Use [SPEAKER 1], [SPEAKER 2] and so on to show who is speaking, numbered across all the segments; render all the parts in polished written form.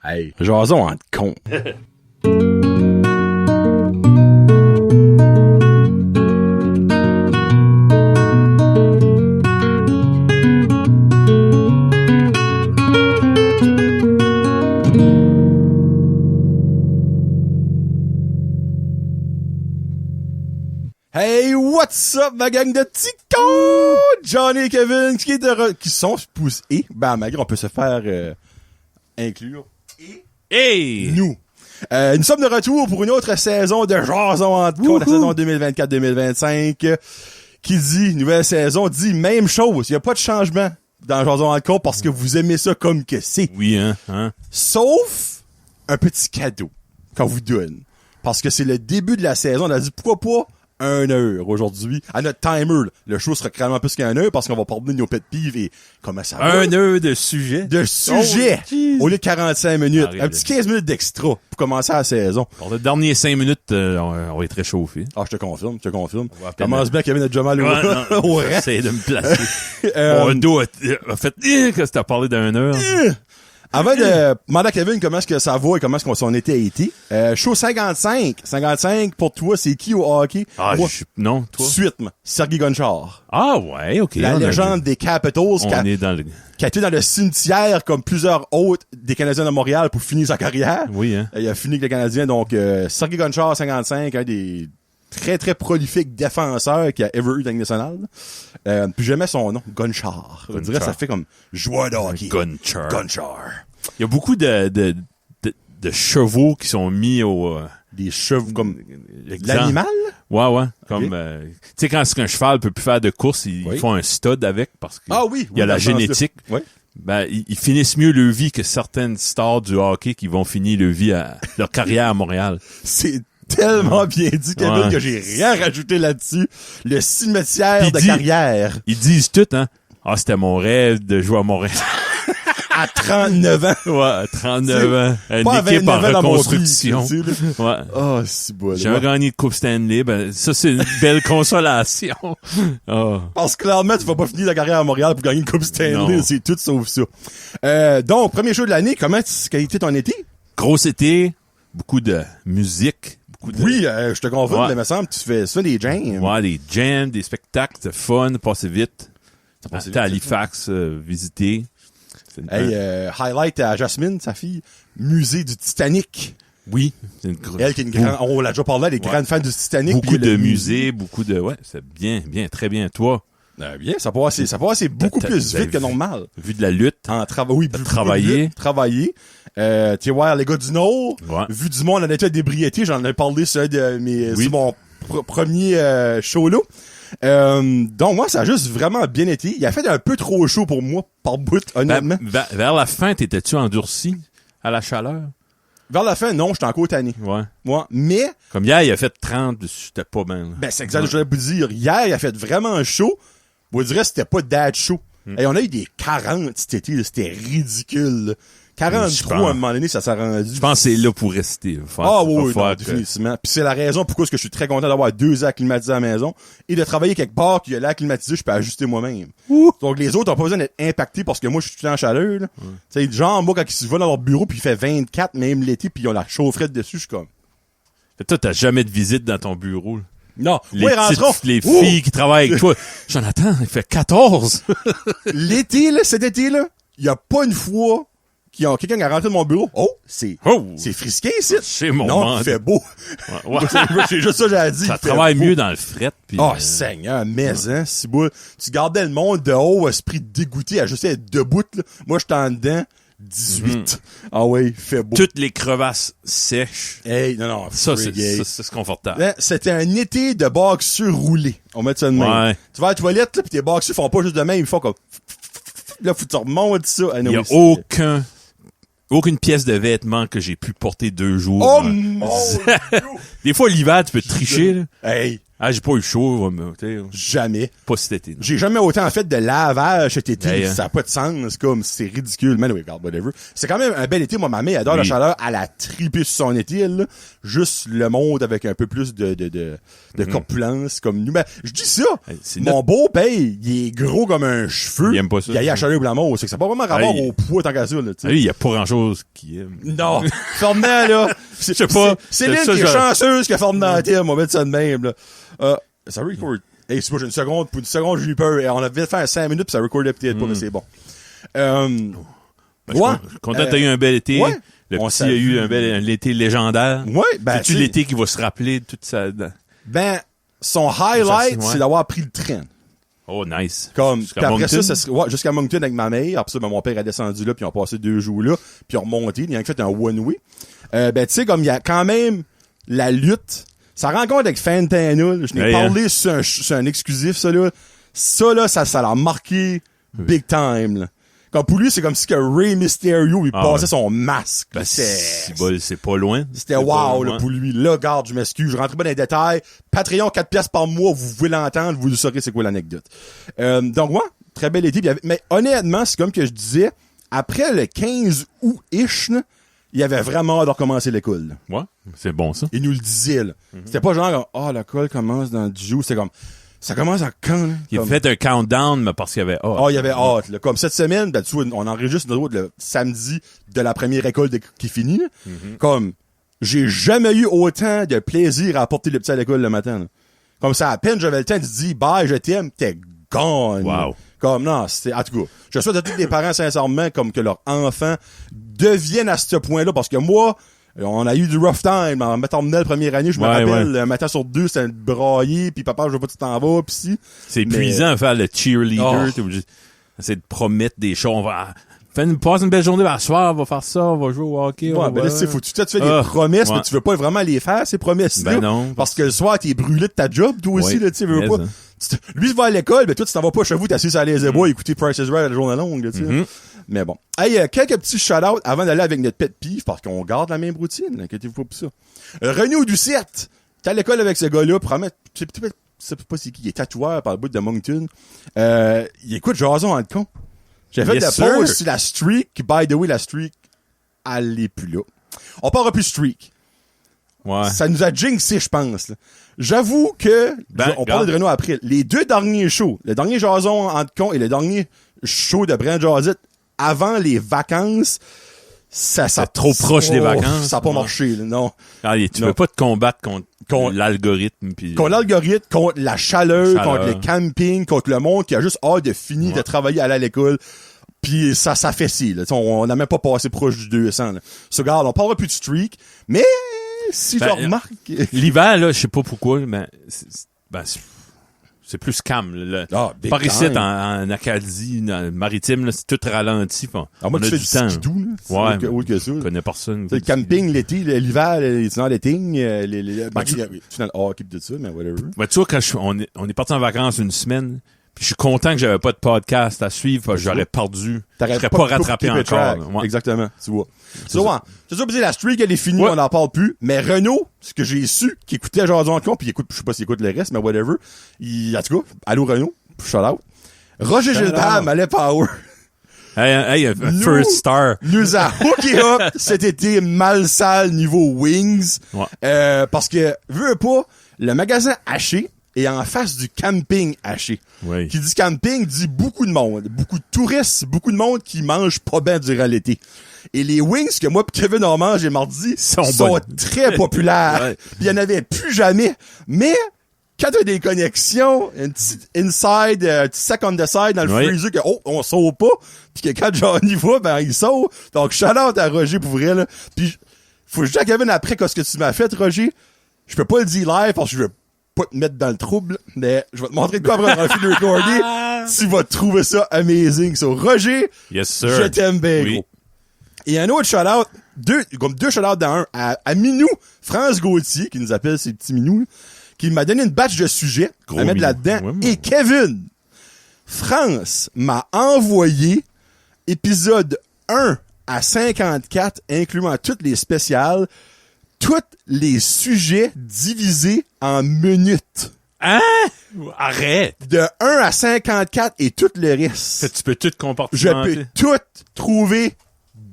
[SPEAKER 1] Hey, jason en con. Hey, what's up, ma gang de petits cons? Johnny et Kevin, qui sont poussés. Ben, malgré, on peut se faire inclure.
[SPEAKER 2] Hey!
[SPEAKER 1] Nous sommes de retour pour une autre saison de Jason en cons, la saison 2024-2025. Qui dit, nouvelle saison, dit même chose. Il n'y a pas de changement dans Jason en cons parce que vous aimez ça comme que c'est.
[SPEAKER 2] Oui, hein?
[SPEAKER 1] Sauf un petit cadeau qu'on vous donne. Parce que c'est le début de la saison. On a dit, pourquoi pas 1 heure aujourd'hui. À notre timer, le show sera clairement plus qu'un heure parce qu'on va parler de nos pets pives et comment ça va.
[SPEAKER 2] 1 heure de sujet.
[SPEAKER 1] Au lieu de 45 minutes.
[SPEAKER 2] Arrête.
[SPEAKER 1] Un petit 15 minutes d'extra pour commencer la saison.
[SPEAKER 2] Pour les derniers 5 minutes, on va être réchauffé.
[SPEAKER 1] Ah, je te confirme.
[SPEAKER 2] On va
[SPEAKER 1] Commence bien Kevin a déjà mal au rang.
[SPEAKER 2] J'essaie de me placer. Mon dos a fait quand t'as parlé d'1 heure.
[SPEAKER 1] Avant de demander à Kevin comment est-ce que ça va et comment est-ce qu'on son été a été, show 55. 55, pour toi, c'est qui au hockey?
[SPEAKER 2] Ah,
[SPEAKER 1] Moi,
[SPEAKER 2] non, toi?
[SPEAKER 1] suite, Sergei Gonchar.
[SPEAKER 2] Ah, ouais, ok.
[SPEAKER 1] La légende des Capitals
[SPEAKER 2] On est dans le...
[SPEAKER 1] qui a été dans le cimetière comme plusieurs autres des Canadiens de Montréal pour finir sa carrière.
[SPEAKER 2] Oui, hein.
[SPEAKER 1] Il a fini avec les Canadiens, donc Sergei Gonchar, 55, un des très, très prolifiques défenseurs qu'il y a ever eu dans la Ligue nationale. Puis j'aimais son nom, Gonchar. Je dirais ça fait comme joueur de hockey.
[SPEAKER 2] Gonchar.
[SPEAKER 1] Gonchar.
[SPEAKER 2] Il y a beaucoup de chevaux qui sont mis au...
[SPEAKER 1] Des chevaux comme
[SPEAKER 2] exemple.
[SPEAKER 1] l'animal?
[SPEAKER 2] Ouais. Comme,
[SPEAKER 1] Okay.
[SPEAKER 2] tu sais, quand un cheval peut plus faire de course, ils font un stud avec parce qu'il y a la génétique.
[SPEAKER 1] Oui.
[SPEAKER 2] Ben, ils finissent mieux leur vie que certaines stars du hockey qui vont finir leur carrière à Montréal.
[SPEAKER 1] C'est tellement bien dit, Kevin, que j'ai rien rajouté là-dessus. Le cimetière de carrière.
[SPEAKER 2] Ils disent tout, hein. Ah, c'était mon rêve de jouer à Montréal.
[SPEAKER 1] À 39 ans.
[SPEAKER 2] Ouais, à 39 ans. Une
[SPEAKER 1] Pas à
[SPEAKER 2] équipe en
[SPEAKER 1] 29 ans dans mon
[SPEAKER 2] reconstruction.
[SPEAKER 1] vie, tu sais,
[SPEAKER 2] Ouais.
[SPEAKER 1] oh, c'est beau.
[SPEAKER 2] J'ai gagné de Coupe Stanley. Ben, ça, c'est une belle consolation. Oh.
[SPEAKER 1] Parce que clairement, tu vas pas finir la carrière à Montréal pour gagner une Coupe Stanley.
[SPEAKER 2] Non.
[SPEAKER 1] C'est tout sauf ça. Donc, premier show de l'année, comment a été ton été?
[SPEAKER 2] Gros été, beaucoup de musique.
[SPEAKER 1] Oui, je te confirme,
[SPEAKER 2] Ouais.
[SPEAKER 1] mais il me semble que tu fais ça des jams.
[SPEAKER 2] Ouais, des jams, des spectacles, c'est fun, passer vite.
[SPEAKER 1] passé
[SPEAKER 2] T'es à
[SPEAKER 1] vite,
[SPEAKER 2] Halifax, visiter.
[SPEAKER 1] Hey, highlight à Jasmine, sa fille, musée du Titanic.
[SPEAKER 2] Oui. C'est une
[SPEAKER 1] Elle qui est une grande, on l'a déjà parlé, elle est grande fan du Titanic.
[SPEAKER 2] Beaucoup
[SPEAKER 1] puis
[SPEAKER 2] de
[SPEAKER 1] le
[SPEAKER 2] musées, ouais, c'est bien, très bien. Toi,
[SPEAKER 1] bien, ça passe beaucoup plus vite que normal.
[SPEAKER 2] vu de la lutte,
[SPEAKER 1] Oui,
[SPEAKER 2] travailler.
[SPEAKER 1] Travailler. Tu sais, ouais, les gars du Nord,
[SPEAKER 2] Ouais.
[SPEAKER 1] vu du monde en état d'ébriété, j'en ai parlé sur sur mon premier show là. Donc moi, ça a juste vraiment bien été. Il a fait un peu trop chaud pour moi, par bout, honnêtement.
[SPEAKER 2] vers la fin, t'étais-tu endurci à la chaleur?
[SPEAKER 1] Vers la fin, non, j'étais encore tanné.
[SPEAKER 2] Ouais.
[SPEAKER 1] Moi, mais,
[SPEAKER 2] Comme hier, il a fait 30, j'étais pas bien.
[SPEAKER 1] c'est exact, je voulais vous dire. Hier, il a fait vraiment chaud. Vous dirais, c'était pas dad chaud. Et on a eu des 40 cet été, là, c'était ridicule, là. 43 à un moment donné, ça s'est rendu.
[SPEAKER 2] Je pense que c'est là pour rester.
[SPEAKER 1] Oui, non, définitivement. Puis c'est la raison pourquoi je suis très content d'avoir 2 airs climatisés à la maison et de travailler quelque part qu'il y a l'air climatisé, je peux ajuster moi-même. Donc les autres ont pas besoin d'être impactés parce que moi je suis tout le temps en chaleur. Tu sais, genre moi quand ils vont dans leur bureau puis il fait 24 même l'été puis ils ont la chaufferette dessus, je suis comme.
[SPEAKER 2] Toi, t'as jamais de visite dans ton bureau. Là.
[SPEAKER 1] Non,
[SPEAKER 2] Les filles qui travaillent avec toi. Jonathan, il fait 14.
[SPEAKER 1] L'été là, cet été là, il y a pas une fois qu'il y a quelqu'un qui a rentré dans mon bureau. C'est frisqué ici.
[SPEAKER 2] C'est mon
[SPEAKER 1] Non,
[SPEAKER 2] monde.
[SPEAKER 1] il fait beau.
[SPEAKER 2] Ouais.
[SPEAKER 1] C'est juste ça que j'ai dit.
[SPEAKER 2] Ça travaille mieux dans le fret. Puis,
[SPEAKER 1] Seigneur, hein, si beau. Tu gardais le monde de haut, esprit dégoûté, à juste être debout, là. Moi, j'étais en dedans, 18. Ah oui, il fait beau.
[SPEAKER 2] Toutes les crevasses sèches.
[SPEAKER 1] Hey, non,
[SPEAKER 2] Ça, c'est confortable.
[SPEAKER 1] Là, c'était un été de boxeux roulés. On met ça de même.
[SPEAKER 2] Ouais.
[SPEAKER 1] Tu vas à la toilette, là, pis tes boxeux font pas juste de même, ils font comme, là, faut que tu remontes ça.
[SPEAKER 2] Il y a aucune pièce de vêtement que j'ai pu porter 2 jours.
[SPEAKER 1] Oh mon Dieu!
[SPEAKER 2] Des fois, l'hiver, tu peux te tricher, là.
[SPEAKER 1] Hey,
[SPEAKER 2] Ah, j'ai pas eu chaud,
[SPEAKER 1] jamais.
[SPEAKER 2] pas cet été. Non.
[SPEAKER 1] J'ai jamais autant fait de lavage cet été.
[SPEAKER 2] Hey,
[SPEAKER 1] Ça n'a pas de sens. C'est ridicule. Mais oui, regarde, whatever. C'est quand même un bel été. Moi, ma mère adore la chaleur. Elle a tripé sur son été, elle, là. Juste le monde avec un peu plus de corpulence comme nous. Ben, je dis ça.
[SPEAKER 2] Hey,
[SPEAKER 1] Mon beau-père, il est gros comme un cheveu.
[SPEAKER 2] Il aime pas ça.
[SPEAKER 1] Il a la chaleur blanc. C'est que ça n'a pas vraiment rapport
[SPEAKER 2] Hey.
[SPEAKER 1] au poids tant qu'à ça, là, tu sais.
[SPEAKER 2] Ah, lui, il y a pas grand-chose qui aime.
[SPEAKER 1] Non. Ferdinand, là. Je
[SPEAKER 2] sais pas.
[SPEAKER 1] C'est l'île
[SPEAKER 2] Ça,
[SPEAKER 1] qui est
[SPEAKER 2] je-
[SPEAKER 1] chanceuse que Ferdinand Tim. On va mettre ça de même, là. Ça record. Hey, c'est pas, j'ai une seconde. Pour une seconde, j'ai eu peur. Et on avait fait 5 minutes, puis ça recordait peut-être pas, mais c'est bon.
[SPEAKER 2] Ben, je
[SPEAKER 1] Ouais.
[SPEAKER 2] suis content que t'aies eu un bel été.
[SPEAKER 1] ouais.
[SPEAKER 2] Le
[SPEAKER 1] On
[SPEAKER 2] petit a eu un été légendaire.
[SPEAKER 1] Ouais, ben,
[SPEAKER 2] C'est-tu
[SPEAKER 1] tu sais,
[SPEAKER 2] l'été qui va se rappeler de toute sa...
[SPEAKER 1] ben, son highlight,
[SPEAKER 2] Ça, ouais.
[SPEAKER 1] c'est d'avoir pris le train.
[SPEAKER 2] Oh, nice.
[SPEAKER 1] Comme,
[SPEAKER 2] Jusqu'à
[SPEAKER 1] puis après
[SPEAKER 2] Moncton?
[SPEAKER 1] ça serait, ouais, jusqu'à Moncton avec ma mère. Après ça, ben, mon père a descendu là, puis ils ont passé 2 jours là, puis ils ont remonté. Il a fait un one-way. Ben, tu sais, comme il y a quand même la lutte. Ça rencontre avec Fantana, là. Je n'ai
[SPEAKER 2] Hey,
[SPEAKER 1] parlé sur un exclusif, ça, là. Ça, là, ça l'a marqué big time, là. Comme pour lui, c'est comme si que Rey Mysterio, il passait
[SPEAKER 2] ouais.
[SPEAKER 1] son masque.
[SPEAKER 2] Ben,
[SPEAKER 1] C'était
[SPEAKER 2] c'est pas loin.
[SPEAKER 1] c'était
[SPEAKER 2] C'est pas
[SPEAKER 1] wow, là,
[SPEAKER 2] loin.
[SPEAKER 1] pour lui. Là, garde, je m'excuse, je rentre pas dans les détails. Patreon, 4 pièces par mois, vous pouvez l'entendre, vous saurez c'est quoi l'anecdote. Donc, ouais, très bel été. Mais honnêtement, c'est comme que je disais, après le 15 août-ish, là, il y avait vraiment hâte de recommencer l'école, là.
[SPEAKER 2] Ouais, c'est bon, ça.
[SPEAKER 1] Il nous le disait, là. C'était pas genre, l'école commence dans 10 jours. C'était comme, ça commence en quand, là?
[SPEAKER 2] Il a
[SPEAKER 1] Comme,
[SPEAKER 2] fait un countdown, mais parce qu'il y avait...
[SPEAKER 1] il y avait hâte, là. Comme cette semaine, ben, tu vois, on enregistre notre autre le samedi de la première école qui finit, là. Comme, j'ai jamais eu autant de plaisir à apporter le petit à l'école le matin, là. Comme ça, à peine j'avais le temps de dire, bye, je t'aime, t'es gone.
[SPEAKER 2] Wow.
[SPEAKER 1] Comme, non, c'était, en tout cas, je souhaite à tous les parents, sincèrement, comme que leurs enfants deviennent à ce point-là, parce que moi, on a eu du rough time en maternelle première année, je me rappelle, un matin sur 2, c'était braillé, puis papa, je veux pas que tu t'en vas, pis si.
[SPEAKER 2] C'est épuisant à faire le cheerleader.
[SPEAKER 1] Oh.
[SPEAKER 2] T'es obligé d'essayer de promettre des choses. On va passe une belle journée, ce soir, on va faire ça, on va jouer au hockey.
[SPEAKER 1] Ouais, ben là, faut tu fais des promesses, mais tu veux pas vraiment les faire, ces promesses-là.
[SPEAKER 2] Ben non.
[SPEAKER 1] Parce que le soir, t'es brûlé de ta job, toi aussi, là, tu sais, veux
[SPEAKER 2] mais
[SPEAKER 1] pas.
[SPEAKER 2] ça.
[SPEAKER 1] Lui, il va à l'école, mais toi, tu t'en vas pas chez vous, t'es assis sur les éboues, écouter Price is Right à la journée longue, là, tu sais. Mais bon. Hey, quelques petits shout-outs avant d'aller avec notre pet peeve, parce qu'on garde la même routine, inquiétez-vous pas pour ça. Renaud Doucette, t'es à l'école avec ce gars-là, c'est pas c'est qui, il est tatoueur par le bout de Moncton. Il écoute Jason en con. J'ai fait
[SPEAKER 2] Yes,
[SPEAKER 1] la pause
[SPEAKER 2] sir.
[SPEAKER 1] sur la streak, by the way, la streak, elle est plus là. On part plus streak.
[SPEAKER 2] Ouais.
[SPEAKER 1] Ça nous a jinxé, je pense, là. J'avoue que, on parle de Renault après, les 2 derniers shows, le dernier Jason en con et le dernier show de Brand Jazette avant les vacances, ça
[SPEAKER 2] C'est trop proche des vacances.
[SPEAKER 1] Ça a pas marché, là, non.
[SPEAKER 2] Tu
[SPEAKER 1] Non.
[SPEAKER 2] peux pas te combattre contre l'algorithme. Puis...
[SPEAKER 1] Contre l'algorithme, contre la chaleur,
[SPEAKER 2] La chaleur.
[SPEAKER 1] contre le camping, contre le monde qui a juste hâte de finir de travailler, aller à l'école. Puis ça fait ci, là. On n'a même pas passé proche du 200, là. So, regarde, on parlera plus de streak, mais si je remarque...
[SPEAKER 2] L'hiver, là, je sais pas pourquoi, mais c'est plus calme.
[SPEAKER 1] big
[SPEAKER 2] Par ici,
[SPEAKER 1] time.
[SPEAKER 2] en Acadie, dans le maritime, là, c'est tout ralenti.
[SPEAKER 1] Moi,
[SPEAKER 2] on
[SPEAKER 1] tu
[SPEAKER 2] a
[SPEAKER 1] fais
[SPEAKER 2] du temps.
[SPEAKER 1] skidoo, là. C'est
[SPEAKER 2] Ouais,
[SPEAKER 1] autre que ça.
[SPEAKER 2] Je connais personne.
[SPEAKER 1] C'est le camping l'été, l'hiver, c'est dans l'été, tu dans le hockey pis tout ça, mais whatever.
[SPEAKER 2] Ben, tu vois, quand on est parti en vacances une semaine, puis je suis content que j'avais pas de podcast à suivre, parce que j'aurais perdu. Je serais pas rattrapé
[SPEAKER 1] keep it
[SPEAKER 2] encore.
[SPEAKER 1] track.
[SPEAKER 2] là. Ouais.
[SPEAKER 1] Exactement, tu vois. C'est ça, la streak, elle est finie,
[SPEAKER 2] Ouais.
[SPEAKER 1] on n'en parle plus. Mais Renaud, ce que j'ai su, qui écoutait Jason Con, puis je sais pas s'il écoute le reste, mais whatever. En tout cas, allô Renaud, shout out. Roger Gilbert, Malais Power.
[SPEAKER 2] Hey, un first star.
[SPEAKER 1] Nous a hooké up cet été mal sale niveau wings.
[SPEAKER 2] Ouais.
[SPEAKER 1] Parce que, veux pas, le magasin Haché est en face du camping Haché.
[SPEAKER 2] Oui.
[SPEAKER 1] Qui dit camping dit beaucoup de monde. Beaucoup de touristes, beaucoup de monde qui mange pas bien durant l'été. Et les wings que moi pis Kevin on mange les mardis sont très populaires.
[SPEAKER 2] Ouais.
[SPEAKER 1] Il y en avait plus jamais. Mais, quand t'as des connexions, une petite inside, un petit sac on the side dans le freezer que, on sauve pas, pis que quand Johnny va, ben, il sauve. Donc, shout-out à Roger pour vrai, là. Pis, faut que je dise à Kevin après, qu'est-ce que tu m'as fait, Roger? Je peux pas le dire live parce que je veux pas te mettre dans le trouble, mais je vais te montrer de quoi après dans le film de recorder. Tu vas trouver ça amazing. So, Roger,
[SPEAKER 2] Yes, sir.
[SPEAKER 1] je t'aime bien,
[SPEAKER 2] Oui.
[SPEAKER 1] gros. Et un autre shout-out, deux shout-outs dans un, à Minou, France Gauthier, qui nous appelle ses petits Minous, là, qui m'a donné une batch de sujets
[SPEAKER 2] Gros
[SPEAKER 1] à mettre
[SPEAKER 2] Minou.
[SPEAKER 1] là-dedans.
[SPEAKER 2] Ouais,
[SPEAKER 1] et Kevin, France m'a envoyé épisode 1 à 54, incluant toutes les spéciales, tous les sujets divisés en minutes.
[SPEAKER 2] Hein? Arrête!
[SPEAKER 1] De 1 à 54 et tout le reste.
[SPEAKER 2] Tu peux tout
[SPEAKER 1] Je
[SPEAKER 2] compartimenter.
[SPEAKER 1] peux tout trouver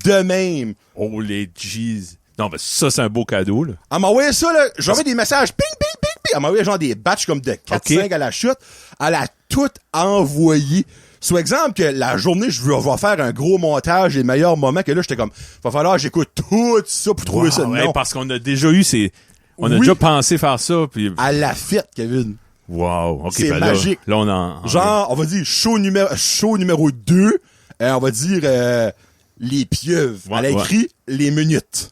[SPEAKER 1] de même.
[SPEAKER 2] Oh, les jeez. Non, ben ça, c'est un beau cadeau, là.
[SPEAKER 1] Elle m'a envoyé ça, là. J'envoie des messages. Ping, ping, ping, ping. Elle m'a envoyé genre des batchs comme de 4-5 à la chute. Elle a tout envoyé. Sur exemple, que la journée, je vais faire un gros montage, les meilleurs moments, que là, j'étais comme, va falloir que j'écoute tout ça pour trouver ça.
[SPEAKER 2] Ouais,
[SPEAKER 1] Non.
[SPEAKER 2] parce qu'on a déjà eu on a
[SPEAKER 1] Oui.
[SPEAKER 2] déjà pensé faire ça, puis...
[SPEAKER 1] Elle l'a fait, Kevin.
[SPEAKER 2] Wow. OK,
[SPEAKER 1] C'est
[SPEAKER 2] ben
[SPEAKER 1] magique.
[SPEAKER 2] Là, on en...
[SPEAKER 1] Genre, on va dire show numéro 2, on va dire les pieuvres.
[SPEAKER 2] Ouais,
[SPEAKER 1] Elle a écrit les minutes.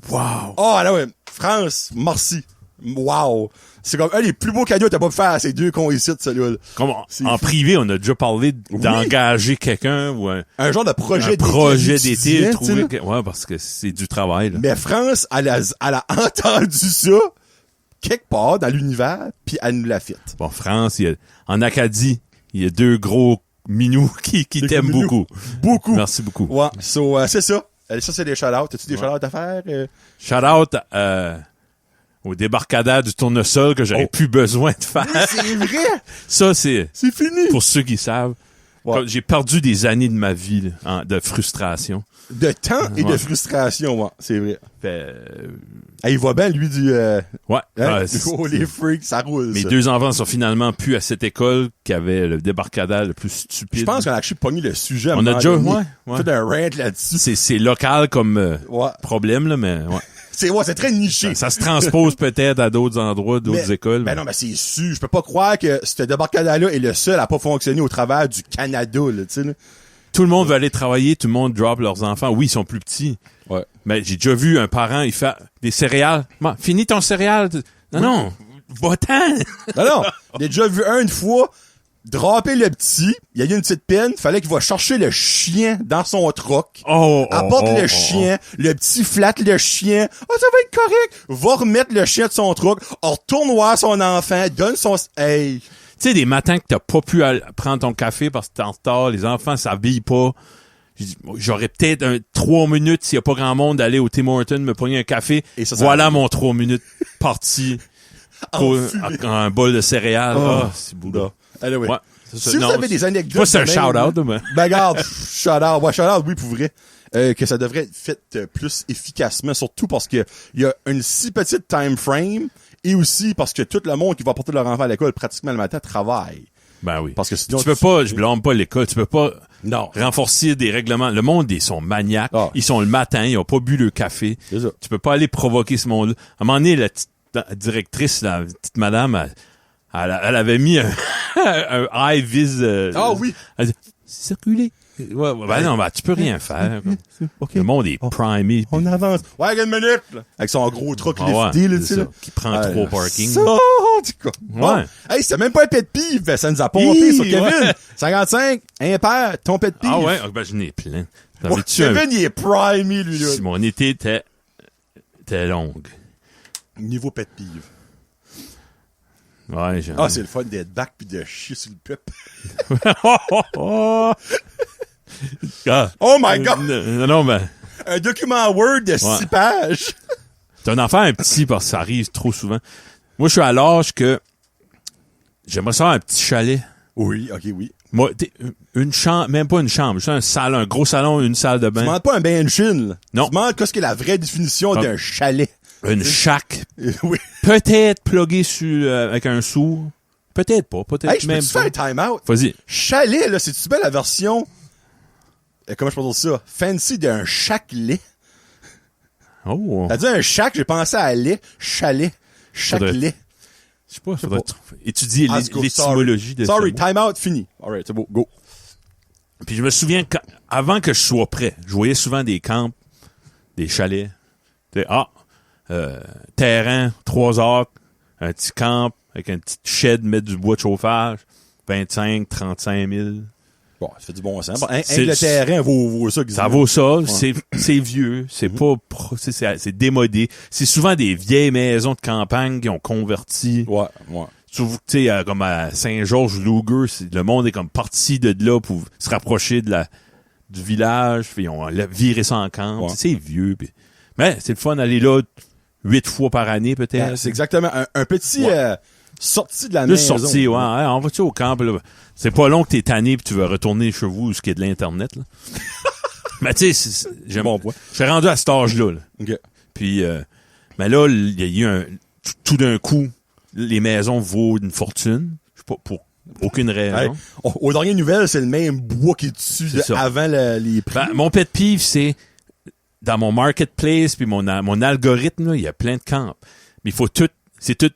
[SPEAKER 2] Wow.
[SPEAKER 1] Oh là ouais, France, merci. Wow. C'est comme un des plus beaux cadeaux que t'as pas pu faire à ces deux cons ici de celui-là. C'est
[SPEAKER 2] En
[SPEAKER 1] fou.
[SPEAKER 2] privé, on a déjà parlé d'engager quelqu'un ou
[SPEAKER 1] Un genre de projet
[SPEAKER 2] d'été.
[SPEAKER 1] étudiant,
[SPEAKER 2] Trouver
[SPEAKER 1] tu sais, là.
[SPEAKER 2] ouais, parce que c'est du travail, là.
[SPEAKER 1] Mais France, elle a entendu ça quelque part dans l'univers, puis elle nous l'a fait.
[SPEAKER 2] Bon, France, en Acadie, il y a 2 gros minous qui t'aiment
[SPEAKER 1] minous.
[SPEAKER 2] beaucoup.
[SPEAKER 1] Beaucoup.
[SPEAKER 2] Merci beaucoup.
[SPEAKER 1] Ouais, c'est ça. Ça, c'est des shout-outs. T'as-tu des shout-outs à faire?
[SPEAKER 2] Shout out au débarcadère du tournesol que j'aurais plus besoin de faire.
[SPEAKER 1] C'est vrai!
[SPEAKER 2] Ça, c'est
[SPEAKER 1] fini!
[SPEAKER 2] pour ceux qui savent.
[SPEAKER 1] Ouais.
[SPEAKER 2] J'ai perdu des années de ma vie là, de frustration.
[SPEAKER 1] De temps et de frustration, ouais, c'est vrai.
[SPEAKER 2] Fait,
[SPEAKER 1] Il va bien, lui, du...
[SPEAKER 2] ouais.
[SPEAKER 1] oh, les freaks, ça roule,
[SPEAKER 2] mes
[SPEAKER 1] ça.
[SPEAKER 2] 2 enfants sont finalement plus à cette école qui avait le débarcadère le plus stupide.
[SPEAKER 1] Je pense qu'on a actually pogné le sujet.
[SPEAKER 2] On a déjà, ouais.
[SPEAKER 1] Fait un rant là-dessus.
[SPEAKER 2] C'est local comme
[SPEAKER 1] Ouais.
[SPEAKER 2] problème, là, mais ouais.
[SPEAKER 1] C'est très niché.
[SPEAKER 2] Ça se transpose peut-être à d'autres endroits, d'autres écoles.
[SPEAKER 1] Ben non, mais c'est su. Je peux pas croire que ce débarcadère-là est le seul à pas fonctionner au travers du Canada, là, tu sais, là.
[SPEAKER 2] Tout le monde veut aller travailler, tout le monde drop leurs enfants. Oui, ils sont plus petits.
[SPEAKER 1] Ouais.
[SPEAKER 2] Mais j'ai déjà vu un parent, il fait des céréales. Bon, finis ton céréale. Non, va-t'en.
[SPEAKER 1] Non, j'ai déjà vu une fois draper le petit, il y a eu une petite peine, fallait qu'il va chercher le chien dans son troc. Apporte le chien, le petit flatte le chien. Oh, ça va être correct. Va remettre le chien de son troc, retourne voir son enfant, donne son... Hey!
[SPEAKER 2] Tu sais, des matins que t'as pas pu prendre ton café parce que t'es en retard, les enfants s'habillent pas. J'aurais peut-être 3 minutes s'il y a pas grand monde d'aller au Tim Hortons me prendre un café. Et ça voilà mon 3 minutes parti pour un bol de céréales. C'est boulot.
[SPEAKER 1] Allez, oui.
[SPEAKER 2] Ouais,
[SPEAKER 1] si vous avez des anecdotes...
[SPEAKER 2] Pas c'est un shout-out, mais...
[SPEAKER 1] Ben, regarde, shout-out. Ouais, shout-out, oui, pour vrai. Que ça devrait être fait plus efficacement, surtout parce que il y a une si petite time frame et aussi parce que tout le monde qui va porter leur enfant à l'école pratiquement le matin travaille.
[SPEAKER 2] Ben oui.
[SPEAKER 1] Parce que sinon,
[SPEAKER 2] tu peux pas, je blâme pas l'école, tu peux pas
[SPEAKER 1] non.
[SPEAKER 2] renforcer des règlements. Le monde, ils sont maniaques. Ils sont le matin, ils ont pas bu le café.
[SPEAKER 1] C'est ça.
[SPEAKER 2] Tu peux pas aller provoquer ce monde-là. À un moment donné, la petite directrice, la petite madame, elle avait mis un high vis.
[SPEAKER 1] Oui.
[SPEAKER 2] Elle dit, circuler. Ben non, tu peux rien faire. Okay. Le monde est primé.
[SPEAKER 1] On avance. Ouais, une minute, là. Avec son gros truck lifté, là, tu sais, là.
[SPEAKER 2] Qui prend trop parking.
[SPEAKER 1] Ça, du coup. Ouais. Hey, c'est même pas un pet peeve. Ça nous a pompé sur Kevin. Ouais. 55, impair, ton pet peeve.
[SPEAKER 2] Ah ouais? Ben, je n'ai plein.
[SPEAKER 1] Kevin, il est primé, lui, là.
[SPEAKER 2] Si mon été était longue.
[SPEAKER 1] Niveau pet peeve.
[SPEAKER 2] Ouais,
[SPEAKER 1] c'est le fun d'être back pis de chier sur le peuple. Oh my God!
[SPEAKER 2] Non, ben...
[SPEAKER 1] Un document Word de 6 pages.
[SPEAKER 2] T'as un enfant un petit parce que ça arrive trop souvent. Moi, je suis à l'âge que j'aimerais ça un petit chalet.
[SPEAKER 1] Oui, ok, oui.
[SPEAKER 2] Moi, une chambre, même pas une chambre, juste un salon, un gros salon, une salle de bain.
[SPEAKER 1] Tu demandes pas un bain and chill, là.
[SPEAKER 2] Non.
[SPEAKER 1] Tu demandes qu'est-ce qu'est la vraie définition d'un chalet.
[SPEAKER 2] Une shack.
[SPEAKER 1] Oui.
[SPEAKER 2] Peut-être plugué sur avec un sourd. Peut-être pas. Peut-être
[SPEAKER 1] hey,
[SPEAKER 2] même
[SPEAKER 1] je peux-tu faire un time-out?
[SPEAKER 2] Vas-y.
[SPEAKER 1] Chalet, là, c'est-tu bien la version... comment je peux dire ça? Fancy d'un chac-lait.
[SPEAKER 2] Oh.
[SPEAKER 1] T'as dit un chac, j'ai pensé à lait. Chalet. Chac-lait.
[SPEAKER 2] Je sais pas, faudrait étudier l'étymologie de ça.
[SPEAKER 1] Sorry, time-out, fini. Alright, c'est beau, go.
[SPEAKER 2] Puis je me souviens, avant que je sois prêt, je voyais souvent des camps, des chalets. Terrain, 3 heures, un petit camp avec un petit shed, mettre du bois de chauffage, 25, 35 000.
[SPEAKER 1] Bon, ça fait du bon sens. Bon, le terrain vaut ça.
[SPEAKER 2] Ça vaut ça. Ouais. C'est vieux. C'est pas, c'est démodé. C'est souvent des vieilles maisons de campagne qui ont converti.
[SPEAKER 1] Ouais.
[SPEAKER 2] Tu sais, comme à Saint-Georges-Luger, le monde est comme parti de là pour se rapprocher du village, puis ils ont viré ça en camp. Ouais. C'est vieux. Mais c'est le fun d'aller là 8 fois par année, peut-être.
[SPEAKER 1] Ben, c'est exactement un petit sortie de la
[SPEAKER 2] Juste
[SPEAKER 1] maison.
[SPEAKER 2] sorti, ouais. On va-tu au camp, là? C'est pas long que t'es tanné pis tu veux retourner chez vous où il y a de l'Internet, là. Mais tu sais, j'aime bon point. Je suis rendu à cet âge-là, là.
[SPEAKER 1] Okay.
[SPEAKER 2] Puis, mais là, il y a eu tout d'un coup, les maisons vaut une fortune. Je sais pas, pour aucune raison.
[SPEAKER 1] Hey, aux dernières nouvelles, c'est le même bois qui est dessus avant les prix.
[SPEAKER 2] Ben, mon pet peeve, c'est dans mon marketplace puis mon algorithme, là, il y a plein de camps. Mais c'est tout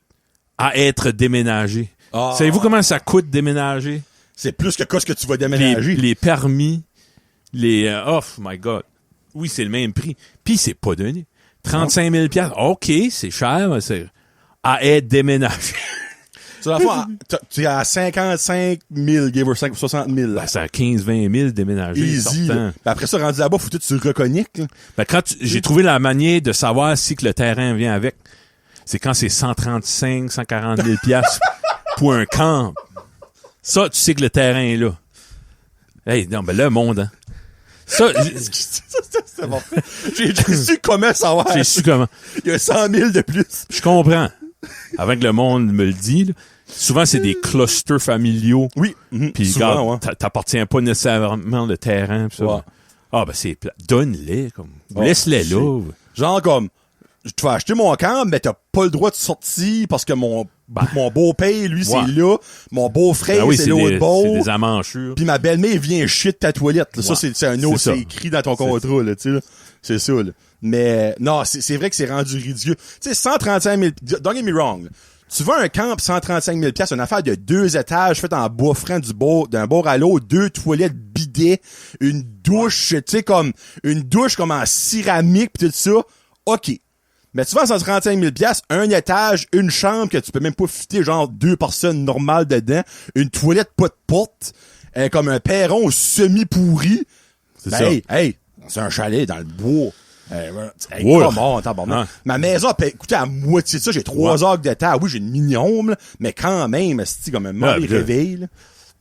[SPEAKER 2] à être déménagé.
[SPEAKER 1] Ah.
[SPEAKER 2] Savez-vous comment ça coûte déménager?
[SPEAKER 1] C'est plus que ce que tu vas déménager.
[SPEAKER 2] Les permis, oh my God. Oui, c'est le même prix. Puis c'est pas donné. 35 000 $. OK, c'est cher, mais c'est à être déménagé.
[SPEAKER 1] C'est la fois, tu es à 55 000, give or 60 000.
[SPEAKER 2] Ben, c'est à 15-20 000 déménager.
[SPEAKER 1] Easy. Ben, après ça, rendu là-bas, faut que tu reconnectes.
[SPEAKER 2] Ben, j'ai trouvé la manière de savoir si que le terrain vient avec. C'est quand c'est 135, 140 000 $ pour un camp. Ça, tu sais que le terrain est là. Hey, non, ben le monde, hein. Ça,
[SPEAKER 1] c'est bon. J'ai su comment savoir.
[SPEAKER 2] J'ai su comment.
[SPEAKER 1] Il y a 100 000 de plus.
[SPEAKER 2] Je comprends. Avant que le monde me le dise, là. Souvent, c'est des clusters familiaux.
[SPEAKER 1] Oui.
[SPEAKER 2] Puis,
[SPEAKER 1] souvent,
[SPEAKER 2] regarde, t'appartiens pas nécessairement le terrain. Pis ça.
[SPEAKER 1] Ouais.
[SPEAKER 2] Ah, ben, c'est plat. Donne-les, comme. Laisse-les là.
[SPEAKER 1] Genre, comme, tu vas acheter mon camp, mais t'as pas le droit de sortir parce que mon beau-père, lui, c'est là. Mon beau-frère, c'est l'autre beau.
[SPEAKER 2] C'est des amanchures.
[SPEAKER 1] Puis ma belle-mère vient chier de ta toilette. Là. Ouais. Ça, c'est un autre, c'est écrit dans ton contrat, là, tu sais, là. C'est ça, là. Mais, non, c'est vrai que c'est rendu ridicule. Tu sais, 135 000, don't get me wrong, là. Tu veux un camp 135 000 $, une affaire de 2 étages faite en bois franc d'un bord à l'autre, 2 toilettes bidets, une douche, tu sais, comme, une douche comme en céramique pis tout ça. OK. Mais tu vas à 135 000 $, un étage, une chambre que tu peux même pas fitter, genre 2 personnes normales dedans, une toilette pas de porte, comme un perron semi-pourri.
[SPEAKER 2] C'est ça.
[SPEAKER 1] Hey, c'est un chalet dans le bois. Comment, ma maison peut coûter à moitié de ça. J'ai 3 heures de temps. Oui, j'ai une mini-home, mais quand même, c'est comme un mauvais réveil. Là.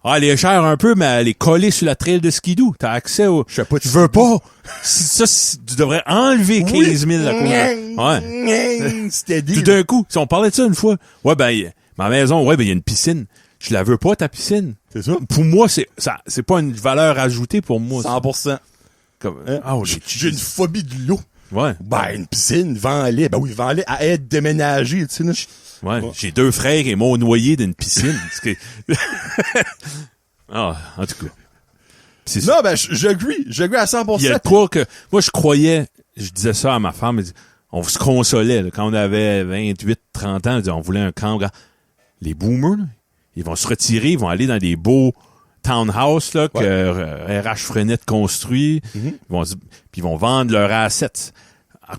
[SPEAKER 2] Ah, elle est chère un peu, mais elle est collée sur la trail de skidoo. T'as accès au...
[SPEAKER 1] Je sais pas,
[SPEAKER 2] tu veux pas. Ça, tu devrais enlever 15 000 la cour. Ouais.
[SPEAKER 1] C'était dit.
[SPEAKER 2] Tout d'un coup, si on parlait de ça une fois. Ouais, ben, ma maison, ouais, ben, il y a une piscine. Je la veux pas, ta piscine.
[SPEAKER 1] C'est ça.
[SPEAKER 2] Pour moi, c'est pas une valeur ajoutée pour moi.
[SPEAKER 1] 100%.
[SPEAKER 2] Comme,
[SPEAKER 1] j'ai une phobie de l'eau.
[SPEAKER 2] Ouais.
[SPEAKER 1] Ben, une piscine, vends-les. Ben oui, vends-les à être déménagé, tu sais.
[SPEAKER 2] Ouais. J'ai 2 frères et m'ont noyé d'une piscine. En tout cas.
[SPEAKER 1] Non, ben, j'agree à 100%.
[SPEAKER 2] Il y a quoi que, moi, je disais ça à ma femme, on se consolait, là, quand on avait 28, 30 ans, on voulait un camp. Les boomers, là, ils vont se retirer, ils vont aller dans des beaux townhouse là que RH Frenette construit, puis ils vont vendre leurs assets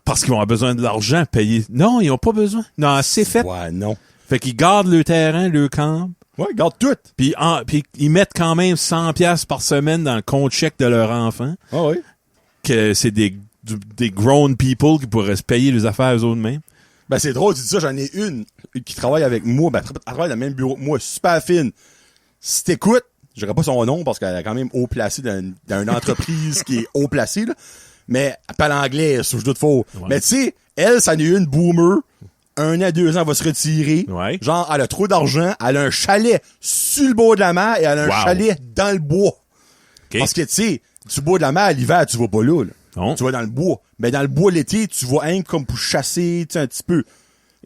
[SPEAKER 2] parce qu'ils vont avoir besoin de l'argent payer. Non, ils ont pas besoin. Non, c'est fait.
[SPEAKER 1] Ouais, non.
[SPEAKER 2] Fait qu'ils gardent le terrain, le camp.
[SPEAKER 1] Ouais, ils gardent tout.
[SPEAKER 2] Puis ils mettent quand même 100 $ par semaine dans le compte chèque de leur enfant.
[SPEAKER 1] Ah oui.
[SPEAKER 2] Que c'est des grown people qui pourraient se payer les affaires eux autres mêmes.
[SPEAKER 1] Ben c'est drôle, tu dis ça, j'en ai une qui travaille avec moi, ben elle travaille dans le même bureau que moi, super fine. Si t'écoutes, je dirais pas son nom parce qu'elle est quand même haut placée dans une entreprise qui est haut placée, là. Mais elle parle anglais, je doute faux. Ouais. Mais tu sais, elle, ça en est une boomer. 1 an, 2 ans, elle va se retirer.
[SPEAKER 2] Ouais.
[SPEAKER 1] Genre, elle a trop d'argent. Elle a un chalet sur le bord de la mer et elle a un chalet dans le bois. Okay. Parce que tu sais, du bois de la mer, l'hiver, tu vas pas là.
[SPEAKER 2] Non.
[SPEAKER 1] Tu vas dans le bois. Mais dans le bois l'été, tu vas rien comme pour chasser, tu sais, un petit peu.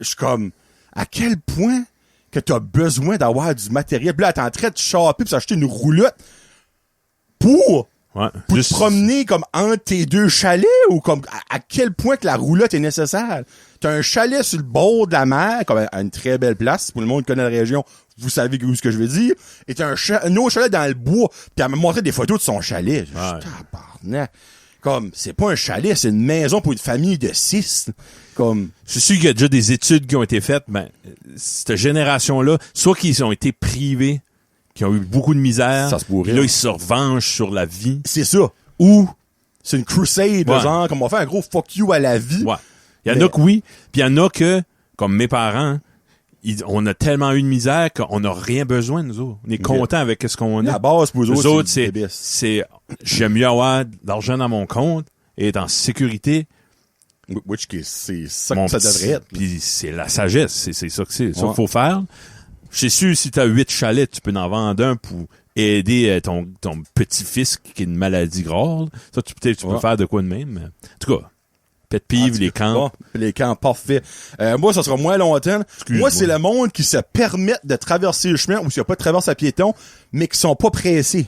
[SPEAKER 1] Je suis comme, à quel point que t'as besoin d'avoir du matériel. Puis là, t'es en train de choper pis s'acheter une roulotte pour te promener comme entre tes 2 chalets ou comme à quel point que la roulotte est nécessaire. T'as un chalet sur le bord de la mer, comme à une très belle place. Pour le monde qui connaît la région, vous savez ce que je veux dire. Et t'as un autre chalet dans le bois. Puis elle m'a montré des photos de son chalet. Tabarnak. Comme, c'est pas un chalet, c'est une maison pour une famille de 6. Comme.
[SPEAKER 2] Je suis sûr qu'il y a déjà des études qui ont été faites, mais cette génération-là, soit qu'ils ont été privés, qui ont eu beaucoup de misère.
[SPEAKER 1] Ça se pourrait.
[SPEAKER 2] Là, ils se revengent sur la vie.
[SPEAKER 1] C'est ça. Ou, c'est une crusade, genre, comme on va faire un gros fuck you à la vie.
[SPEAKER 2] Ouais. Il y en a que oui, puis il y en a que, comme mes parents, on a tellement eu de misère qu'on n'a rien besoin, nous autres. On est content avec ce qu'on a.
[SPEAKER 1] La base pour nous
[SPEAKER 2] autres, c'est j'aime mieux avoir de l'argent dans mon compte et être en sécurité
[SPEAKER 1] Which c'est ça que ça devrait être.
[SPEAKER 2] Puis c'est la sagesse, c'est ça que c'est. Ça qu'il faut faire. Je suis sûr, si t'as 8 chalets, tu peux en vendre un pour aider ton petit-fils qui a une maladie grave. Ça, peut-être tu peux faire de quoi de même. En tout cas, pet peeve, les camps.
[SPEAKER 1] Les camps, parfait. Moi, ça sera moins longtemps. Moi, c'est le monde qui se permettent de traverser le chemin où il n'y a pas de traverse à piétons, mais qui sont pas pressés.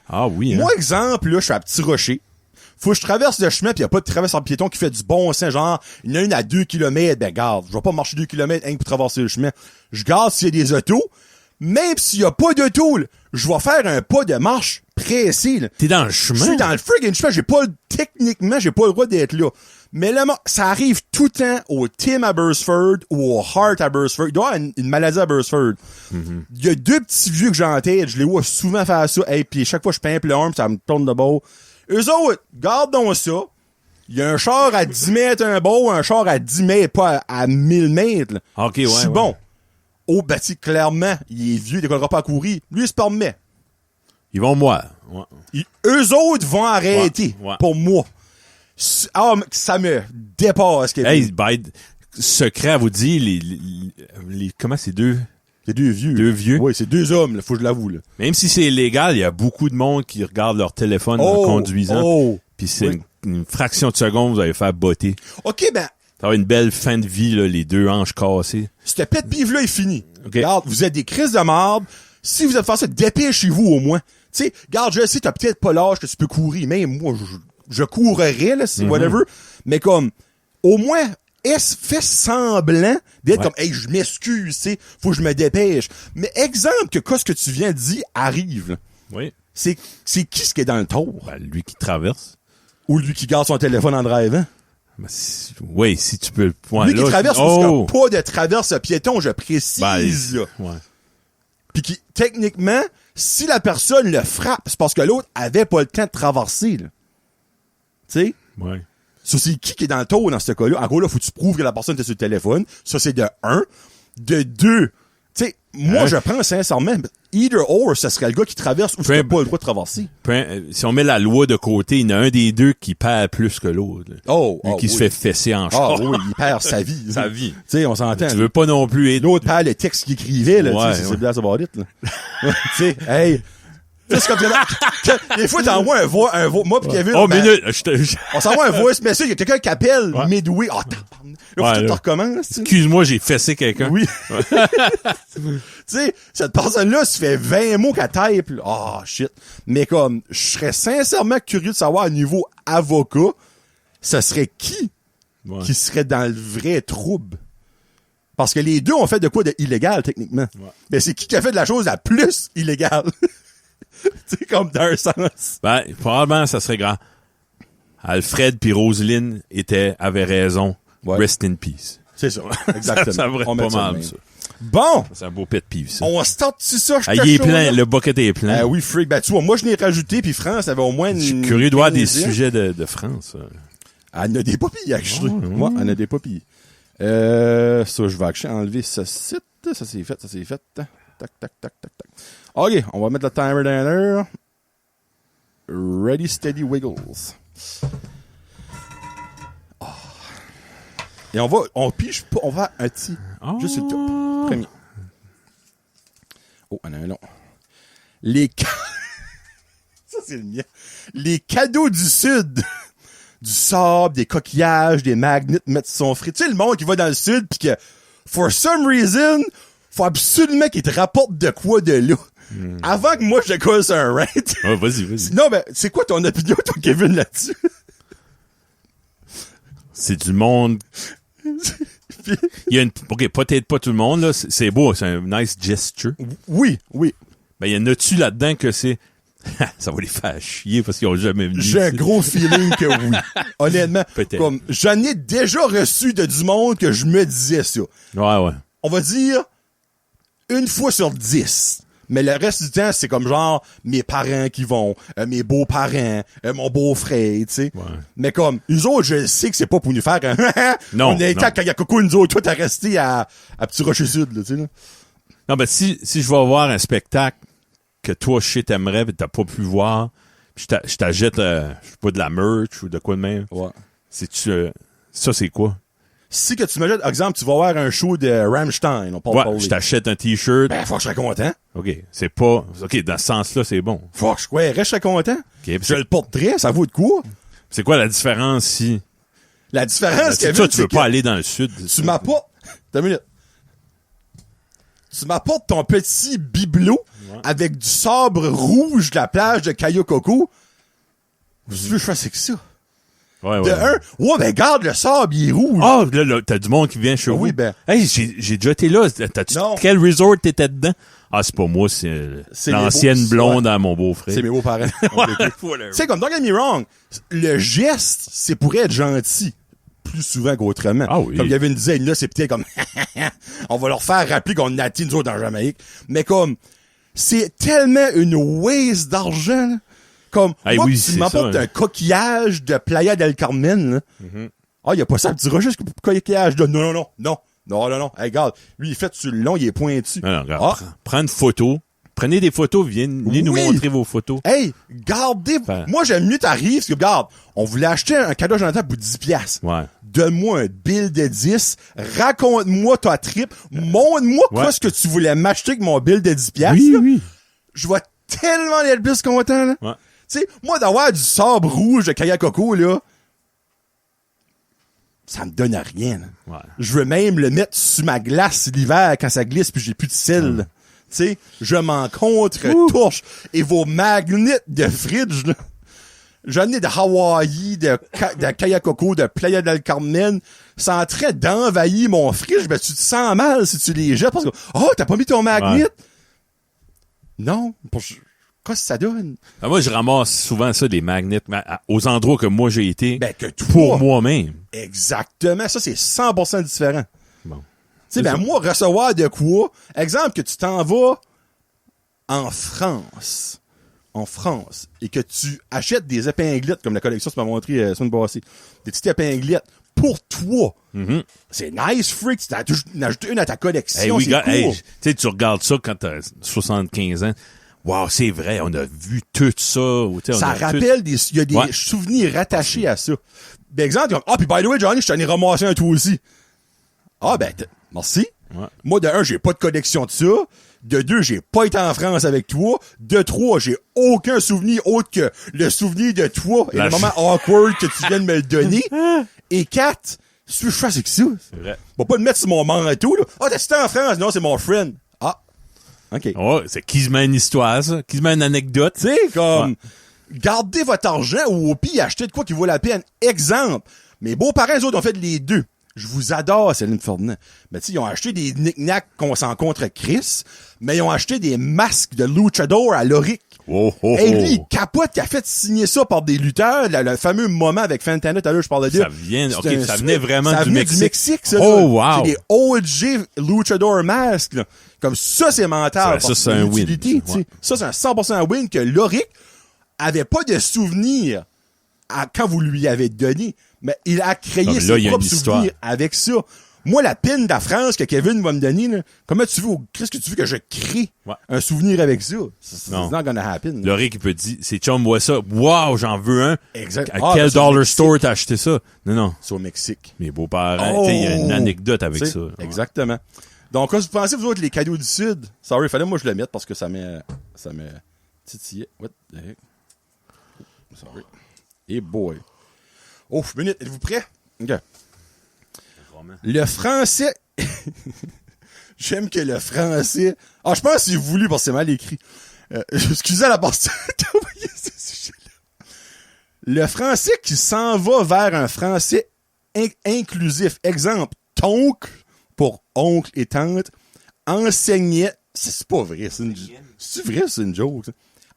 [SPEAKER 2] Ah oui, hein?
[SPEAKER 1] Moi, exemple, là, je suis à Petit Rocher. Faut que je traverse le chemin pis y a pas de traverse en piéton qui fait du bon sens, genre, il y en a une à 2 km, ben garde, je vais pas marcher 2 km pour traverser le chemin. Je garde s'il y a des autos, même s'il y a pas d'autos, je vais faire un pas de marche pressé, là.
[SPEAKER 2] T'es dans le chemin?
[SPEAKER 1] Je suis dans le friggin' chemin, techniquement, j'ai pas le droit d'être là. Mais là, ça arrive tout le temps au Tim à Bursford ou au Heart à Bursford. Il doit y avoir une maladie à Bursford. Il y a 2 petits vieux que j'ai en tête, je les vois souvent faire ça, et puis chaque fois je pimpe l'arme, ça me tourne de bord. Eux autres, gardons ça. Il y a un char à 10 mètres un beau, un char à 10 mètres, pas à 1000 mètres. Là.
[SPEAKER 2] OK, ouais.
[SPEAKER 1] C'est bon. Oh, clairement, il est vieux, il décollera pas à courir. Lui, il se permet.
[SPEAKER 2] Ils vont moi. Ouais.
[SPEAKER 1] Eux autres vont arrêter.
[SPEAKER 2] Ouais.
[SPEAKER 1] Pour moi. Ah, ça me dépasse.
[SPEAKER 2] Hey, secret à vous dire, les comment c'est deux?
[SPEAKER 1] C'est 2 vieux.
[SPEAKER 2] 2 vieux?
[SPEAKER 1] Oui, c'est 2 hommes, là, faut que je l'avoue. Là.
[SPEAKER 2] Même si c'est illégal, il y a beaucoup de monde qui regarde leur téléphone en conduisant. Puis c'est une fraction de seconde, vous allez faire botter.
[SPEAKER 1] OK, ben...
[SPEAKER 2] Ça va une belle fin de vie, là, les 2 hanches cassées.
[SPEAKER 1] Ce pet pive-là est fini.
[SPEAKER 2] Okay.
[SPEAKER 1] Regarde, vous êtes des crises de marde. Si vous êtes faire ça, dépêchez-vous au moins. Tu sais, regarde, je sais, t'as peut-être pas l'âge que tu peux courir. Même moi, je courrais, là, c'est whatever. Mais comme, au moins... fais semblant d'être comme, hey, je m'excuse, tu sais, faut que je me dépêche. Mais exemple que ce que tu viens de dire arrive, là.
[SPEAKER 2] Oui.
[SPEAKER 1] C'est qui ce qui est dans le tour?
[SPEAKER 2] Ben, lui qui traverse.
[SPEAKER 1] Ou lui qui garde son téléphone en drivant?
[SPEAKER 2] Ben, oui, si tu peux le point
[SPEAKER 1] lui
[SPEAKER 2] là.
[SPEAKER 1] Qui traverse, parce qu'il n'y a pas de traverse piéton, je précise, là.
[SPEAKER 2] Ouais.
[SPEAKER 1] Puis qui, techniquement, si la personne le frappe, c'est parce que l'autre avait pas le temps de traverser, là. Tu sais?
[SPEAKER 2] Ouais.
[SPEAKER 1] Ça, c'est qui est dans le tour dans ce cas-là? En gros, là, faut que tu prouves que la personne était sur le téléphone. Ça, c'est de 1. De 2. Tu sais, moi, je prends sincèrement, either or, ce serait le gars qui traverse ou qui n'a pas le droit de traverser.
[SPEAKER 2] Si on met la loi de côté, il y en a un des 2 qui perd plus que l'autre. Lui qui se fait fesser en char.
[SPEAKER 1] Ah oui, il perd sa vie.
[SPEAKER 2] Sa vie.
[SPEAKER 1] Tu sais, on s'entend.
[SPEAKER 2] Tu veux pas non plus être...
[SPEAKER 1] L'autre perd le texte qu'il écrivait, là.
[SPEAKER 2] Ouais,
[SPEAKER 1] c'est Blast About It, là. Tu sais, hey... C'est comme des fois, t'envoies un voix, moi pis Kevin.
[SPEAKER 2] Oh, minute!
[SPEAKER 1] On s'envoie un voice message, il y a quelqu'un qui appelle midway. Oh, là, faut que tu recommences.
[SPEAKER 2] Excuse-moi, j'ai fessé quelqu'un.
[SPEAKER 1] Oui. Tu sais, cette personne-là se fait 20 mots qu'elle type. Oh, shit. Mais comme, je serais sincèrement curieux de savoir à niveau avocat, ce serait qui serait dans le vrai trouble? Parce que les 2 ont fait de quoi de illégal, techniquement. Ouais. Mais c'est qui a fait de la chose la plus illégale? C'est comme dans un sens.
[SPEAKER 2] Ben, probablement, ça serait grand. Alfred puis Roselyne avaient raison. Ouais. Rest in peace.
[SPEAKER 1] C'est ça. Exactement.
[SPEAKER 2] Ça va pas mal, ça.
[SPEAKER 1] Bon.
[SPEAKER 2] C'est un beau pet peeve, ça.
[SPEAKER 1] On start-tu ça?
[SPEAKER 2] Il est plein. Le bucket est plein.
[SPEAKER 1] Oui, freak. Ben, tu vois, moi, je l'ai rajouté puis France avait au moins une...
[SPEAKER 2] Je suis curieux de voir des sujets de France.
[SPEAKER 1] Elle a des papilles, actually. Moi, elle a des papilles. Ça, je vais enlever ce site. Ça, c'est fait. Tac, tac, tac, tac, tac. OK, on va mettre le timer dans l'heure. Ready, steady, wiggles. Oh. Et on pige pas, on va un petit. Juste sur le top. Premier. Oh, on a un long. Ça, c'est le mien. Les cadeaux du Sud. Du sable, des coquillages, des magnets, mettre son frit. Tu sais, le monde qui va dans le Sud pis que, for some reason, faut absolument qu'il te rapporte de quoi de là. Avant que moi je cause un rant.
[SPEAKER 2] Vas-y.
[SPEAKER 1] Non, ben, c'est quoi ton opinion, toi, Kevin, là-dessus?
[SPEAKER 2] C'est du monde. Il y a OK, peut-être pas tout le monde, là. C'est beau, c'est un nice gesture.
[SPEAKER 1] Oui.
[SPEAKER 2] Ben, il y en a-tu là-dedans que c'est. Ça va les faire chier parce qu'ils ont jamais venu.
[SPEAKER 1] J'ai un gros feeling que oui. Honnêtement.
[SPEAKER 2] Peut-être.
[SPEAKER 1] Comme, j'en ai déjà reçu de du monde que je me disais ça.
[SPEAKER 2] Ouais.
[SPEAKER 1] On va dire, 1 fois sur 10. Mais le reste du temps, c'est comme genre mes parents qui vont, mes beaux-parents, mon beau-frère, tu sais.
[SPEAKER 2] Ouais.
[SPEAKER 1] Mais comme, nous autres, je sais que c'est pas pour nous faire un
[SPEAKER 2] non.
[SPEAKER 1] On est quand il y a coco, nous autres, toi, t'as resté à Petit Rocher Sud, là, tu sais, là.
[SPEAKER 2] Non, ben, si je vais voir un spectacle que toi, je sais, t'aimerais, pis t'as pas pu voir, pis je t'achète, je sais pas, de la merch ou de quoi de même.
[SPEAKER 1] Ouais.
[SPEAKER 2] C'est Ça, c'est quoi?
[SPEAKER 1] Si que tu imagines, exemple, tu vas voir un show de Rammstein, on parle
[SPEAKER 2] Ouais, je t'achète un t-shirt.
[SPEAKER 1] Ben, faut que je serais content.
[SPEAKER 2] OK, c'est pas... OK, dans ce sens-là, c'est bon.
[SPEAKER 1] Faut que je serais content.
[SPEAKER 2] Okay,
[SPEAKER 1] je le porterais, ça vaut de quoi?
[SPEAKER 2] C'est quoi la différence si...
[SPEAKER 1] La différence,
[SPEAKER 2] Kevin, toi, tu veux pas aller dans le sud.
[SPEAKER 1] Tu m'apportes... T'as une minute. Tu m'apportes ton petit bibelot avec du sabre rouge de la plage de Cayo Coco. Qu'est-ce que tu veux que je fasse avec ça?
[SPEAKER 2] Ouais,
[SPEAKER 1] ben garde le sable, il est rouge.
[SPEAKER 2] Ah, là, t'as du monde qui vient chez vous.
[SPEAKER 1] Oui, ben.
[SPEAKER 2] Hey, j'ai déjà été là. Quel resort t'étais dedans? Ah, c'est pas moi, c'est l'ancienne blonde à mon beau-frère.
[SPEAKER 1] C'est mes beaux-parents. Tu sais, comme, don't get me wrong, le geste, c'est pour être gentil. Plus souvent qu'autrement.
[SPEAKER 2] Ah oui.
[SPEAKER 1] Comme il y avait une dizaine là, c'est peut-être comme, on va leur faire rappeler qu'on a atteint nous autres dans Jamaïque. Mais comme, c'est tellement une waste d'argent, là. Comme, moi, tu m'apportes un coquillage de Playa del Carmen, là. Ah, il y a pas ça, tu diras juste coquillage de, non. Hey, regarde, lui, il fait sur le long, il est pointu.
[SPEAKER 2] Non, regarde, prends une photo. Prenez des photos, venez nous montrer vos photos.
[SPEAKER 1] Hey, gardez, moi, j'aime mieux t'arrives, parce que, regarde, on voulait acheter un cadeau à Jonathan pour 10$.
[SPEAKER 2] Ouais.
[SPEAKER 1] Donne-moi un bill de 10, raconte-moi ta trip, montre-moi quoi ce que tu voulais m'acheter avec mon bill de 10$.
[SPEAKER 2] Oui.
[SPEAKER 1] Je vais tellement être plus content, là.
[SPEAKER 2] Ouais.
[SPEAKER 1] Tu sais, moi, d'avoir du sabre rouge de Cayo Coco, là, ça me donne à rien.
[SPEAKER 2] Ouais.
[SPEAKER 1] Je veux même le mettre sur ma glace l'hiver quand ça glisse puis j'ai plus de sel. Tu sais, je m'en contre-touche. Et vos magnets de fridge, là, j'en ai de Hawaii, de Cayo Coco, de Playa del Carmen, ça en train d'envahir mon fridge, ben tu te sens mal si tu les jettes parce que, oh, t'as pas mis ton magnet? Ouais. Non, qu'est-ce que ça donne?
[SPEAKER 2] Ah, moi, je ramasse souvent ça, des magnets, aux endroits que moi j'ai été.
[SPEAKER 1] Ben, que toi,
[SPEAKER 2] pour moi-même.
[SPEAKER 1] Exactement. Ça, c'est 100% différent.
[SPEAKER 2] Bon.
[SPEAKER 1] Tu sais, moi, recevoir de quoi? Exemple, que tu t'en vas en France, et que tu achètes des épinglettes, comme la collection tu m'as montré la semaine passée, des petites épinglettes pour toi.
[SPEAKER 2] Mm-hmm.
[SPEAKER 1] C'est nice, freak. Tu as ajouté une à ta collection.
[SPEAKER 2] Hey, oui,
[SPEAKER 1] c'est cool.
[SPEAKER 2] Tu sais, tu regardes ça quand t'as 75 ans. Wow, c'est vrai, on a vu tout ça.
[SPEAKER 1] Ça rappelle il y a des souvenirs rattachés à ça. D'exemple, puis by the way, Johnny, je t'en ai ramassé un toi aussi. Ah, ben, merci.
[SPEAKER 2] Ouais.
[SPEAKER 1] Moi, de 1, j'ai pas de collection de ça. De 2, j'ai pas été en France avec toi. De 3, j'ai aucun souvenir autre que le souvenir de toi et le moment awkward que tu viens de me le donner. Et 4, si je fais avec ça.
[SPEAKER 2] C'est vrai.
[SPEAKER 1] Va pas le mettre sur mon manteau, là. Ah, t'es en France? Non, c'est mon friend. Ah. OK.
[SPEAKER 2] Oh, c'est qui se met une histoire, ça? Qui se met une anecdote?
[SPEAKER 1] Tu sais, comme, gardez votre argent ou au pire, achetez de quoi qui vaut la peine. Exemple. Mes beaux-parents, eux autres, ont fait les deux. Je vous adore, Céline Ferdinand. Mais tu sais, ils ont acheté des knick-knacks qu'on s'en contre Chris, mais ils ont acheté des masques de luchador à Loric. Et lui, il capote qui a fait signer ça par des lutteurs, le fameux moment avec Fantana, tout à l'heure, je parlais de
[SPEAKER 2] ça venait vraiment
[SPEAKER 1] du Mexique. Du Mexique, ça.
[SPEAKER 2] Oh, wow.
[SPEAKER 1] C'est des OG luchador masques, là. Comme ça, c'est mental.
[SPEAKER 2] Ça, c'est un win.
[SPEAKER 1] Ça, c'est un 100% win que Loric avait pas de souvenir quand vous lui avez donné. Mais il a créé ses propres souvenirs avec ça. Moi, la pin de la France que Kevin va me donner, là, comment tu veux, qu'est-ce que tu veux que je crée un souvenir avec ça? C'est not gonna happen.
[SPEAKER 2] Le Rick, il peut dire, c'est chum, vois ça. Wow, j'en veux un.
[SPEAKER 1] Exact.
[SPEAKER 2] À quel dollar store t'as acheté ça? Non.
[SPEAKER 1] C'est au Mexique.
[SPEAKER 2] Mes beaux-parents, il y a une anecdote avec ça.
[SPEAKER 1] Exactement. Donc, quand vous pensez, vous autres, les cadeaux du Sud, sorry, fallait moi je le mette parce que ça me titillait. What the heck? Sorry. Et boy. Oh, minute, êtes-vous prêts? OK. Le français... J'aime que le français... Ah, je pense que c'est voulu parce que c'est mal écrit. Excusez la partie. Le français qui s'en va vers un français inclusif. Exemple, toncle pour oncle et tante. Enseignait... C'est pas vrai, c'est vrai, c'est une joke. Ça.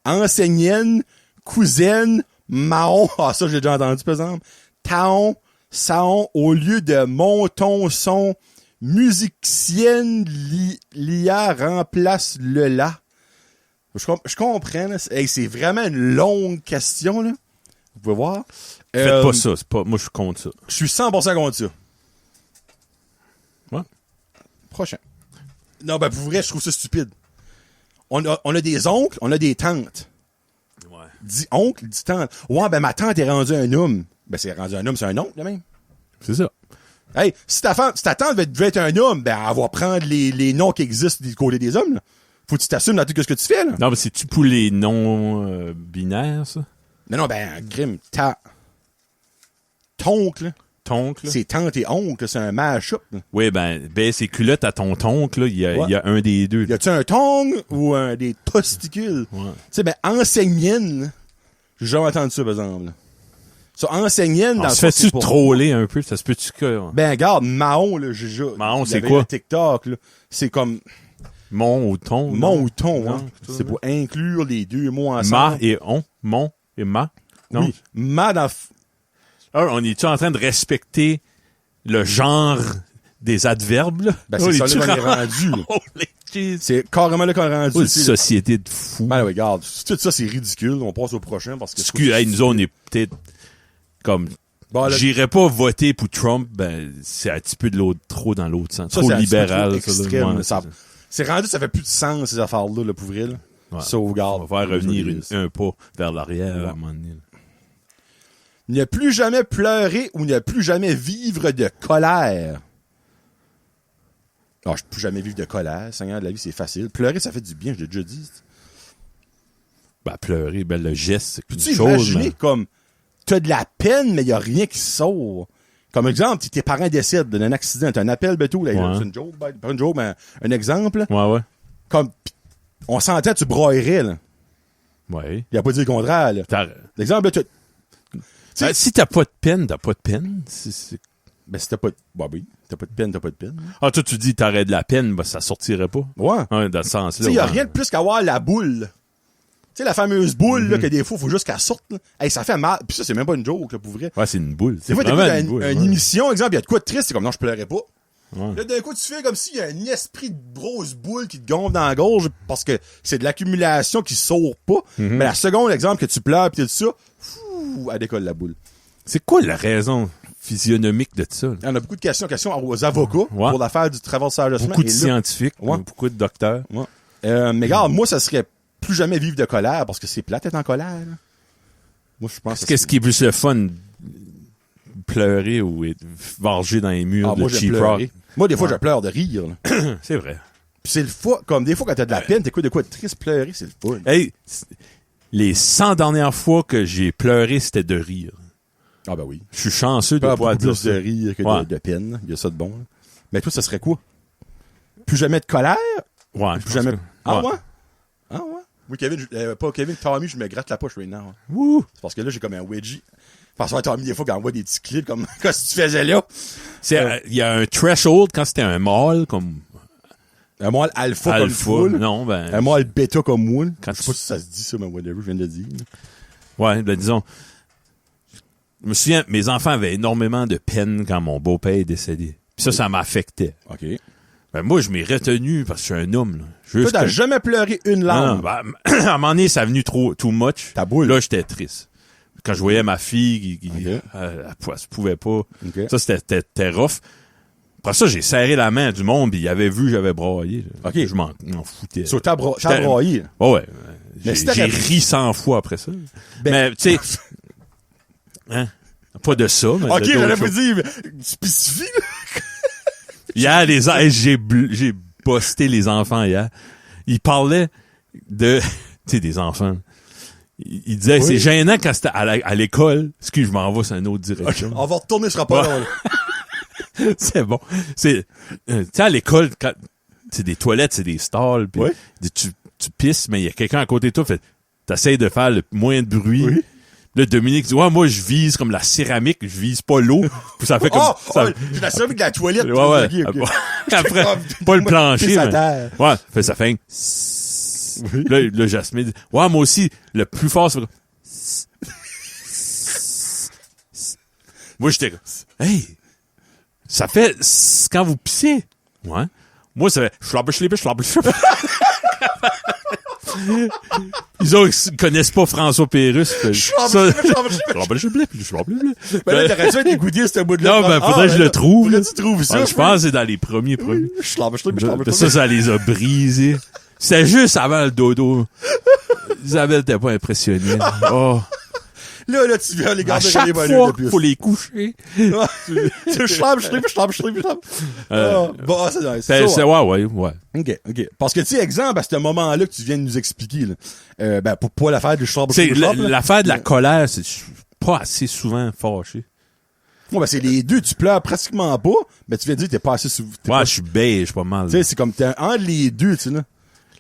[SPEAKER 1] Enseignenne, cousine, Mahon, ça j'ai déjà entendu par exemple. Taon, saon, au lieu de monton, son, musicienne, l'IA remplace le la. Je comprends, là. Hey, c'est vraiment une longue question, là. Vous pouvez voir.
[SPEAKER 2] Faites pas ça, moi je suis contre ça.
[SPEAKER 1] Je suis 100% contre ça.
[SPEAKER 2] Ouais.
[SPEAKER 1] Prochain. Non, ben pour vrai, je trouve ça stupide. On a des oncles, on a des tantes. Dis oncle, dis tante. Ouais, ben ma tante est rendue un homme. Ben c'est rendu un homme, c'est un oncle, là même.
[SPEAKER 2] C'est ça.
[SPEAKER 1] Hey, si ta tante devait être un homme, ben, elle va prendre les noms qui existent du côté des hommes, là. Faut que tu t'assumes dans tout ce que tu fais, là.
[SPEAKER 2] Non, mais c'est-tu pour les noms binaires, ça?
[SPEAKER 1] Non, ben, Grim, toncle,
[SPEAKER 2] Toncle.
[SPEAKER 1] c'est tante et oncle, c'est un mash-up, là.
[SPEAKER 2] Oui, ben, ses culottes à ton toncle, là, il y a un des deux.
[SPEAKER 1] Y a-tu un tongle ou des testicules?
[SPEAKER 2] Ouais.
[SPEAKER 1] Tu sais, ben, enseignine, là. J'ai jamais entendu ça, par exemple, là. Ça, enseignine, dans
[SPEAKER 2] le fond, fais-tu troller un peu? Ça se peut-tu que...
[SPEAKER 1] Ben, regarde, Mahon, là, j'ai déjà...
[SPEAKER 2] Mahon, c'est quoi?
[SPEAKER 1] TikTok, là. C'est comme...
[SPEAKER 2] Mon ou ton.
[SPEAKER 1] Mon ou ton,
[SPEAKER 2] non,
[SPEAKER 1] hein. C'est pour inclure les deux mots ensemble.
[SPEAKER 2] Ma et on. Mon et ma. Non?
[SPEAKER 1] Oui. Ma dans...
[SPEAKER 2] Alors, on est-tu en train de respecter le genre des adverbes, là?
[SPEAKER 1] Ben, c'est ça là qu'on est rendu, là.
[SPEAKER 2] Holy jeez.
[SPEAKER 1] C'est carrément là qu'on est rendu.
[SPEAKER 2] Une société de fous.
[SPEAKER 1] Ben, regarde, tout ça, c'est ridicule. On passe au prochain parce que...
[SPEAKER 2] Hey, nous, on est peut-être comme...
[SPEAKER 1] Bon, là,
[SPEAKER 2] j'irais pas voter pour Trump, ben, c'est un petit peu trop dans l'autre sens.
[SPEAKER 1] Ça,
[SPEAKER 2] trop
[SPEAKER 1] c'est
[SPEAKER 2] libéral,
[SPEAKER 1] trop extrême, ça. C'est rendu, ça fait plus de sens, ces affaires-là, le pour vrai, là.
[SPEAKER 2] Ouais.
[SPEAKER 1] Sauvegarde.
[SPEAKER 2] On va faire revenir un pas vers l'arrière, à un moment donné.
[SPEAKER 1] Ne plus jamais pleurer ou ne plus jamais vivre de colère. Non, je ne peux plus jamais vivre de colère. Seigneur de la vie, c'est facile. Pleurer, ça fait du bien, je l'ai déjà dit.
[SPEAKER 2] Ben, pleurer, ben, le geste, c'est
[SPEAKER 1] Peux-tu imaginer comme, t'as de la peine, mais il n'y a rien qui sort. Comme exemple, tes parents décèdent d'un accident, t'as un appel, tout, là,
[SPEAKER 2] ouais.
[SPEAKER 1] C'est une joke, pas une joke, mais un exemple.
[SPEAKER 2] Ouais.
[SPEAKER 1] Comme, on s'entend, tu braillerais, là.
[SPEAKER 2] Ouais.
[SPEAKER 1] Il a pas dit le contraire, là. L'exemple, là,
[SPEAKER 2] ben, si t'as pas de peine, t'as pas de peine.
[SPEAKER 1] Ben, si t'as pas de... Bah oui, t'as pas de peine, t'as pas de peine.
[SPEAKER 2] Ah, toi, tu dis t'aurais de la peine, ben, ça sortirait pas.
[SPEAKER 1] Ouais.
[SPEAKER 2] Dans ce sens-là.
[SPEAKER 1] Tu sais, il y a rien de plus qu'avoir la boule. Tu sais, la fameuse boule, là, que des fois, faut juste qu'elle sorte, là. Hey, ça fait mal. Puis ça, c'est même pas une joke, là, pour vrai.
[SPEAKER 2] Ouais, c'est une boule.
[SPEAKER 1] Des fois, t'écoutes une émission, exemple, il y a de quoi de triste, c'est comme, non, je pleurais pas.
[SPEAKER 2] Ouais.
[SPEAKER 1] Là, d'un coup, tu fais comme s'il y a un esprit de grosse boule qui te gonfle dans la gorge parce que c'est de l'accumulation qui sort pas. Mais la seconde, exemple, que tu pleures pis tout ça, elle décolle la boule.
[SPEAKER 2] C'est quoi la raison physionomique de ça?
[SPEAKER 1] Il y en a beaucoup de questions aux avocats pour l'affaire du traversage de chemin.
[SPEAKER 2] Beaucoup de scientifiques, beaucoup de docteurs.
[SPEAKER 1] Ouais. Mais regarde, moi, ça serait plus jamais vivre de colère parce que c'est plate d'être en colère. Là. Moi, je pense
[SPEAKER 2] qu'est-ce qui est plus le fun? Pleurer ou être vargé dans les murs de cheap rock?
[SPEAKER 1] Moi, des fois, je pleure de rire.
[SPEAKER 2] C'est vrai.
[SPEAKER 1] Puis c'est le fun. Comme des fois, quand t'as de la peine, t'écoutes de quoi de triste pleurer, c'est le fun.
[SPEAKER 2] Hey, les 100 dernières fois que j'ai pleuré, c'était de rire.
[SPEAKER 1] Ah ben oui.
[SPEAKER 2] Je suis chanceux de pouvoir dire
[SPEAKER 1] plus de rire que de peine. Il y a ça de bon. Là. Mais toi, ça serait quoi? Plus jamais de colère?
[SPEAKER 2] Ouais.
[SPEAKER 1] Plus jamais... Ah ouais? Ah ouais? Oui, Kevin, pas Kevin, Tommy, je me gratte la poche right now.
[SPEAKER 2] Wouh!
[SPEAKER 1] C'est parce que là, j'ai comme un wedgie. Parce que Tommy, des fois, quand on voit des petits clips comme si tu faisais là.
[SPEAKER 2] Il y a un threshold quand c'était un mâle, comme...
[SPEAKER 1] Un mâle alpha comme foule.
[SPEAKER 2] Non, ben...
[SPEAKER 1] Un mâle bêta comme moule.
[SPEAKER 2] Quand
[SPEAKER 1] je sais pas si ça se dit ça, mais whatever, je viens de le dire.
[SPEAKER 2] Ouais, ben disons... Je me souviens, mes enfants avaient énormément de peine quand mon beau-père est décédé. Puis ça m'affectait.
[SPEAKER 1] OK.
[SPEAKER 2] Ben moi, je m'ai retenu parce que je suis un homme. Là.
[SPEAKER 1] Toi, t'as jamais pleuré une larme.
[SPEAKER 2] Non, ben, à un moment donné, ça a venu too much.
[SPEAKER 1] Ta boule.
[SPEAKER 2] Là, j'étais triste. Quand je voyais ma fille qui elle pouvait pas.
[SPEAKER 1] Okay.
[SPEAKER 2] Ça, c'était rough. Après ça, j'ai serré la main du monde, puis il avait vu que j'avais braillé.
[SPEAKER 1] OK.
[SPEAKER 2] Je m'en foutais.
[SPEAKER 1] So, t'as braillé.
[SPEAKER 2] Oh ouais.
[SPEAKER 1] Mais
[SPEAKER 2] j'ai ri 100 fois après ça. Mais, tu sais... Hein? Pas de ça, mais
[SPEAKER 1] OK, j'allais vous dire, mais spécifie, là.
[SPEAKER 2] Hier, j'ai busté les enfants hier. Ils parlaient de, tu sais, des enfants. Ils disaient, c'est gênant quand c'était à l'école. Excuse, je m'en vais sur une autre direction.
[SPEAKER 1] Okay. On va retourner, ce sera pas long, là.
[SPEAKER 2] C'est bon. Tu sais, à l'école, quand, c'est des toilettes, c'est des stalls, pis tu pisses, mais il y a quelqu'un à côté de toi, t'essayes de faire le moins de bruit. Oui. Là, Dominique dit, ouais, moi, je vise comme la céramique, je vise pas l'eau. Ça fait comme,
[SPEAKER 1] j'ai la céramique de la toilette.
[SPEAKER 2] Ouais.
[SPEAKER 1] Okay.
[SPEAKER 2] Après, pas le plancher, mais. Ouais, ça fait
[SPEAKER 1] oui.
[SPEAKER 2] Là, Jasmine dit, ouais, moi aussi, le plus fort, c'est moi, j'étais, hey, ça fait, quand vous pissez. Ouais. Moi, ça fait, ils connaissent pas François Pérusse.
[SPEAKER 1] Mais là, t'aurais dû être écouté, ce bout-là.
[SPEAKER 2] Non, ben, faudrait que je le trouve.
[SPEAKER 1] Faudrait que tu trouves ça.
[SPEAKER 2] Je pense que c'est dans les premiers. Ça les a brisés. C'est juste avant le dodo. Isabelle t'es pas impressionnée. Oh.
[SPEAKER 1] Là, tu viens les garder
[SPEAKER 2] chaque
[SPEAKER 1] les
[SPEAKER 2] fois,
[SPEAKER 1] bonheurs de plus.
[SPEAKER 2] faut les coucher.
[SPEAKER 1] Je slap. Bon, c'est ça.
[SPEAKER 2] Ouais.
[SPEAKER 1] OK. Parce que, tu sais, exemple, à ce moment-là que tu viens de nous expliquer, là, pour pas l'affaire du slap.
[SPEAKER 2] C'est l'affaire de la colère, c'est pas assez souvent fâché.
[SPEAKER 1] Ouais, ben, c'est les deux, tu pleures pratiquement pas, mais tu viens de dire que t'es pas assez souvent.
[SPEAKER 2] Ouais, je suis beige, pas mal.
[SPEAKER 1] Tu sais, c'est comme, t'es entre les deux, tu sais, là.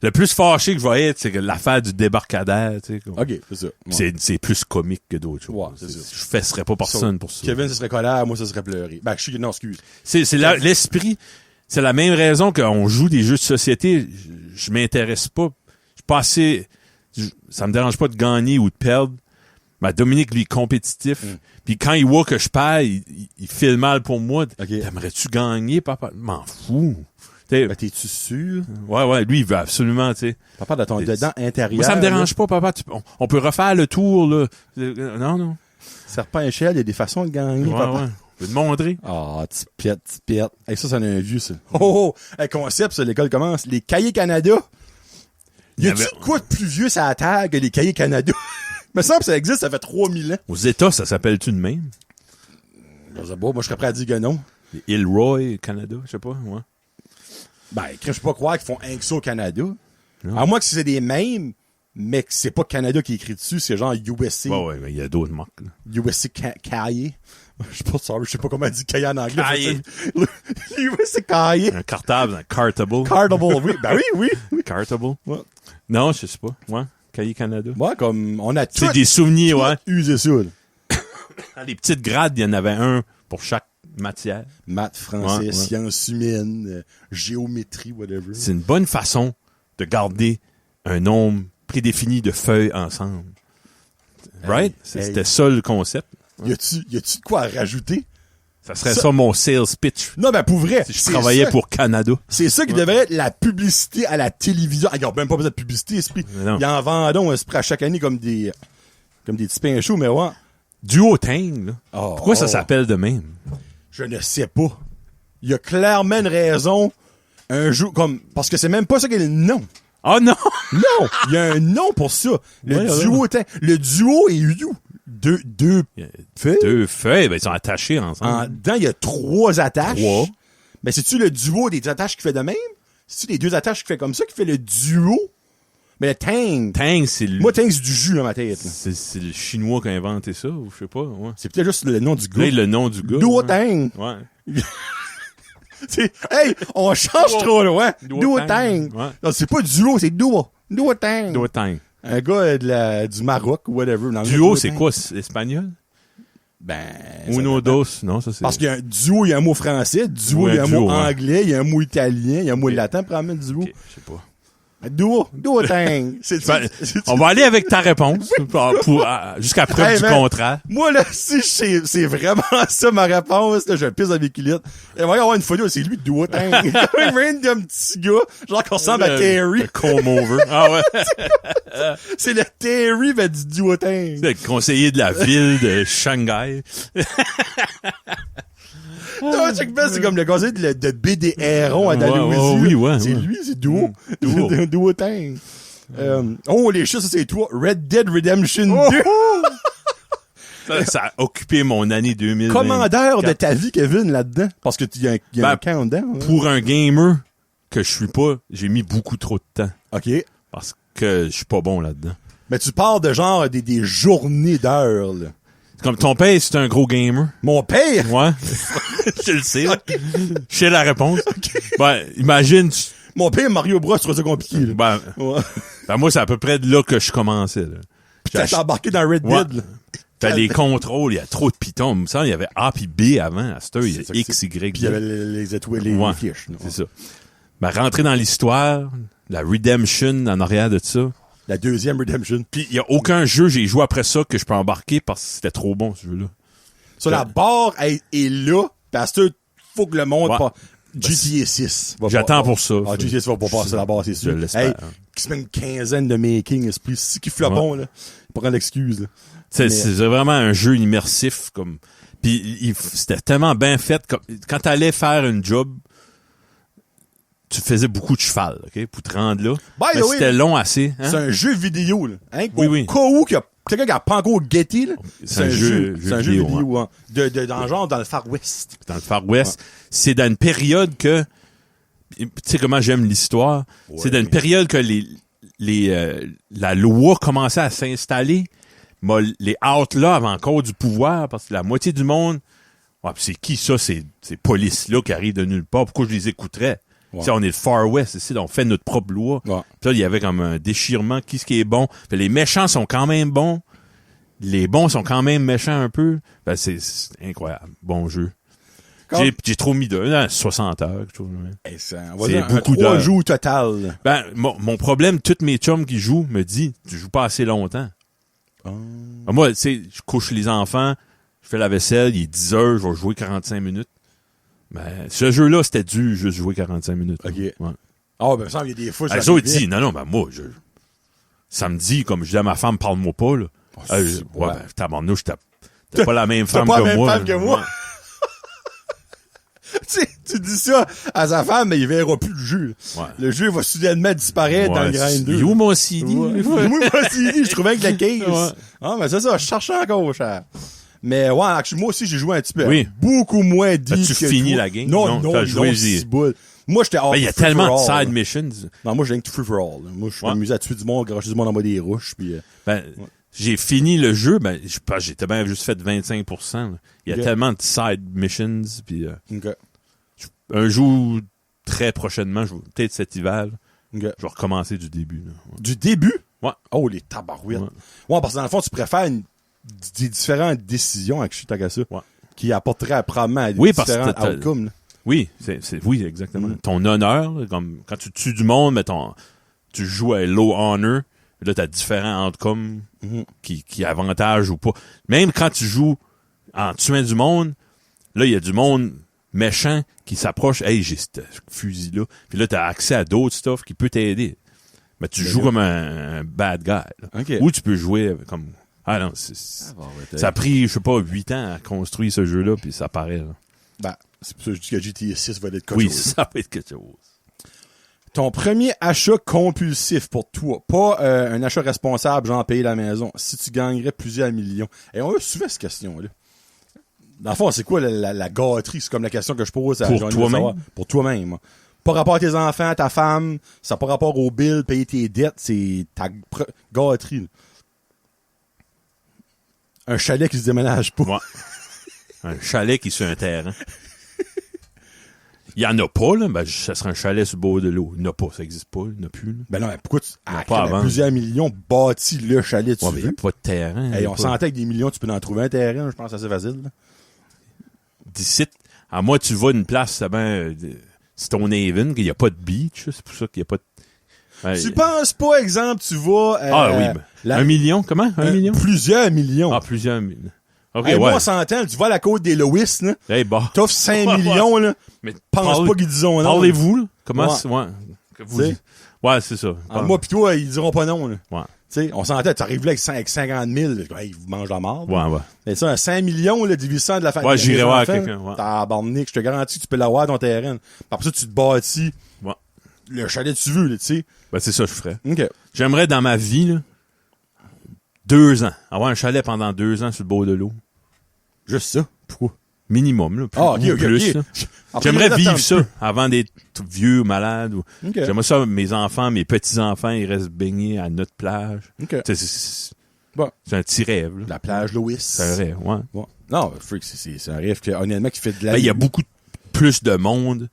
[SPEAKER 2] Le plus fâché que je vais être, c'est que l'affaire du débarcadère, tu sais.
[SPEAKER 1] OK, c'est ça.
[SPEAKER 2] Ouais. C'est plus comique que d'autres choses.
[SPEAKER 1] Ouais, c'est ça.
[SPEAKER 2] Je fesserais pas personne pour ça.
[SPEAKER 1] Kevin, ce serait colère, moi, ça serait pleurer. Ben, non, excuse.
[SPEAKER 2] C'est l'esprit. C'est la même raison qu'on joue des jeux de société. Je m'intéresse pas. Je suis pas assez, ça me dérange pas de gagner ou de perdre. Ben, Dominique, lui, est compétitif. Puis quand il voit que je perds, il file mal pour moi. Okay. T'aimerais-tu gagner, papa? M'en fous.
[SPEAKER 1] Ben, t'es-tu sûr?
[SPEAKER 2] Ouais, lui, il veut absolument, tu sais.
[SPEAKER 1] Papa, dans ton dedans intérieur.
[SPEAKER 2] Moi, ça me dérange pas, papa. On peut refaire le tour, là. Non.
[SPEAKER 1] Serpent échelle, il y a des façons de gagner, papa.
[SPEAKER 2] Ouais. Je vais te montrer.
[SPEAKER 1] Ah, tu pètes. Hey, ça en a un vieux, ça. Oh! Hey, concept, ça, l'école commence. Les Cahiers Canada. Y a-tu quoi de plus vieux ça tag que les Cahiers Canada? Me semble que ça existe, ça fait 3000 ans.
[SPEAKER 2] Aux États, ça s'appelle-tu de même?
[SPEAKER 1] Je sais pas, moi, je serais prêt à dire que non.
[SPEAKER 2] Les Ilroy, Canada, je sais pas, ouais.
[SPEAKER 1] Ben, je peux pas croire qu'ils font un que ça au Canada. Non. À moins que c'est des mêmes, mais que c'est pas Canada qui est écrit dessus, c'est genre USC.
[SPEAKER 2] Ouais, mais il y a d'autres marques, là.
[SPEAKER 1] USC Cahier. Je sais pas comment on dit cahier en anglais.
[SPEAKER 2] Cahier.
[SPEAKER 1] USC Cahier.
[SPEAKER 2] Un cartable, un cartable.
[SPEAKER 1] Cartable, oui. Ben oui.
[SPEAKER 2] Cartable.
[SPEAKER 1] Ouais.
[SPEAKER 2] Non, je sais pas. Ouais. Cahier Canada.
[SPEAKER 1] Ouais, comme, on a tout.
[SPEAKER 2] C'est des souvenirs, ouais.
[SPEAKER 1] Usé ça, là.
[SPEAKER 2] Dans les petites grades, il y en avait un pour chaque matière.
[SPEAKER 1] Maths, français, sciences humaines, géométrie, whatever.
[SPEAKER 2] C'est une bonne façon de garder un nombre prédéfini de feuilles ensemble. Right? C'était ça le concept.
[SPEAKER 1] Y a-tu de quoi à rajouter?
[SPEAKER 2] Ça serait ça mon sales pitch.
[SPEAKER 1] Non, ben, pour vrai.
[SPEAKER 2] Si je travaillais pour Canada.
[SPEAKER 1] C'est ça qui devrait être la publicité à la télévision. Ah, regarde, même pas besoin de publicité, esprit. Ils en vendent, esprit, à chaque année comme des petits pains chauds, mais ouais.
[SPEAKER 2] Duotang, là. Pourquoi ça s'appelle de même?
[SPEAKER 1] Je ne sais pas. Il y a clairement une raison. Un jour, comme, parce que c'est même pas ça qui est le nom.
[SPEAKER 2] Ah, non!
[SPEAKER 1] Non! Il y a un nom pour ça. Duotang. Le duo et you. Deux feuilles.
[SPEAKER 2] Deux feuilles, ben, ils sont attachés ensemble.
[SPEAKER 1] En dedans, il y a 3 attaches.
[SPEAKER 2] 3.
[SPEAKER 1] Ben, c'est-tu le duo des attaches qui fait de même? C'est-tu les 2 attaches qui fait comme ça qui fait le duo? Mais le tang.
[SPEAKER 2] Tang, c'est le...
[SPEAKER 1] Moi, tang, c'est du jus dans ma tête.
[SPEAKER 2] C'est le Chinois qui a inventé ça, ou je sais pas, ouais.
[SPEAKER 1] C'est peut-être juste le nom du gars.
[SPEAKER 2] Là, le nom du gars.
[SPEAKER 1] Duotang.
[SPEAKER 2] Ouais.
[SPEAKER 1] Hey, on change trop loin. Duotang.
[SPEAKER 2] Ouais.
[SPEAKER 1] Non, c'est pas duo, c'est duo. Duotang.
[SPEAKER 2] Duotang.
[SPEAKER 1] Un gars du Maroc ou whatever.
[SPEAKER 2] Duo, c'est quoi, l'espagnol?
[SPEAKER 1] Ben.
[SPEAKER 2] Uno, dos, non, ça c'est.
[SPEAKER 1] Parce qu'il y a un duo, il y a un mot français. Duo, il y a un mot anglais, il y a un mot italien, il y a un mot latin pour amener duo.
[SPEAKER 2] Okay, je sais pas.
[SPEAKER 1] Duotang.
[SPEAKER 2] On va aller avec ta réponse jusqu'à preuve du contraire.
[SPEAKER 1] Moi, là, si c'est vraiment ça ma réponse, là, je pisse dans mes culottes. Et voyons avoir une photo, c'est lui, Duotang. Il vient d'un petit gars, genre qu'on ressemble à Terry.
[SPEAKER 2] Le comb over. Ah ouais.
[SPEAKER 1] C'est le Terry, mais du Duotang.
[SPEAKER 2] C'est le conseiller de la ville de Shanghai.
[SPEAKER 1] Non, check bien, c'est comme le conseiller de BDRon à Dalhousie.
[SPEAKER 2] Oui, ouais.
[SPEAKER 1] C'est lui, c'est Duo. Duotang. Les chats, ça c'est toi. Red Dead Redemption 2.
[SPEAKER 2] Ça a occupé mon année 2000.
[SPEAKER 1] Commandeur de ta vie, Kevin, là-dedans. Parce que il y a un countdown.
[SPEAKER 2] Pour un gamer que je suis pas, j'ai mis beaucoup trop de temps.
[SPEAKER 1] OK.
[SPEAKER 2] Parce que je suis pas bon là-dedans.
[SPEAKER 1] Mais tu parles de genre des journées d'heures, là.
[SPEAKER 2] Comme ton père, c'est un gros gamer.
[SPEAKER 1] Mon père?
[SPEAKER 2] Ouais. Je le sais. Okay. Je sais la réponse. Okay. Ben, imagine.
[SPEAKER 1] Mon père, Mario Bros, c'est compliqué, là.
[SPEAKER 2] Ben, moi, c'est à peu près de là que je commençais, là.
[SPEAKER 1] Puis t'as embarqué dans Red Dead, là.
[SPEAKER 2] T'as les contrôles, il y a trop de pitons. Il me semble, il y avait A puis B avant. À cette heure, il y a X, Y, Z.
[SPEAKER 1] Puis il y avait les étoiles, les fiches.
[SPEAKER 2] C'est ça. Ben, rentrer dans l'histoire, la Redemption en arrière de ça.
[SPEAKER 1] La deuxième Redemption.
[SPEAKER 2] Puis il y a aucun jeu j'ai joué après ça que je peux embarquer parce que c'était trop bon ce jeu-là.
[SPEAKER 1] So, la barre est là parce que faut que le monde pas GTA 6.
[SPEAKER 2] J'attends pour ça.
[SPEAKER 1] GTA 6 va pas passer la barre, c'est sûr.
[SPEAKER 2] Je l'espère.
[SPEAKER 1] Qui se met une quinzaine de making esprit. Si qui fait bon, là. Pas prendre l'excuse, là.
[SPEAKER 2] C'est vraiment un jeu immersif, comme. Puis c'était tellement bien fait. Quand t'allais faire une job, tu faisais beaucoup de cheval, OK, pour te rendre là.
[SPEAKER 1] Mais
[SPEAKER 2] c'était long assez. Hein?
[SPEAKER 1] C'est un jeu vidéo, là. Hein?
[SPEAKER 2] Oui.
[SPEAKER 1] Au cas où qu'il y a quelqu'un qui a pas encore guetté, là. C'est un jeu vidéo, hein. Dans le Far West.
[SPEAKER 2] Dans le Far West. Ouais. C'est dans une période que, tu sais comment j'aime l'histoire. Ouais. C'est dans une période que la loi commençait à s'installer. Mais les outlaws avaient encore du pouvoir parce que la moitié du monde, ouais, c'est qui ça, ces polices-là qui arrivent de nulle part? Pourquoi je les écouterais? Ouais. On est le Far West ici, on fait notre propre loi. Ouais. Puis là, il y avait comme un déchirement, qui est bon. Puis les méchants sont quand même bons. Les bons sont quand même méchants un peu. Ben, c'est incroyable. Bon jeu. J'ai trop mis 60 heures.
[SPEAKER 1] C'est beaucoup d'heures. 3 jeux au total.
[SPEAKER 2] Ben, mon problème, tous mes chums qui jouent me disent, tu joues pas assez longtemps. Moi, tu sais, je couche les enfants, je fais la vaisselle, il est 10 heures, je vais jouer 45 minutes. Ben, ce jeu-là, c'était dur, juste jouer 45 minutes.
[SPEAKER 1] OK. Ouais. Ben, ça, il y a des fois,
[SPEAKER 2] ça autres dit, non, ben, moi, samedi, comme je dis à ma femme, parle-moi pas, là. Tabarnouche, t'as pas la même femme que moi.
[SPEAKER 1] T'as pas la même femme que moi. Tu dis ça à sa femme, mais il verra plus le jeu. Ouais. Le jeu va soudainement disparaître dans le grind 2.
[SPEAKER 2] Où mon CD?
[SPEAKER 1] Où mon CD? Je trouvais avec la case. Ouais. Ah, mais c'est ça, je cherchais encore, cher. Mais ouais, moi aussi, j'ai joué un petit peu. Oui. Beaucoup moins deep.
[SPEAKER 2] As-tu fini la game?
[SPEAKER 1] Non, moi, j'étais hors.
[SPEAKER 2] Il y a tellement de side missions.
[SPEAKER 1] Non, moi, j'ai rien que free for all. Moi, je m'amusais à tuer du monde, garocher du monde en mode des rouches, puis
[SPEAKER 2] j'ai fini le jeu, ben, j'étais bien juste fait 25%. Là. Il y a tellement de side missions, puis un jour, très prochainement, peut-être cet hiver, je vais recommencer du début. Là. Ouais.
[SPEAKER 1] Du début?
[SPEAKER 2] Ouais.
[SPEAKER 1] Oh, les tabarouettes. Ouais, parce que dans le fond, tu préfères des différentes décisions avec Shitagasa qui apporteraient probablement à des différents outcomes. Là.
[SPEAKER 2] Oui, oui, exactement. Ton honneur, là, comme quand tu tues du monde, mais tu joues à low honor, là, t'as différents outcomes qui avantagent ou pas. Même quand tu joues en tuant du monde, là, il y a du monde méchant qui s'approche. Hey, j'ai ce fusil-là. Puis là, t'as accès à d'autres stuff qui peut t'aider. Mais tu joues comme un bad guy. Okay. Ou tu peux jouer comme... Ah non, ça a pris, je sais pas, 8 ans à construire ce jeu-là, puis ça paraît. Là.
[SPEAKER 1] Ben, c'est pour ça que je dis que GTA 6 va être quelque chose.
[SPEAKER 2] Oui, ça va être quelque chose.
[SPEAKER 1] Ton premier achat compulsif pour toi, pas un achat responsable, genre payer la maison, si tu gagnerais plusieurs millions. Et on a souvent cette question-là. Dans le fond, c'est quoi la gâterie? C'est comme la question que je pose à
[SPEAKER 2] toi-même.
[SPEAKER 1] Pour toi-même. Pas rapport à tes enfants, ta femme, ça n'a pas rapport au bill, payer tes dettes, c'est ta gâterie. Là. Un chalet qui se déménage pas.
[SPEAKER 2] Ouais. Un chalet qui est sur un terrain. Il y en a pas, là. Ben, ça serait un chalet sur le bord de l'eau. Il n'y en a pas, ça n'existe pas. Il n'y en a plus, là.
[SPEAKER 1] Ben non, mais pourquoi plusieurs millions bâtis le chalet dessus?
[SPEAKER 2] Il n'y a pas de terrain.
[SPEAKER 1] Hey, on s'entend avec des millions, tu peux en trouver un terrain, je pense assez facile, là.
[SPEAKER 2] D'ici, à moi, tu vas une place, c'est ben, Stonehaven, qu'il n'y a pas de beach, c'est pour ça qu'il n'y a pas de...
[SPEAKER 1] Ouais. Tu penses pas, exemple, tu vas...
[SPEAKER 2] oui, ben, 1 million, comment? 1 million?
[SPEAKER 1] Plusieurs millions.
[SPEAKER 2] Ah, plusieurs millions.
[SPEAKER 1] Okay, moi, on s'entend, tu vas à la côte des Lois, là.
[SPEAKER 2] Hey, bah.
[SPEAKER 1] T'offres 5 millions, là. Mais pense pas qu'ils disons non.
[SPEAKER 2] Parlez-vous, là. Comment que vous dites? Ouais, c'est ça.
[SPEAKER 1] Moi pis toi, ils diront pas non, là.
[SPEAKER 2] Ouais.
[SPEAKER 1] Tu sais, on s'entend, t'arrives là avec 50 000, ils vous mangent la marde.
[SPEAKER 2] Ouais.
[SPEAKER 1] Mais ça, 5 millions, là, divisant de la famille.
[SPEAKER 2] Ouais, j'irai voir quelqu'un, ouais.
[SPEAKER 1] T'as abandonné, je te garantis que tu peux l'avoir ton terrain. Après ça, tu te bâtis.
[SPEAKER 2] Ouais.
[SPEAKER 1] Le chalet que tu veux, là, tu sais.
[SPEAKER 2] Ben, c'est ça que je ferais.
[SPEAKER 1] OK.
[SPEAKER 2] J'aimerais, dans ma vie, là, 2 ans. Avoir un chalet pendant 2 ans sur le bord de l'eau.
[SPEAKER 1] Juste ça? Pourquoi?
[SPEAKER 2] Minimum, là.
[SPEAKER 1] Plus.
[SPEAKER 2] J'aimerais vivre ça avant d'être vieux ou malade. J'aimerais ça, mes enfants, mes petits-enfants, ils restent baignés à notre plage. C'est un petit rêve. Là.
[SPEAKER 1] La plage Louis.
[SPEAKER 2] C'est un rêve, ouais.
[SPEAKER 1] Bon. Non, freak, c'est un rêve qui, honnêtement, qui fait de la...
[SPEAKER 2] Il y a beaucoup plus de monde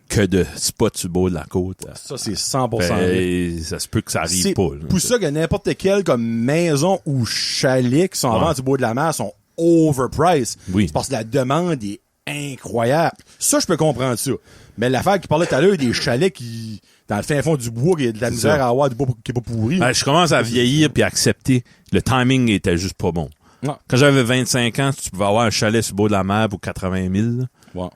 [SPEAKER 2] que de spots sur le bord de la côte.
[SPEAKER 1] Ça, c'est 100%.
[SPEAKER 2] Ça se peut que ça arrive pas. Là.
[SPEAKER 1] Pour ça que n'importe quelle comme maison ou chalet qui sont en vente du bord de la mer sont overpriced.
[SPEAKER 2] Oui.
[SPEAKER 1] C'est parce que la demande est incroyable. Ça, je peux comprendre ça. Mais l'affaire qui parlait tout à l'heure des chalets qui, dans le fin fond du bois, il y a de la misère à avoir du bois qui est pas pourri.
[SPEAKER 2] Je commence à vieillir puis à accepter. Le timing était juste pas bon.
[SPEAKER 1] Non.
[SPEAKER 2] Quand j'avais 25 ans, tu pouvais avoir un chalet sur le bord de la mer pour 80 000.
[SPEAKER 1] Ouais.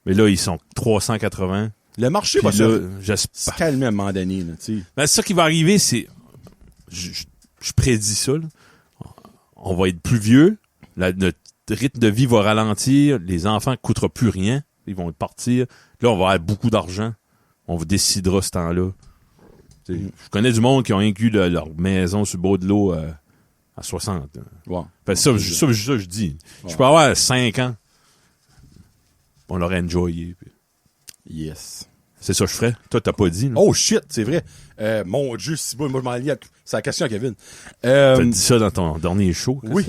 [SPEAKER 2] Mais là, ils sont 380.
[SPEAKER 1] Le marché va
[SPEAKER 2] se
[SPEAKER 1] calmer à un moment donné. Là,
[SPEAKER 2] ben, ça qui va arriver, c'est... Je prédis ça. Là. On va être plus vieux. Notre rythme de vie va ralentir. Les enfants ne coûteront plus rien. Ils vont partir. Là, on va avoir beaucoup d'argent. On vous décidera ce temps-là. Je connais du monde qui ont inclus leur maison sur le bord de l'eau à 60.
[SPEAKER 1] Ouais.
[SPEAKER 2] Fait ça, je dis. Ouais. Je peux avoir 5 ans. On l'aurait enjoyé. Puis.
[SPEAKER 1] Yes.
[SPEAKER 2] C'est ça que je ferais. Toi, t'as pas dit. Là.
[SPEAKER 1] Oh shit, c'est vrai. Mon Dieu, si moi je m'en lis. C'est la question à Kevin.
[SPEAKER 2] T'as dit ça dans ton dernier show.
[SPEAKER 1] Oui.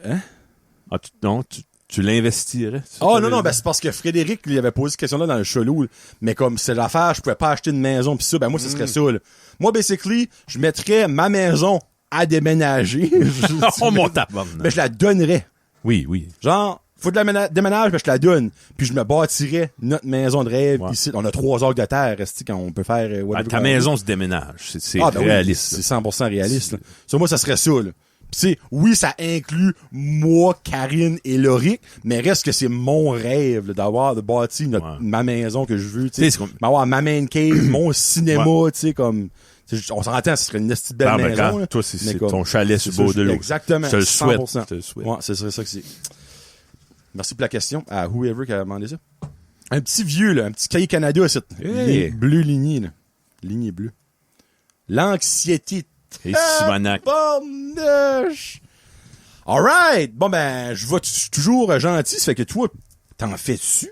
[SPEAKER 1] Hein?
[SPEAKER 2] Ah, tu l'investirais?
[SPEAKER 1] Non, c'est parce que Frédéric lui avait posé cette question-là dans le chelou. Mais comme c'est l'affaire, je pouvais pas acheter une maison pis ça, ben moi, ce serait ça, là. Moi, basically, je mettrais ma maison à déménager.
[SPEAKER 2] Oh, mon tabarnak.
[SPEAKER 1] Mais je la donnerais.
[SPEAKER 2] Oui.
[SPEAKER 1] Genre, faut de la déménage, mais je te la donne. Puis je me bâtirais notre maison de rêve ici. On a 3 heures de terre, quand on peut faire...
[SPEAKER 2] ta maison se déménage. C'est réaliste.
[SPEAKER 1] Oui, c'est 100% réaliste. Sur moi, ça serait ça, là. Pis oui, ça inclut moi, Karine et Loric, mais reste que c'est mon rêve là, de bâtir ma maison que je veux, tu sais, avoir ma main cave, mon cinéma, tu sais, comme on s'entend, ce serait une petite belle maison. Là,
[SPEAKER 2] toi, c'est ton chalet sur le bord de l'eau.
[SPEAKER 1] Exactement.
[SPEAKER 2] Je te le souhaite.
[SPEAKER 1] 100%. Ouais, ce serait ça que c'est. Merci pour la question à whoever qui a demandé ça. Un petit vieux, là, un petit cahier Canada, c'est bleu ligné, là. Lignée bleue. L'anxiété.
[SPEAKER 2] Et Simonac.
[SPEAKER 1] Alright! Bon, ben, je vois toujours gentil, ça fait que toi, t'en fais-tu?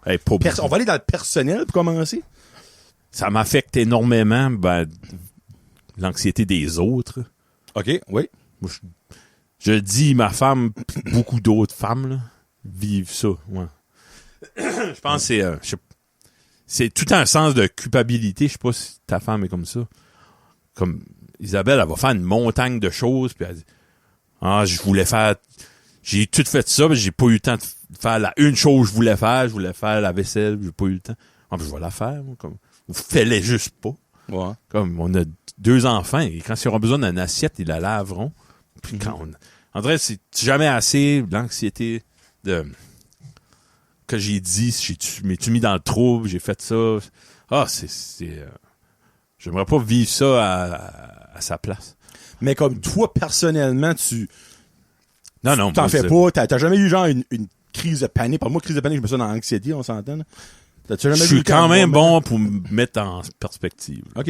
[SPEAKER 2] Hey,
[SPEAKER 1] on va aller dans le personnel pour commencer.
[SPEAKER 2] Ça m'affecte énormément, l'anxiété des autres.
[SPEAKER 1] OK, oui.
[SPEAKER 2] Moi, je dis, ma femme, beaucoup d'autres femmes, là, vivent ça, ouais. Je pense que c'est tout un sens de culpabilité. Je sais pas si ta femme est comme ça. Comme Isabelle, elle va faire une montagne de choses, puis elle dit j'ai tout fait ça, mais j'ai pas eu le temps de faire une chose que je voulais faire la vaisselle, j'ai pas eu le temps. Ah, ben, je vais la faire, moi, comme vous faites juste pas.
[SPEAKER 1] Ouais.
[SPEAKER 2] Comme on a 2 enfants, et quand ils auront besoin d'une assiette, ils la laveront. Puis quand en vrai, c'est jamais assez l'anxiété que j'ai dit, m'es-tu mis dans le trouble, j'ai fait ça. Ah, j'aimerais pas vivre ça à sa place. Mais comme toi, personnellement,
[SPEAKER 1] non, t'en fais pas. T'as jamais eu genre une crise de panique. Par moi, crise de panique, je me sens dans l'anxiété, on s'entend.
[SPEAKER 2] Je suis quand même bon pour me mettre en perspective.
[SPEAKER 1] OK.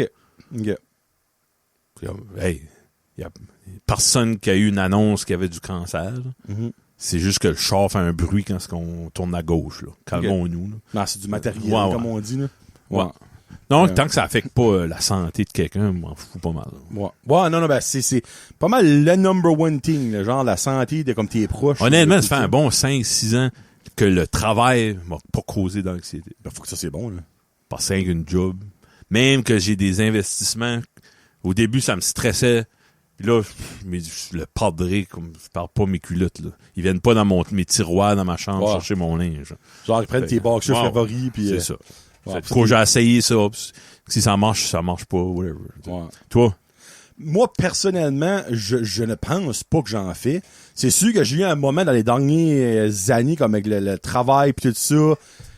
[SPEAKER 2] Hey, y a personne qui a eu une annonce qu'il y avait du cancer.
[SPEAKER 1] Mm-hmm.
[SPEAKER 2] C'est juste que le char fait un bruit quand on tourne à gauche. Là. Calmons-nous. Là.
[SPEAKER 1] Non, c'est du matériel, comme on dit. Là.
[SPEAKER 2] Ouais. Non, tant que ça affecte pas la santé de quelqu'un, je m'en fous pas mal.
[SPEAKER 1] Ouais, non, c'est pas mal le number one thing, là, genre la santé de comme tes proches.
[SPEAKER 2] Honnêtement, ça fait un bon 5-6 ans que le travail m'a pas causé d'anxiété.
[SPEAKER 1] Ben, faut que ça c'est bon, là.
[SPEAKER 2] Parce que une job. Même que j'ai des investissements, au début, ça me stressait. Puis là, le padré, comme je parle pas mes culottes, là. Ils viennent pas dans mes tiroirs, dans ma chambre, chercher mon linge.
[SPEAKER 1] Genre, ils prennent tes boxers favoris, puis
[SPEAKER 2] c'est ça. Pourquoi j'ai essayé ça? Si ça marche pas, whatever.
[SPEAKER 1] Ouais.
[SPEAKER 2] Toi?
[SPEAKER 1] Moi, personnellement, je ne pense pas que j'en fais. C'est sûr que j'ai eu un moment dans les dernières années, comme avec le travail pis tout ça.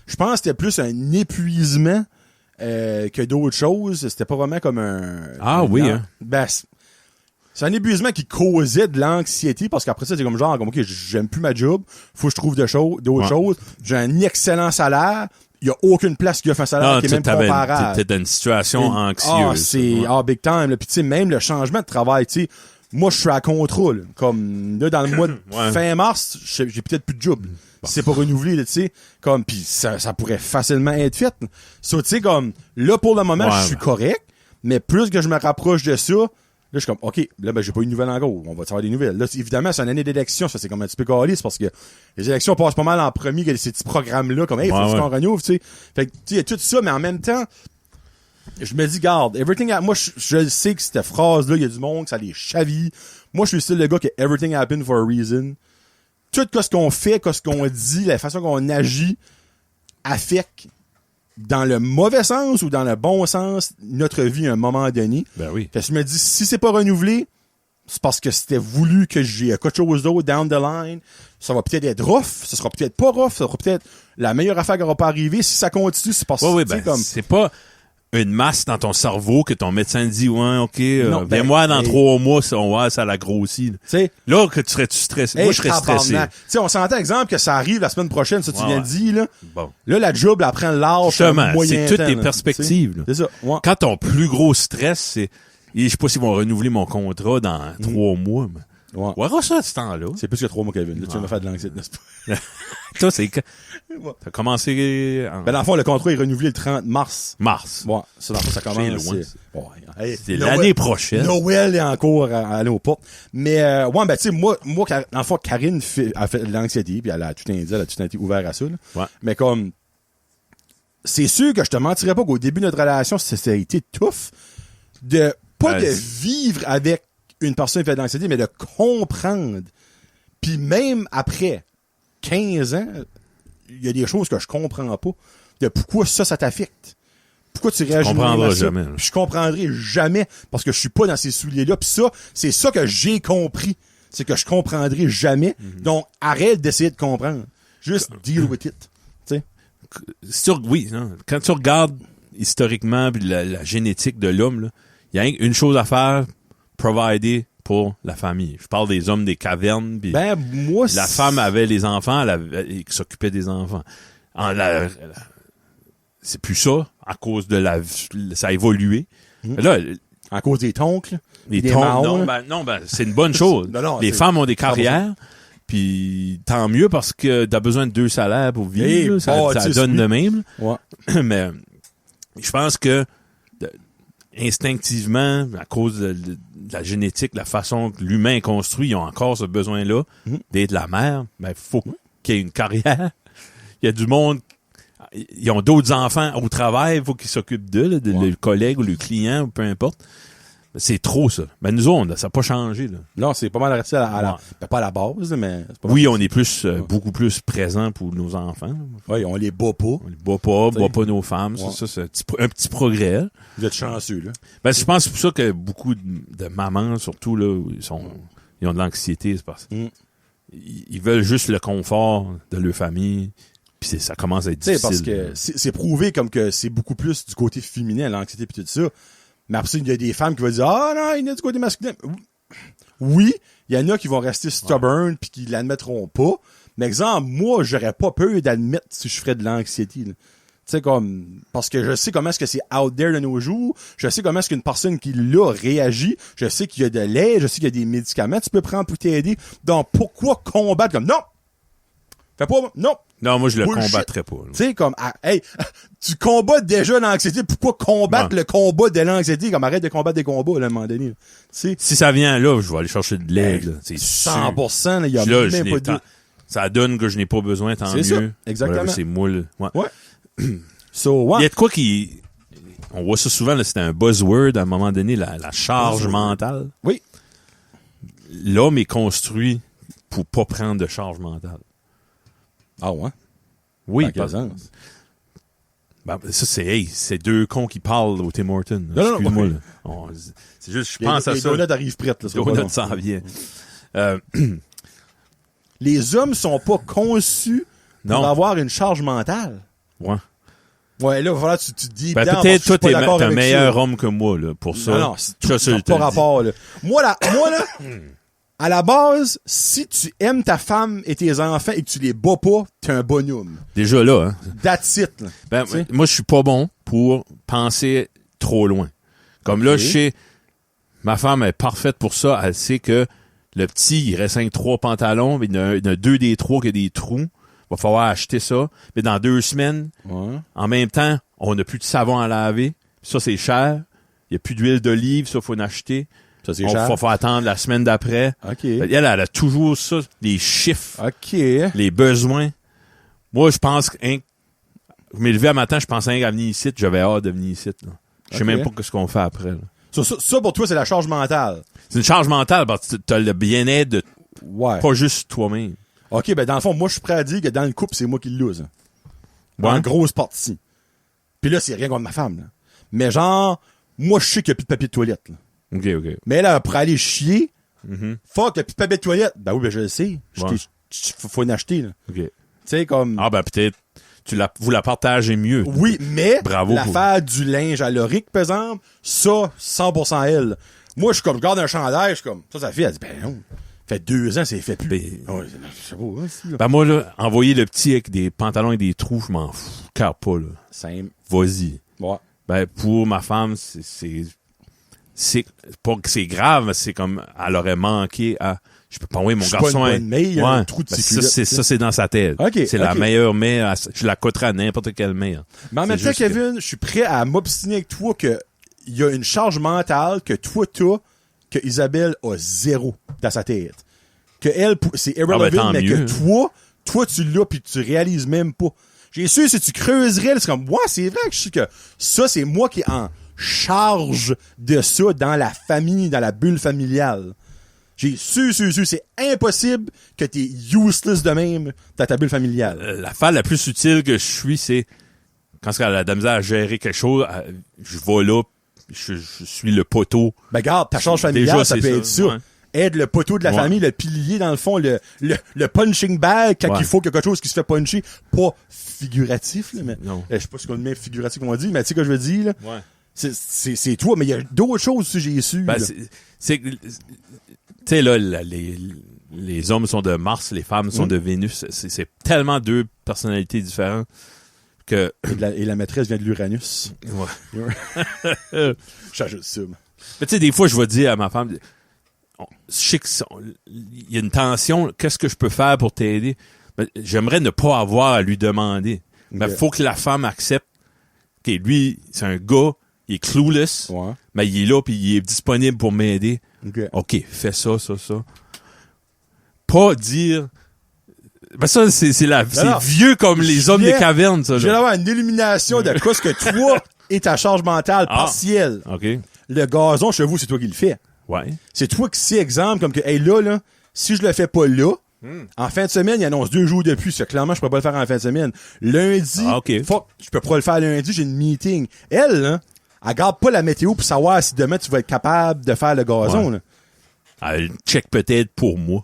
[SPEAKER 1] Je pense que c'était plus un épuisement que d'autres choses. C'était pas vraiment comme
[SPEAKER 2] hein?
[SPEAKER 1] Ben, c'est un épuisement qui causait de l'anxiété parce qu'après ça, c'est comme genre, OK, j'aime plus ma job. Faut que je trouve d'autres choses. J'ai un excellent salaire. Il y a aucune place qui offre un salaire qui est même comparable.
[SPEAKER 2] T'es dans une situation anxieuse.
[SPEAKER 1] Big time, là. Puis tu sais, même le changement de travail, tu sais, moi, je suis à contrôle. Comme, là, dans le mois de fin mars, j'ai peut-être plus de job. C'est pas renouvelé, tu sais. Comme, pis ça pourrait facilement être fait. So, tu sais, comme, là, pour le moment, je suis correct. Mais plus que je me rapproche de ça, là, je suis comme, OK, là, ben, j'ai pas eu de nouvelles en gros. On va avoir des nouvelles. Là, évidemment, c'est une année d'élection. Ça, c'est comme un petit peu caliste parce que les élections passent pas mal en premier que ces petits programmes-là. Comme, hey, faut qu'on renouvelle, tu sais. Fait que, tu sais, il y a tout ça, mais en même temps, je me dis, garde, moi, je sais que cette phrase-là, il y a du monde, que ça les chaville. Moi, je suis le style de gars que everything happened for a reason. Tout ce qu'on fait, ce qu'on dit, la façon qu'on agit, affecte dans le mauvais sens ou dans le bon sens notre vie à un moment donné.
[SPEAKER 2] Ben oui.
[SPEAKER 1] Fait que je me dis, si c'est pas renouvelé, c'est parce que c'était voulu que j'ai quelque chose d'autre down the line. Ça va peut-être être rough, ça sera peut-être pas rough, ça sera peut-être la meilleure affaire qui va pas arriver. Si ça continue, c'est parce que
[SPEAKER 2] c'est pas... une masse dans ton cerveau que ton médecin dit, ouais, OK,
[SPEAKER 1] Non,
[SPEAKER 2] viens-moi dans 3 mois, on va, ça la grossit. Là, que tu serais-tu stressé? Moi, je serais stressé.
[SPEAKER 1] Tu sais, on s'entend, exemple, que ça arrive la semaine prochaine, ça, tu viens de dire, là.
[SPEAKER 2] Bon.
[SPEAKER 1] Là, la job, elle prend l'âge.
[SPEAKER 2] Justement, c'est toutes tes perspectives, là.
[SPEAKER 1] C'est ça. Ouais.
[SPEAKER 2] Quand ton plus gros stress, c'est, je sais pas s'ils vont renouveler mon contrat dans 3 mois, mais.
[SPEAKER 1] Ouais.
[SPEAKER 2] On verra ça à ce temps-là.
[SPEAKER 1] C'est plus que 3 mois, Kevin. Là, tu viens de faire de l'anxiété, n'est-ce pas?
[SPEAKER 2] Toi, c'est t'as commencé en...
[SPEAKER 1] Ben, dans le fond, le contrat est renouvelé le 30 mars.
[SPEAKER 2] Mars.
[SPEAKER 1] Ouais. Ça, dans le fond, ça commence.
[SPEAKER 2] C'est loin.
[SPEAKER 1] C'est
[SPEAKER 2] l'année prochaine.
[SPEAKER 1] Noël est encore à aller au pas. Mais, ouais, ben, tu sais, moi, dans le fond, Karine a fait de l'anxiété, puis elle a tout été ouvert à ça, là.
[SPEAKER 2] Ouais.
[SPEAKER 1] Mais comme, c'est sûr que je te mentirais pas qu'au début de notre relation, ça a été tough de, pas de vivre avec une personne qui fait de l'anxiété, mais de comprendre. Puis même après 15 ans, il y a des choses que je comprends pas. De pourquoi ça t'affecte. Pourquoi tu réagis
[SPEAKER 2] de même à ça.
[SPEAKER 1] Jamais. Je comprendrai jamais parce que je suis pas dans ces souliers-là. Puis ça, c'est ça que j'ai compris. C'est que je comprendrai jamais. Donc, arrête d'essayer de comprendre. Juste deal with it. Tu sais.
[SPEAKER 2] Oui, hein, quand tu regardes historiquement puis la génétique de l'homme, il y a une chose à faire, provider pour la famille. Je parle des hommes des cavernes. Pis
[SPEAKER 1] moi,
[SPEAKER 2] la femme avait les enfants, elle s'occupait des enfants. C'est plus ça, à cause de ça a évolué. Là,
[SPEAKER 1] à cause des toncles.
[SPEAKER 2] Les toncles, non, c'est une bonne chose. Les femmes ont des carrières, puis tant mieux parce que t'as besoin de 2 salaires pour vivre. Ça donne de même.
[SPEAKER 1] Ouais.
[SPEAKER 2] Mais je pense que instinctivement, à cause de la génétique, la façon que l'humain est construit, ils ont encore ce besoin-là d'être la mère. Ben, faut qu'il y ait une carrière. Il y a du monde, ils ont d'autres enfants au travail, il faut qu'ils s'occupent d'eux, le collègue ou le client, ou peu importe. C'est trop, ça. Ben, nous autres, ça n'a pas changé, là.
[SPEAKER 1] Non, c'est pas mal resté pas à la base, mais...
[SPEAKER 2] Oui, on est plus, beaucoup plus présent pour nos enfants.
[SPEAKER 1] Oui, on les bat pas.
[SPEAKER 2] On les bat pas nos femmes. Ouais. Ça, c'est un petit progrès.
[SPEAKER 1] Vous êtes chanceux, là.
[SPEAKER 2] Ben, je pense que c'est pour ça que beaucoup de mamans, surtout, là, ils ont de l'anxiété, c'est parce ils veulent juste le confort de leur famille. Puis ça commence à être difficile.
[SPEAKER 1] Parce que c'est prouvé comme que c'est beaucoup plus du côté féminin, l'anxiété puis tout ça. Mais après, il y a des femmes qui vont dire, ah non, il y en a du côté masculin. Oui, il y en a qui vont rester stubborn puis qui l'admettront pas. Mais exemple, moi, j'aurais pas peur d'admettre si je ferais de l'anxiété. Tu sais, comme, parce que je sais comment est-ce que c'est out there de nos jours. Je sais comment est-ce qu'une personne qui l'a réagit. Je sais qu'il y a de l'aide. Je sais qu'il y a des médicaments que tu peux prendre pour t'aider. Donc, pourquoi combattre comme, non! Fais pas, non!
[SPEAKER 2] Non, moi, je le combattrais pas.
[SPEAKER 1] Tu sais, comme, hey, tu combats déjà l'anxiété, pourquoi combattre le combat de l'anxiété? Comme, arrête de combattre des combats, là, à un moment donné.
[SPEAKER 2] Si ça vient là, je vais aller chercher de l'aide,
[SPEAKER 1] c'est 100%, là, il y a même pas de...
[SPEAKER 2] Ça donne que je n'ai pas besoin, tant mieux.
[SPEAKER 1] C'est ça, exactement.
[SPEAKER 2] Voilà, c'est moule.
[SPEAKER 1] Ouais.
[SPEAKER 2] Il y a de quoi qui... On voit ça souvent, là, c'était un buzzword, à un moment donné, la charge mentale.
[SPEAKER 1] Oui.
[SPEAKER 2] L'homme est construit pour pas prendre de charge mentale.
[SPEAKER 1] Ah ouais?
[SPEAKER 2] Oui, ça, c'est 2 cons qui parlent au Tim Hortons. Excuse-moi, là. C'est juste, je pense à ça.
[SPEAKER 1] Les donuts arrivent prêtes, là.
[SPEAKER 2] Les donuts s'en viennent.
[SPEAKER 1] Les hommes sont pas conçus pour avoir une charge mentale.
[SPEAKER 2] Ouais.
[SPEAKER 1] Ouais, là, voilà, tu te dis...
[SPEAKER 2] peut-être toi, t'es un meilleur homme que moi, là, pour ça.
[SPEAKER 1] Non, c'est pas rapport, là. Moi, là, à la base, si tu aimes ta femme et tes enfants et que tu les bats pas, t'es un bonhomme.
[SPEAKER 2] Déjà là, hein.
[SPEAKER 1] That's it, là.
[SPEAKER 2] Ben, moi, je suis pas bon pour penser trop loin. Comme là, je sais, ma femme est parfaite pour ça. Elle sait que le petit, il reste 3 pantalons, mais il y en a 2 des 3 qui a des trous. Il va falloir acheter ça. Mais dans 2 semaines, en même temps, on n'a plus de savon à laver. Ça, c'est cher. Il n'y a plus d'huile d'olive, ça, faut en acheter.
[SPEAKER 1] Ça, c'est cher.
[SPEAKER 2] Faut attendre la semaine d'après.
[SPEAKER 1] OK.
[SPEAKER 2] Elle a toujours ça, les chiffres.
[SPEAKER 1] OK.
[SPEAKER 2] Les besoins. Moi, je pense que, je m'ai levé un matin, je pensais à venir ici, j'avais hâte de venir ici, là. Je sais même pas ce qu'on fait après, là.
[SPEAKER 1] Ça, pour toi, c'est la charge mentale.
[SPEAKER 2] C'est une charge mentale parce que t'as le bien-être de pas juste toi-même.
[SPEAKER 1] OK, ben dans le fond, moi, je suis prêt à dire que dans le couple, c'est moi qui le lose. En grosse partie. Puis là, c'est rien contre ma femme, là. Mais genre, moi, je sais qu'il n'y a plus de papier de toilette, là.
[SPEAKER 2] OK.
[SPEAKER 1] Mais là, pour aller chier, fuck, il n'y a plus de papier de toilette. Ben oui, ben je le sais. Faut en acheter, là.
[SPEAKER 2] OK.
[SPEAKER 1] Tu sais, comme...
[SPEAKER 2] Ah, ben peut-être, vous la partagez mieux.
[SPEAKER 1] Oui, mais
[SPEAKER 2] Bravo
[SPEAKER 1] l'affaire du linge à l'oric, par exemple, ça, 100% elle. Moi, je suis comme, je regarde un chandail, je suis comme, ça fait, elle dit, ben non. Ça fait 2 ans, c'est fait plus.
[SPEAKER 2] Ben,
[SPEAKER 1] je sais pas, aussi, là.
[SPEAKER 2] Ben moi, là, envoyer le petit avec des pantalons et des trous, je m'en fous. Car pas, là.
[SPEAKER 1] Simple.
[SPEAKER 2] Vas-y.
[SPEAKER 1] Ouais.
[SPEAKER 2] Ben, pour ma femme, c'est pas que c'est grave, mais c'est comme, elle aurait manqué à, je peux pas envoyer mon garçon.
[SPEAKER 1] Pas une bonne maille, il y a un trou de
[SPEAKER 2] ça, c'est dans sa tête.
[SPEAKER 1] Okay,
[SPEAKER 2] c'est la meilleure maille, je la coterai à n'importe quelle maille.
[SPEAKER 1] Mais en même temps, Kevin, je suis prêt à m'obstiner avec toi que il y a une charge mentale que toi, t'as, que Isabelle a 0 dans sa tête. Que elle, c'est irrelevant, mais
[SPEAKER 2] mieux.
[SPEAKER 1] que toi, tu l'as pis tu réalises même pas. J'ai su, si tu creuserais, c'est comme, ouais, c'est vrai que je sais que ça, c'est moi qui est en charge de ça dans la famille, dans la bulle familiale. J'ai su, c'est impossible que t'es useless de même dans ta bulle familiale.
[SPEAKER 2] L'affaire la plus utile que je suis, c'est quand elle a de la misère à gérer quelque chose, je vais là, je suis le poteau.
[SPEAKER 1] Ben regarde, ta charge familiale,
[SPEAKER 2] déjà,
[SPEAKER 1] ça peut être ça. Ouais. Aide le poteau de la famille, le pilier, dans le fond, le punching bag, quand il faut quelque chose qui se fait puncher. Pas figuratif, là, mais je sais pas ce qu'on met figuratif qu'on dit, mais tu sais ce que je veux dire, là.
[SPEAKER 2] Ouais.
[SPEAKER 1] C'est toi, mais il y a d'autres choses aussi, j'ai su.
[SPEAKER 2] Ben, tu sais, là, les hommes sont de Mars, les femmes sont de Vénus. C'est tellement 2 personnalités différentes que...
[SPEAKER 1] Et la maîtresse vient de l'Uranus.
[SPEAKER 2] Ouais.
[SPEAKER 1] J'ajoute ça.
[SPEAKER 2] Mais tu sais, des fois, je vais dire à ma femme, je sais qu'il y a une tension, qu'est-ce que je peux faire pour t'aider? Ben, j'aimerais ne pas avoir à lui demander. Mais faut que la femme accepte que lui, c'est un gars, il est clueless, mais il est là puis il est disponible pour m'aider. OK, fais ça. Pas dire... Ben ça, c'est vieux comme les hommes des cavernes, ça.
[SPEAKER 1] Je vais avoir une élimination de quoi ce que toi et ta charge mentale partielle.
[SPEAKER 2] OK.
[SPEAKER 1] Le gazon chez vous, c'est toi qui le fais.
[SPEAKER 2] Ouais.
[SPEAKER 1] C'est toi qui sais, exemple, comme que, hey, là, si je le fais pas là, en fin de semaine, il annonce 2 jours de pluie. Clairement, je peux pas le faire en fin de semaine. Lundi, je peux pas le faire lundi, j'ai une meeting. Elle, là, elle garde pas la météo pour savoir si demain tu vas être capable de faire le gazon, là.
[SPEAKER 2] Elle check peut-être pour moi.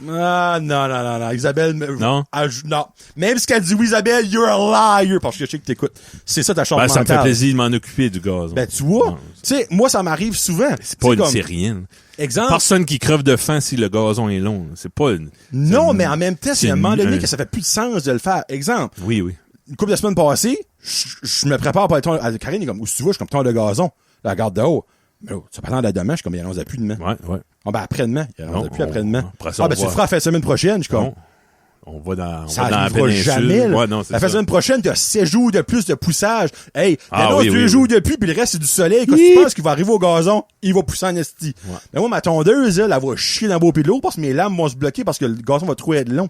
[SPEAKER 1] Ah, non. Isabelle,
[SPEAKER 2] non.
[SPEAKER 1] Non. Même si qu'elle dit oui, Isabelle, you're a liar, parce que je sais que t'écoutes. C'est ça ta charge mentale.
[SPEAKER 2] Ça me fait plaisir de m'en occuper du gazon.
[SPEAKER 1] Ben, tu vois. Tu sais, moi, ça m'arrive souvent.
[SPEAKER 2] C'est rien.
[SPEAKER 1] Exemple.
[SPEAKER 2] Personne qui crève de faim si le gazon est long. C'est pas
[SPEAKER 1] non, mais en même temps, c'est à un moment donné que ça fait plus de sens de le faire. Exemple.
[SPEAKER 2] Oui.
[SPEAKER 1] Une couple de semaines passées, je me prépare pour aller Karine est comme, où si tu vois, je suis comme, tour de gazon. La garde de haut. Mais là, ça peut attendre à demain, je suis comme, il annonce plus demain.
[SPEAKER 2] Ouais.
[SPEAKER 1] Ah, ben, après-demain. Il annonce plus après-demi.
[SPEAKER 2] Ben,
[SPEAKER 1] tu le feras la fin de semaine prochaine, je suis comme.
[SPEAKER 2] On va dans
[SPEAKER 1] ça arrivera jamais, là. La fin de semaine prochaine, t'as 7 jours de plus de poussage. Hey, il annonce 2 jours de pluie, puis le reste, c'est du soleil. Quand tu penses qu'il va arriver au gazon, il va pousser en esti. Ouais. Mais moi, ma tondeuse, elle va chier dans le beau pied de l'eau parce que mes lames vont se bloquer parce que le gazon va trop être long.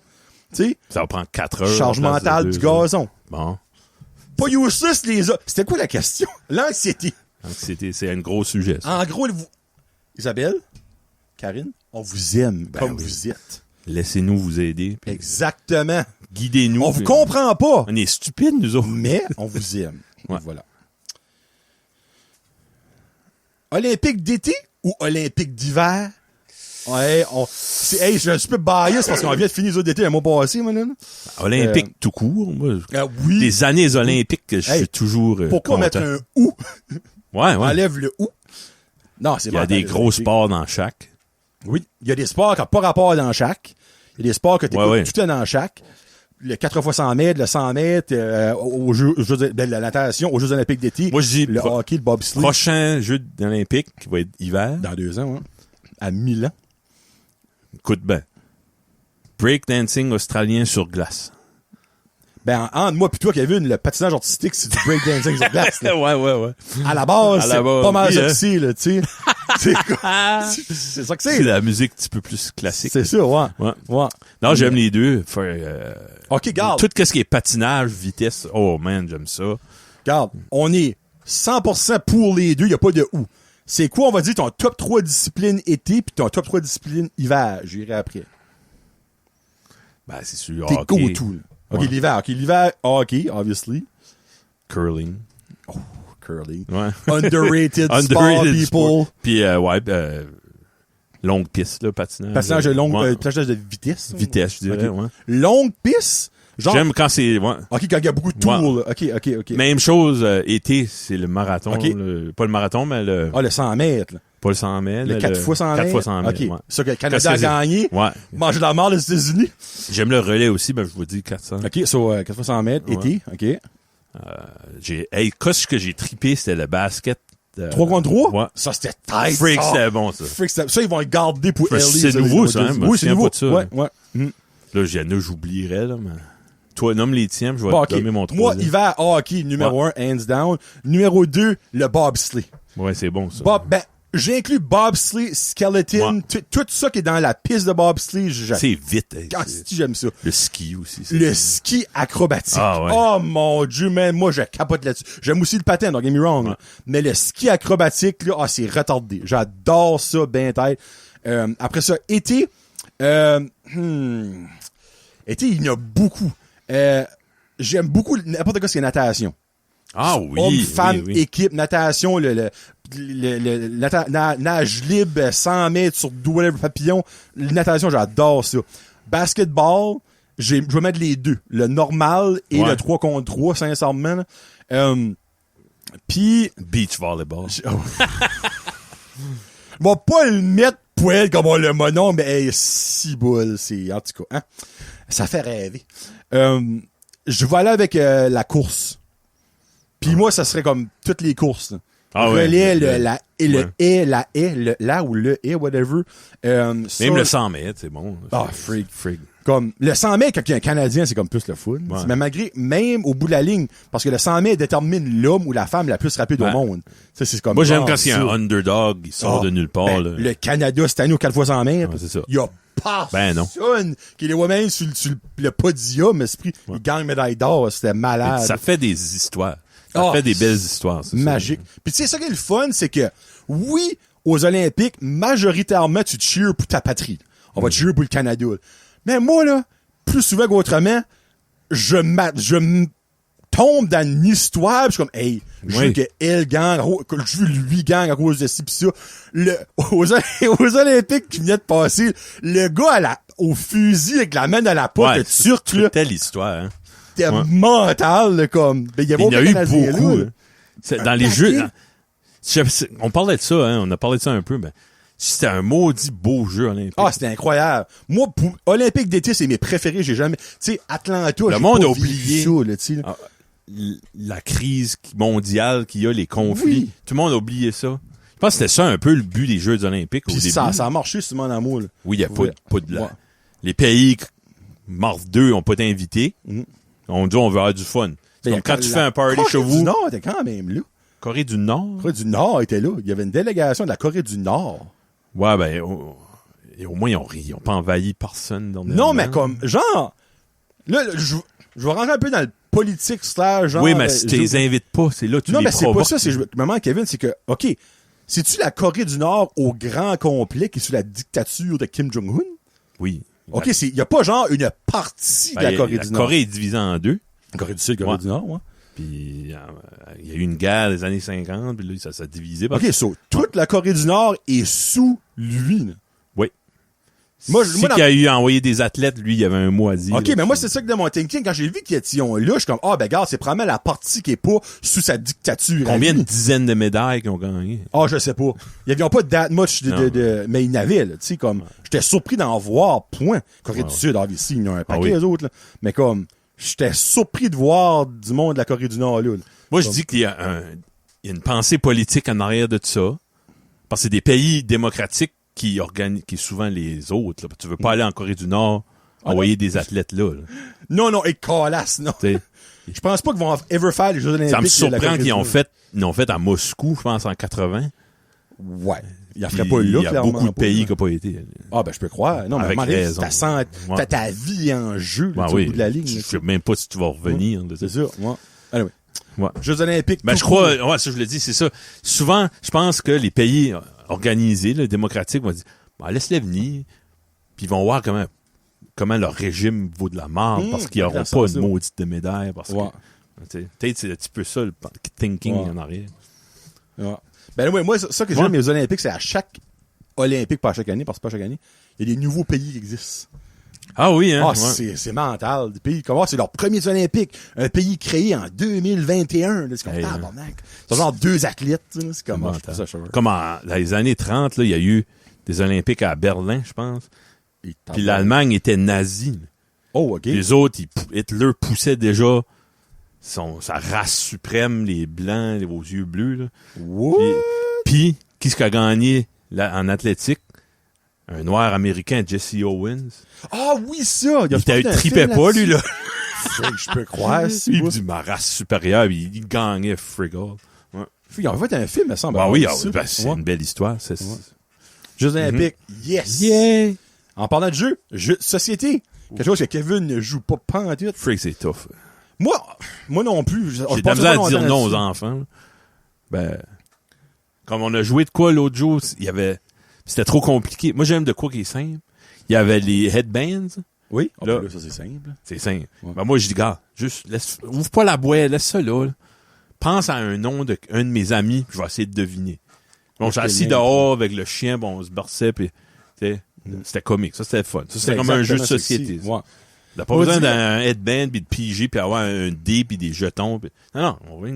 [SPEAKER 1] Tu sais?
[SPEAKER 2] Ça va prendre 4 heures.
[SPEAKER 1] Charge mentale du gazon.
[SPEAKER 2] Bon.
[SPEAKER 1] Pas useless, les autres. C'était quoi la question? L'anxiété.
[SPEAKER 2] L'anxiété, c'est un gros sujet, ça.
[SPEAKER 1] En gros, Isabelle, Karine, on vous aime comme vous êtes.
[SPEAKER 2] Laissez-nous vous aider.
[SPEAKER 1] Exactement.
[SPEAKER 2] Guidez-nous.
[SPEAKER 1] On vous comprend pas.
[SPEAKER 2] On est stupides, nous autres.
[SPEAKER 1] Mais on vous aime. Ouais. Voilà. Olympique d'été ou olympique d'hiver? Ouais, je suis un peu bias parce qu'on vient de finir les autres d'été un mois passé, moi, là.
[SPEAKER 2] Olympique tout court, moi.
[SPEAKER 1] Oui.
[SPEAKER 2] Les années olympiques, je suis toujours
[SPEAKER 1] pourquoi
[SPEAKER 2] content.
[SPEAKER 1] mettre un ou?
[SPEAKER 2] Ouais.
[SPEAKER 1] Enlève le ou. Non, c'est
[SPEAKER 2] Il y a des gros sports dans chaque.
[SPEAKER 1] Oui. Il y a des sports qui n'ont pas rapport dans chaque. Il y a des sports que tu écoutes tout dans chaque. Le 4x100 mètres, le 100 mètres, la natation aux Jeux olympiques d'été.
[SPEAKER 2] Moi, je dis
[SPEAKER 1] le hockey, le bobsleigh.
[SPEAKER 2] Prochain Jeux olympiques qui va être hiver.
[SPEAKER 1] Dans 2 ans, hein. À Milan.
[SPEAKER 2] Écoute ben. Breakdancing australien sur glace.
[SPEAKER 1] Ben, entre moi pis toi, Kevin, le patinage artistique, c'est du breakdancing sur glace, là.
[SPEAKER 2] Ouais.
[SPEAKER 1] À la base, c'est pas mal ça que c'est, là, tu sais. C'est ça que c'est.
[SPEAKER 2] C'est la musique un petit peu plus classique.
[SPEAKER 1] C'est ça, ouais.
[SPEAKER 2] Non, j'aime les deux.
[SPEAKER 1] OK, garde.
[SPEAKER 2] Tout ce qui est patinage, vitesse. Oh, man, j'aime ça.
[SPEAKER 1] Garde, on est 100% pour les deux, y a pas de ou. C'est quoi, on va dire, ton top 3 disciplines été puis ton top 3 disciplines hiver? J'irai après.
[SPEAKER 2] Ben, c'est sûr.
[SPEAKER 1] T'es go tout, là. OK, l'hiver, hockey, obviously.
[SPEAKER 2] Curling.
[SPEAKER 1] Oh, curling.
[SPEAKER 2] Ouais.
[SPEAKER 1] Underrated sport, people.
[SPEAKER 2] Puis, longue piste, là, patinage.
[SPEAKER 1] Patinage de longue, patinage de vitesse.
[SPEAKER 2] Vitesse, je dirais,
[SPEAKER 1] okay.
[SPEAKER 2] ouais.
[SPEAKER 1] Longue piste, Genre,
[SPEAKER 2] j'aime quand c'est... Ouais.
[SPEAKER 1] OK, quand il y a beaucoup de tours, là. OK.
[SPEAKER 2] Même chose, été, c'est le marathon.
[SPEAKER 1] Okay.
[SPEAKER 2] Pas le marathon, mais le...
[SPEAKER 1] Ah, le 100 mètres, là.
[SPEAKER 2] Pas le 100 mètres.
[SPEAKER 1] Le 4 fois 100 mètres.
[SPEAKER 2] 4 fois 100 mètres,
[SPEAKER 1] OK.
[SPEAKER 2] ouais.
[SPEAKER 1] Ça que le Canada a gagné.
[SPEAKER 2] Ouais.
[SPEAKER 1] Manger de la mort aux États-Unis.
[SPEAKER 2] J'aime le relais aussi, mais je vous dis 400.
[SPEAKER 1] OK, 4 fois 100 mètres, été. OK.
[SPEAKER 2] Ce que j'ai trippé, c'était le basket.
[SPEAKER 1] 3 contre 3?
[SPEAKER 2] Ouais.
[SPEAKER 1] Ça, c'était tight.
[SPEAKER 2] Freak, c'était bon, ça.
[SPEAKER 1] Freak, ça, ils vont le garder pour Ellie.
[SPEAKER 2] C'est nouveau, ça, hein?
[SPEAKER 1] Oui, c'est nouveau.
[SPEAKER 2] Pas de ça,
[SPEAKER 1] ouais.
[SPEAKER 2] Là, j'oublierais, là, mais... Toi, nomme les tiens, je vais te nommer mon troisième.
[SPEAKER 1] Moi, hiver, hockey, numéro 1, hands down. Numéro 2, le bobsleigh.
[SPEAKER 2] Ouais, c'est bon, ça.
[SPEAKER 1] J'ai inclus bobsleigh, skeleton, tout ça qui est dans la piste de bobsleigh.
[SPEAKER 2] C'est vite.
[SPEAKER 1] J'aime ça.
[SPEAKER 2] Le ski aussi.
[SPEAKER 1] Le ski acrobatique.
[SPEAKER 2] Ah, ouais.
[SPEAKER 1] Oh mon Dieu, man, moi je capote là-dessus. J'aime aussi le patin, don't get me wrong.
[SPEAKER 2] Ouais.
[SPEAKER 1] Mais le ski acrobatique, là, c'est retardé. J'adore ça, ben tête. Après ça, été. Été, il y en a beaucoup. J'aime beaucoup n'importe quoi ce qui est natation.
[SPEAKER 2] Ah oui.
[SPEAKER 1] Homme, femme,
[SPEAKER 2] oui.
[SPEAKER 1] équipe, natation, nage libre, 100 mètres sur whatever papillon. Natation, j'adore ça. Basketball, je vais mettre les deux. Le normal et le 3 contre 3, sincèrement. Puis...
[SPEAKER 2] Beach volleyball.
[SPEAKER 1] Je vais pas le mettre poêle comme on le monon, mais hey, si boule, c'est... En tout cas, hein? Ça fait rêver. Je vais aller avec la course. Puis moi, ça serait comme toutes les courses. Là. Relais, la ou le et, whatever.
[SPEAKER 2] Même le 100 mètres, c'est bon.
[SPEAKER 1] Freak. Comme, le 100 mètres, quand il y a un Canadien, c'est comme plus le fun. Ouais. Mais même au bout de la ligne, parce que le 100 mètres détermine l'homme ou la femme la plus rapide au monde. Ça, c'est comme
[SPEAKER 2] moi, j'aime quand il y a un underdog, il sort de nulle part. Là.
[SPEAKER 1] Le Canada, cette année au 4 fois 100 mètres, il y a personne qui les voit même sur le podium, esprit. Il gagne médaille d'or, c'était malade.
[SPEAKER 2] Ça fait des histoires. Ça fait des belles histoires.
[SPEAKER 1] Magique. Puis tu sais, ça qui est le fun, c'est que, oui, aux Olympiques, majoritairement, tu te cheers pour ta patrie. On va te cheer pour le Canada. Mais moi, là, plus souvent qu'autrement, je tombe dans une histoire, pis je suis comme, hey, je veux que elle gagne, que je veux lui gagne à cause de ci pis ça. Aux Olympiques qui venaient de passer, le gars au fusil avec la main dans la poche, le turc, là.
[SPEAKER 2] C'était l'histoire, hein.
[SPEAKER 1] C'était mental, là, comme.
[SPEAKER 2] Il y a eu beaucoup, là. Dans les jeux, on parlait de ça, hein, on a parlé de ça un peu, mais c'était un maudit beau jeu olympique.
[SPEAKER 1] Ah, c'était incroyable. Moi, pour Olympique d'été, c'est mes préférés, j'ai jamais, tu sais, Atlanta,
[SPEAKER 2] le monde a oublié
[SPEAKER 1] ça, là, tu sais.
[SPEAKER 2] La crise mondiale qu'il y a, les conflits. Tout le monde a oublié ça. Je pense que c'était ça un peu le but des Jeux olympiques au début.
[SPEAKER 1] Ça a marché, c'est mon amour, là.
[SPEAKER 2] Oui, il y a pas de là. Les pays morts 2 ont pas été invités. On dit on veut avoir du fun. C'est comme quand tu fais un party chez vous.
[SPEAKER 1] Corée du Nord était quand même là.
[SPEAKER 2] Corée du Nord?
[SPEAKER 1] Corée du Nord était là. Il y avait une délégation de la Corée du Nord.
[SPEAKER 2] Ouais, ben, au moins, ils ont pas envahi personne.
[SPEAKER 1] Non, mais comme, genre, là, je vais rentrer un peu dans le politique, genre.
[SPEAKER 2] Oui, mais si tu les invites pas, c'est là, tu les provoques.
[SPEAKER 1] Non, mais c'est pas ça, maman, Kevin, c'est que, OK, c'est-tu la Corée du Nord au grand complet qui est sous la dictature de Kim Jong-un?
[SPEAKER 2] Oui.
[SPEAKER 1] OK, il y a pas genre une partie de la Corée du Nord.
[SPEAKER 2] La Corée est divisée en deux.
[SPEAKER 1] La Corée du Sud, la Corée du Nord, ouais.
[SPEAKER 2] Puis, il y a eu une guerre des années 50, puis là, ça s'est divisé.
[SPEAKER 1] OK, toute la Corée du Nord est sous lui, là.
[SPEAKER 2] Oui. Qui a eu envoyé des athlètes, lui, il y avait un mot à dire.
[SPEAKER 1] OK, mais moi, c'est ça que dans mon thinking, quand j'ai vu qu'ils étaient là, je suis comme, gars, c'est probablement la partie qui est pas sous sa dictature.
[SPEAKER 2] Combien de dizaines de médailles qu'ils ont gagné?
[SPEAKER 1] Je sais pas. Ils n'avaient pas that much mais ils n'avaient, là, tu sais, comme, j'étais surpris d'en voir, point. Corée du Sud, ici, il y en a un paquet, les autres, là. Mais comme, j'étais surpris de voir du monde de la Corée du Nord, là.
[SPEAKER 2] Moi, je dis qu'il y a une pensée politique en arrière de tout ça. Parce que c'est des pays démocratiques qui souvent les autres, là. Tu veux pas aller en Corée du Nord, envoyer des athlètes là. Non,
[SPEAKER 1] et calasse, non. Je pense pas qu'ils vont ever faire les Jeux olympiques.
[SPEAKER 2] Ça me surprend qu'ils ont fait à Moscou, je pense, en 80.
[SPEAKER 1] Ouais. Il en ferait pas là,
[SPEAKER 2] il y a beaucoup de pays qui n'ont pas été.
[SPEAKER 1] Je peux croire. Non, mais
[SPEAKER 2] avec raison.
[SPEAKER 1] T'as ta vie en jeu, là, au bout de la ligne.
[SPEAKER 2] Je sais même pas si tu vas revenir.
[SPEAKER 1] C'est sûr, Anyway.
[SPEAKER 2] Ouais.
[SPEAKER 1] Jeux olympiques.
[SPEAKER 2] Je crois, ça je le dis, c'est ça. Souvent, je pense que les pays organisés, là, démocratiques, vont dire, laisse-les venir, puis ils vont voir comment leur régime vaut de la mort, parce qu'ils n'auront pas une maudite de médaille, parce que, peut-être c'est un petit peu ça, le thinking en arrière.
[SPEAKER 1] Ouais. Ben moi, ça que j'aime les Olympiques, c'est à chaque Olympique, pas à chaque année, parce que pas chaque année, il y a des nouveaux pays qui existent.
[SPEAKER 2] Ah oui, hein?
[SPEAKER 1] Ah, c'est mental. Des pays, comment c'est leurs premiers Olympiques. Un pays créé en 2021. Là, c'est comme tabarnak. C'est genre 2 athlètes. Là, c'est comme ça.
[SPEAKER 2] Comme dans les années 30, là, il y a eu des Olympiques à Berlin, je pense. Puis l'Allemagne était nazie.
[SPEAKER 1] Oh, OK.
[SPEAKER 2] Les autres, Hitler poussait déjà sa race suprême, les blancs, aux yeux bleus. Là. Puis, qui est-ce qui a gagné en athlétique? Un noir américain, Jesse Owens.
[SPEAKER 1] Ah oui, ça!
[SPEAKER 2] Il tripait pas, lui, là.
[SPEAKER 1] Je peux croire.
[SPEAKER 2] Il dit, ma race supérieure, il gagnait frigol. Ouais.
[SPEAKER 1] Il en fait un film, ça semble.
[SPEAKER 2] Bah oui, c'est une belle histoire.
[SPEAKER 1] Jeux olympiques, yes!
[SPEAKER 2] Yeah!
[SPEAKER 1] En parlant de jeux de société. Quelque chose que Kevin ne joue pas pantoute.
[SPEAKER 2] Freak, c'est tough.
[SPEAKER 1] Moi non plus.
[SPEAKER 2] J'ai de la misère à dire non aux enfants. Ben, comme on a joué de quoi l'autre jour, c'était trop compliqué. Moi, j'aime de quoi qui est simple. Il y avait les headbands.
[SPEAKER 1] Oui.
[SPEAKER 2] Là,
[SPEAKER 1] ça, c'est simple.
[SPEAKER 2] C'est simple. Ouais. Ben, moi, je dis, gars, juste, ouvre pas la boîte, laisse ça là. Pense à un nom d'un de mes amis, je vais essayer de deviner. Bon, j'ai assis dehors avec le chien, bon, on se berçait, puis, c'était comique. Ça, c'était fun. Ça, c'était comme un jeu de société. Ouais. T'as pas besoin d'un headband, puis de piger, puis avoir un dé, puis des jetons. Pis... Non, on va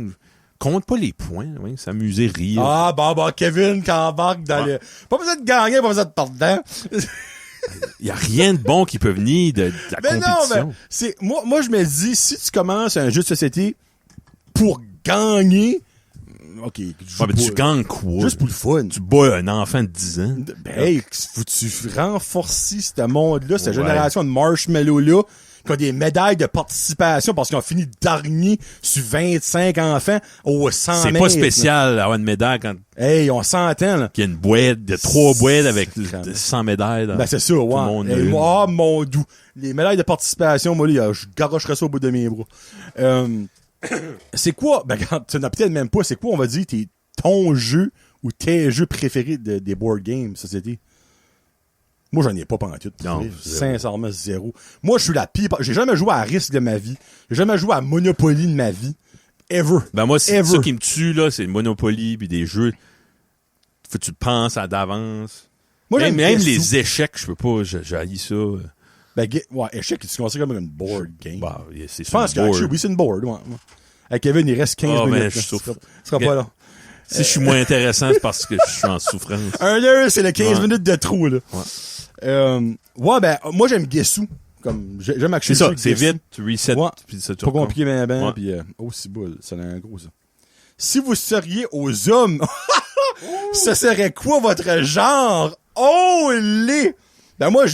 [SPEAKER 2] compte pas les points, s'amuser, rire.
[SPEAKER 1] Ah, bah, Kevin, qui embarque dans le... Pas besoin de gagner, pas besoin de perdre.
[SPEAKER 2] Il y a rien de bon qui peut venir de la compétition.
[SPEAKER 1] Non, c'est, moi, je me dis, si tu commences un jeu de société pour gagner, OK.
[SPEAKER 2] Mais tu gagnes quoi?
[SPEAKER 1] Juste pour le fun.
[SPEAKER 2] Tu bats un enfant de 10 ans.
[SPEAKER 1] Ben, faut-tu renforcer ce monde-là, cette génération de marshmallows-là, qui ont des médailles de participation parce qu'ils ont fini dernier sur 25 enfants au 100 mètres.
[SPEAKER 2] C'est pas spécial d'avoir une médaille quand...
[SPEAKER 1] Hey, on s'entend, là.
[SPEAKER 2] Qu'il y a une boîte, de 3 boîtes avec 100 médailles.
[SPEAKER 1] Ben, c'est ça, ouais. Et moi, mon doux. Les médailles de participation, moi, là, je garocherais ça au bout de mes bras. C'est quoi, ben, quand tu n'as peut-être même pas, c'est quoi, on va dire, ton jeu ou tes jeux préférés des board games, société? Moi, j'en ai pas pantoute. Non, sincèrement, zéro. Moi, je suis la pire. J'ai jamais joué à Risk de ma vie. J'ai jamais joué à Monopoly de ma vie. Ever.
[SPEAKER 2] Ben, moi, c'est ça qui me tue, là, c'est le Monopoly pis des jeux. Faut que tu penses à d'avance. Moi, même les échecs, je peux pas, j'haïs ça.
[SPEAKER 1] Ben, ouais, échec, tu considères comme une board game.
[SPEAKER 2] Bah, c'est
[SPEAKER 1] je pense que oui, c'est une board, ouais. Avec Kevin, il reste 15 minutes.
[SPEAKER 2] Ben, je souffre.
[SPEAKER 1] Sera pas là.
[SPEAKER 2] Si je suis moins intéressant, c'est parce que je suis en souffrance.
[SPEAKER 1] Un heure, c'est le 15 minutes de trou, là. Ouais. Ben, moi, j'aime Guessou. Comme, j'aime
[SPEAKER 2] C'est ça, c'est vite, tu reset,
[SPEAKER 1] puis ça pas compliqué, ben, puis, c'est boule. C'est un gros, ça. Si vous seriez aux hommes, ce serait quoi votre genre? Oh, les! Ben, moi,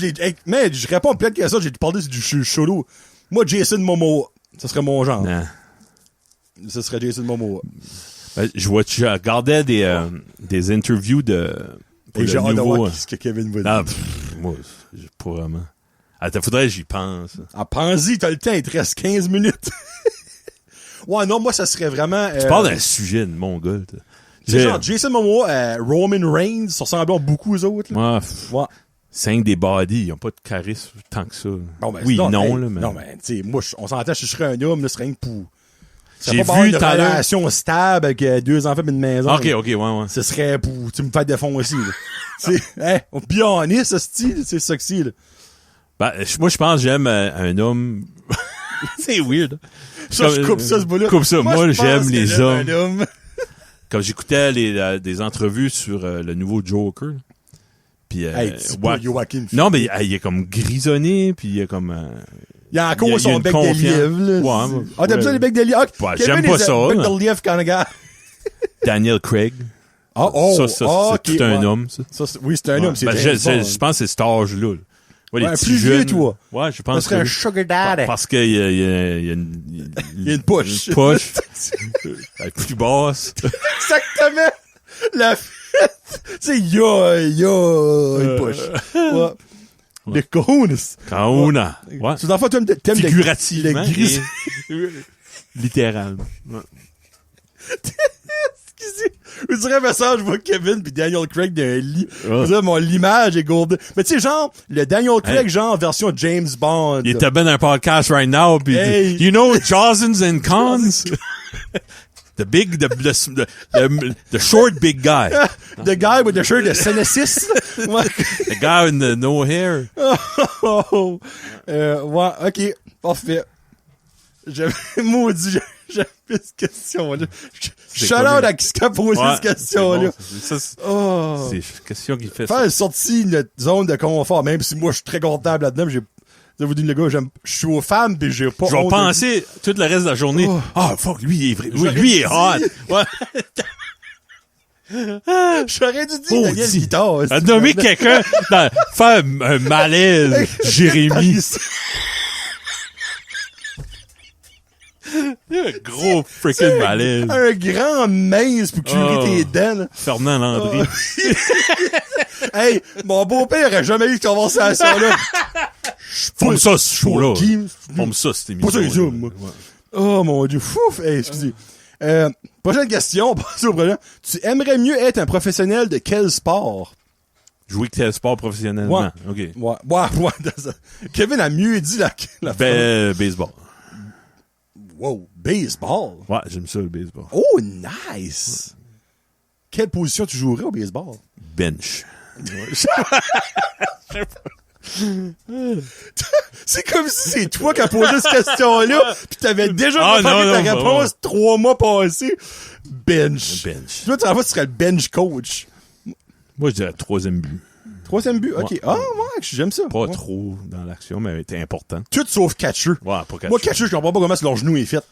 [SPEAKER 1] mais je réponds plein de questions, j'ai parlé du cholo. Moi, Jason Momoa, ça serait mon genre.
[SPEAKER 2] Non.
[SPEAKER 1] Ce serait Jason Momoa.
[SPEAKER 2] Ben, je regardais des interviews
[SPEAKER 1] et j'ai hâte de voir ce que Kevin va dire.
[SPEAKER 2] Moi, pas vraiment. Attends, faudrait que j'y pense.
[SPEAKER 1] Ah, pense-y, t'as le temps, il te reste 15 minutes. Ouais, non, moi, ça serait vraiment...
[SPEAKER 2] Tu parles d'un sujet de mon gars,
[SPEAKER 1] c'est genre Jason Momoa, Roman Reigns, ça ressemble beaucoup aux autres, là.
[SPEAKER 2] Ouais. 5 des bodies, ils ont pas de charisme tant que ça.
[SPEAKER 1] Bon, ben,
[SPEAKER 2] oui, non,
[SPEAKER 1] là,
[SPEAKER 2] mais...
[SPEAKER 1] Non, mais, tu sais, moi, on s'entend, je serais un homme, là, ce serait rien que pour...
[SPEAKER 2] J'ai vu
[SPEAKER 1] une relation stable avec 2 enfants et une maison.
[SPEAKER 2] OK, ouais.
[SPEAKER 1] Ce serait pour, tu me fais défoncer, là. Tu sais, on peut bien honner, ce style, c'est sexy, là.
[SPEAKER 2] Ben, moi, je pense que j'aime un homme... C'est weird.
[SPEAKER 1] Ça, je coupe ça, ce bout-là.
[SPEAKER 2] Coupe ça. Moi j'aime les hommes. Comme j'écoutais des entrevues sur le nouveau Joker. Puis, non, mais il est comme grisonné, puis il est comme...
[SPEAKER 1] il a encore son bec de lièvre, là.
[SPEAKER 2] Ouais,
[SPEAKER 1] ah, t'aimes ça, les becs de lièvre?
[SPEAKER 2] Ouais, j'aime pas ça.
[SPEAKER 1] Bec de lièvre, kind of guy.
[SPEAKER 2] Daniel Craig. Ça, c'est tout un homme, ça.
[SPEAKER 1] Oui, c'est un homme, c'est
[SPEAKER 2] je pense que c'est cet âge-là. Ouais, les
[SPEAKER 1] un
[SPEAKER 2] petits
[SPEAKER 1] plus
[SPEAKER 2] jeunes,
[SPEAKER 1] vieux, toi.
[SPEAKER 2] Ouais, je pense
[SPEAKER 1] ça serait un sugar daddy.
[SPEAKER 2] Parce qu'il y a
[SPEAKER 1] une poche.
[SPEAKER 2] Une poche. Plus basse.
[SPEAKER 1] Exactement. La fête. Tu sais, il y a une poche. Ouais. Les Kaunas.
[SPEAKER 2] Kauna. Ouais.
[SPEAKER 1] C'est dans le fond, t'aimes
[SPEAKER 2] figurativement. Littéralement. Ouais. Je dirais un message, je vois Kevin puis Daniel Craig d'un lit. L'image est gourdée. Mais tu sais, genre, le Daniel Craig, genre, version James Bond. Il était bien dans un podcast right now, pis you know, Josins and Cons? the short big guy.
[SPEAKER 1] The guy with the shirt de Senesis.
[SPEAKER 2] The guy with the no hair.
[SPEAKER 1] Ouais, ok, parfait. J'avais maudit, j'avais cette question-là. Shout-out à qui a posé cette question-là.
[SPEAKER 2] C'est une question qui fait
[SPEAKER 1] ça. Faire sortir notre zone de confort, même si moi je suis très confortable là-dedans, je vous dis, le gars, je suis aux femmes pis j'ai pas
[SPEAKER 2] honte. Je vais penser tout le reste de la journée. Fuck, lui, il est vrai. Lui, il est hot. Ouais.
[SPEAKER 1] J'aurais dû dire Daniel Guitare.
[SPEAKER 2] A nommer quelqu'un, faire un malaise, Jérémy. Un gros freaking malaise.
[SPEAKER 1] Un grand mince pour curer tes dents.
[SPEAKER 2] Fernand Landry.
[SPEAKER 1] Hey, mon beau-père a jamais eu cette conversation-là.
[SPEAKER 2] Forme ça, ce show-là. Forme ça, cette émission.
[SPEAKER 1] Pas ça, les zooms, moi. Oh, mon Dieu. Fouf. Hey, excusez. Prochaine question. Passez au prochain. Tu aimerais mieux être un professionnel de quel sport?
[SPEAKER 2] Jouer quel sport professionnellement?
[SPEAKER 1] Ouais. OK. Ouais. Kevin a mieux dit la
[SPEAKER 2] baseball.
[SPEAKER 1] Wow. Baseball?
[SPEAKER 2] Ouais, j'aime ça, le baseball.
[SPEAKER 1] Oh, nice. Quelle position tu jouerais au baseball?
[SPEAKER 2] Bench.
[SPEAKER 1] C'est comme si c'est toi qui as posé cette question-là, pis t'avais déjà préparé ta réponse 3 mois passés. Bench. Toi, tu serais le bench coach.
[SPEAKER 2] Moi, je dirais 3e but.
[SPEAKER 1] 3e but, ok.
[SPEAKER 2] Ouais.
[SPEAKER 1] Ah, ouais, j'aime ça.
[SPEAKER 2] Pas trop dans l'action, mais c'était important.
[SPEAKER 1] Tout sauf catcheur.
[SPEAKER 2] Ouais, pas catcheur.
[SPEAKER 1] Moi, catcheur, je comprends pas comment leur genou est fait.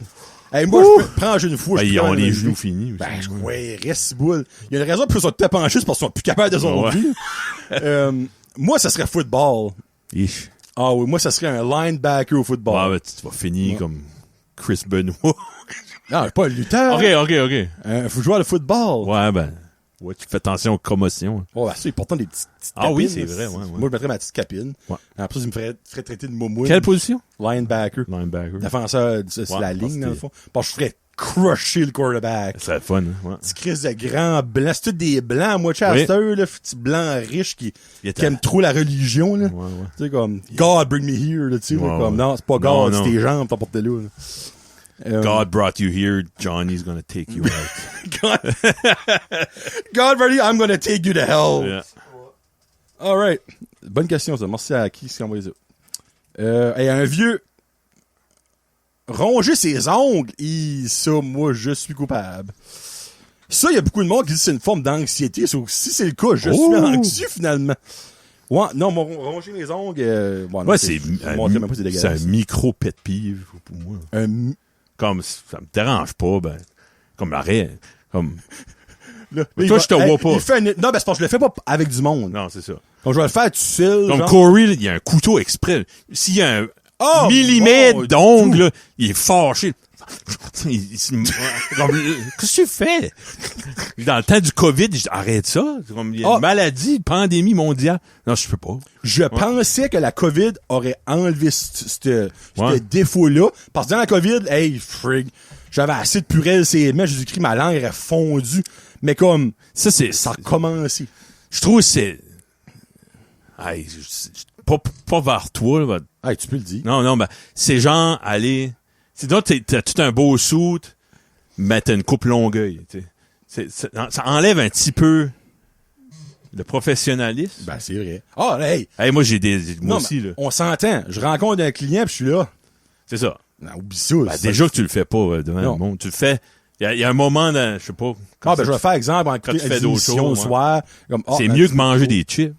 [SPEAKER 1] Hey, moi, je peux prendre une fois.
[SPEAKER 2] Ils ont les genoux finis.
[SPEAKER 1] Ouais, reste boule. Il y a une raison pour ça, te pencher, c'est parce qu'ils sont plus capables de zombies. Moi, ça serait football.
[SPEAKER 2] Ich.
[SPEAKER 1] Ah oui, moi, ça serait un linebacker au football.
[SPEAKER 2] Ouais, tu vas finir comme Chris Benoit.
[SPEAKER 1] Non, pas un lutteur.
[SPEAKER 2] OK.
[SPEAKER 1] Faut jouer à le football.
[SPEAKER 2] Ouais, tu fais attention aux commotions.
[SPEAKER 1] Ouais, c'est important des petites capines.
[SPEAKER 2] Ah oui, c'est vrai, ouais.
[SPEAKER 1] Moi, je mettrais ma petite capine.
[SPEAKER 2] Ouais.
[SPEAKER 1] Après ça, il me ferait traiter de moumoune.
[SPEAKER 2] Quelle position?
[SPEAKER 1] Linebacker. Défenseur, c'est la ligne, dans le fond. Parce que je ferais crusher le quarterback.
[SPEAKER 2] C'est fun, hein? Ouais.
[SPEAKER 1] Petit crise de grands blancs. C'est tous des blancs, moi, Chester, là, petit blanc riche qui aime trop la religion, là.
[SPEAKER 2] Ouais.
[SPEAKER 1] Tu sais, comme, God bring me here, là, tu sais, comme, non, c'est pas God, c'est tes jambes, t'as porté là.
[SPEAKER 2] God brought you here, Johnny's gonna take you out.
[SPEAKER 1] God ready, I'm gonna take you to hell.
[SPEAKER 2] Yeah.
[SPEAKER 1] All right. Bonne question, ça. Merci à qui s'est envoyé ça. Un vieux ronger ses ongles, ça, moi, je suis coupable. Ça, il y a beaucoup de monde qui dit que c'est une forme d'anxiété. Si c'est le cas, je suis anxieux, finalement. Ouais, non, ronger mes ongles,
[SPEAKER 2] c'est un micro pet peeve pour moi. Comme, ça me dérange pas, comme l'arrêt, comme...
[SPEAKER 1] Là,
[SPEAKER 2] toi, je te vois pas.
[SPEAKER 1] Non, c'est parce que je le fais pas avec du monde.
[SPEAKER 2] Non, c'est ça.
[SPEAKER 1] Donc, je vais le faire tout seul.
[SPEAKER 2] Comme Corey, il y a un couteau exprès. S'il y a un millimètre d'ongle, là, il est fâché. Qu'est-ce que tu fais? Dans le temps du COVID, je dis, arrête ça. Il y a une maladie, maladie mondiale. Non, je peux pas.
[SPEAKER 1] Je pensais que la COVID aurait enlevé ce défaut-là. Parce que dans la COVID, hey, frig, j'avais assez de purée, Jésus-Christ, ma langue aurait fondu. Mais comme, ça a commencé.
[SPEAKER 2] Je trouve que c'est, hey, pas vers toi, là.
[SPEAKER 1] Hey, tu peux le dire.
[SPEAKER 2] Non, c'est genre, aller, c'est donc, t'as tout un beau suit, mais t'as une coupe longueuil, tu sais. Ça enlève un petit peu le professionnalisme.
[SPEAKER 1] C'est vrai. Hey,
[SPEAKER 2] moi, moi aussi, là.
[SPEAKER 1] On s'entend. Je rencontre un client pis je suis là.
[SPEAKER 2] C'est ça.
[SPEAKER 1] Non, oublie ça.
[SPEAKER 2] Déjà que tu le fais pas devant le monde. Tu le fais. Il y a un moment dans, je sais pas.
[SPEAKER 1] Je vais faire exemple quand tu fais d'autres choses au soir.
[SPEAKER 2] C'est mieux que manger des chips.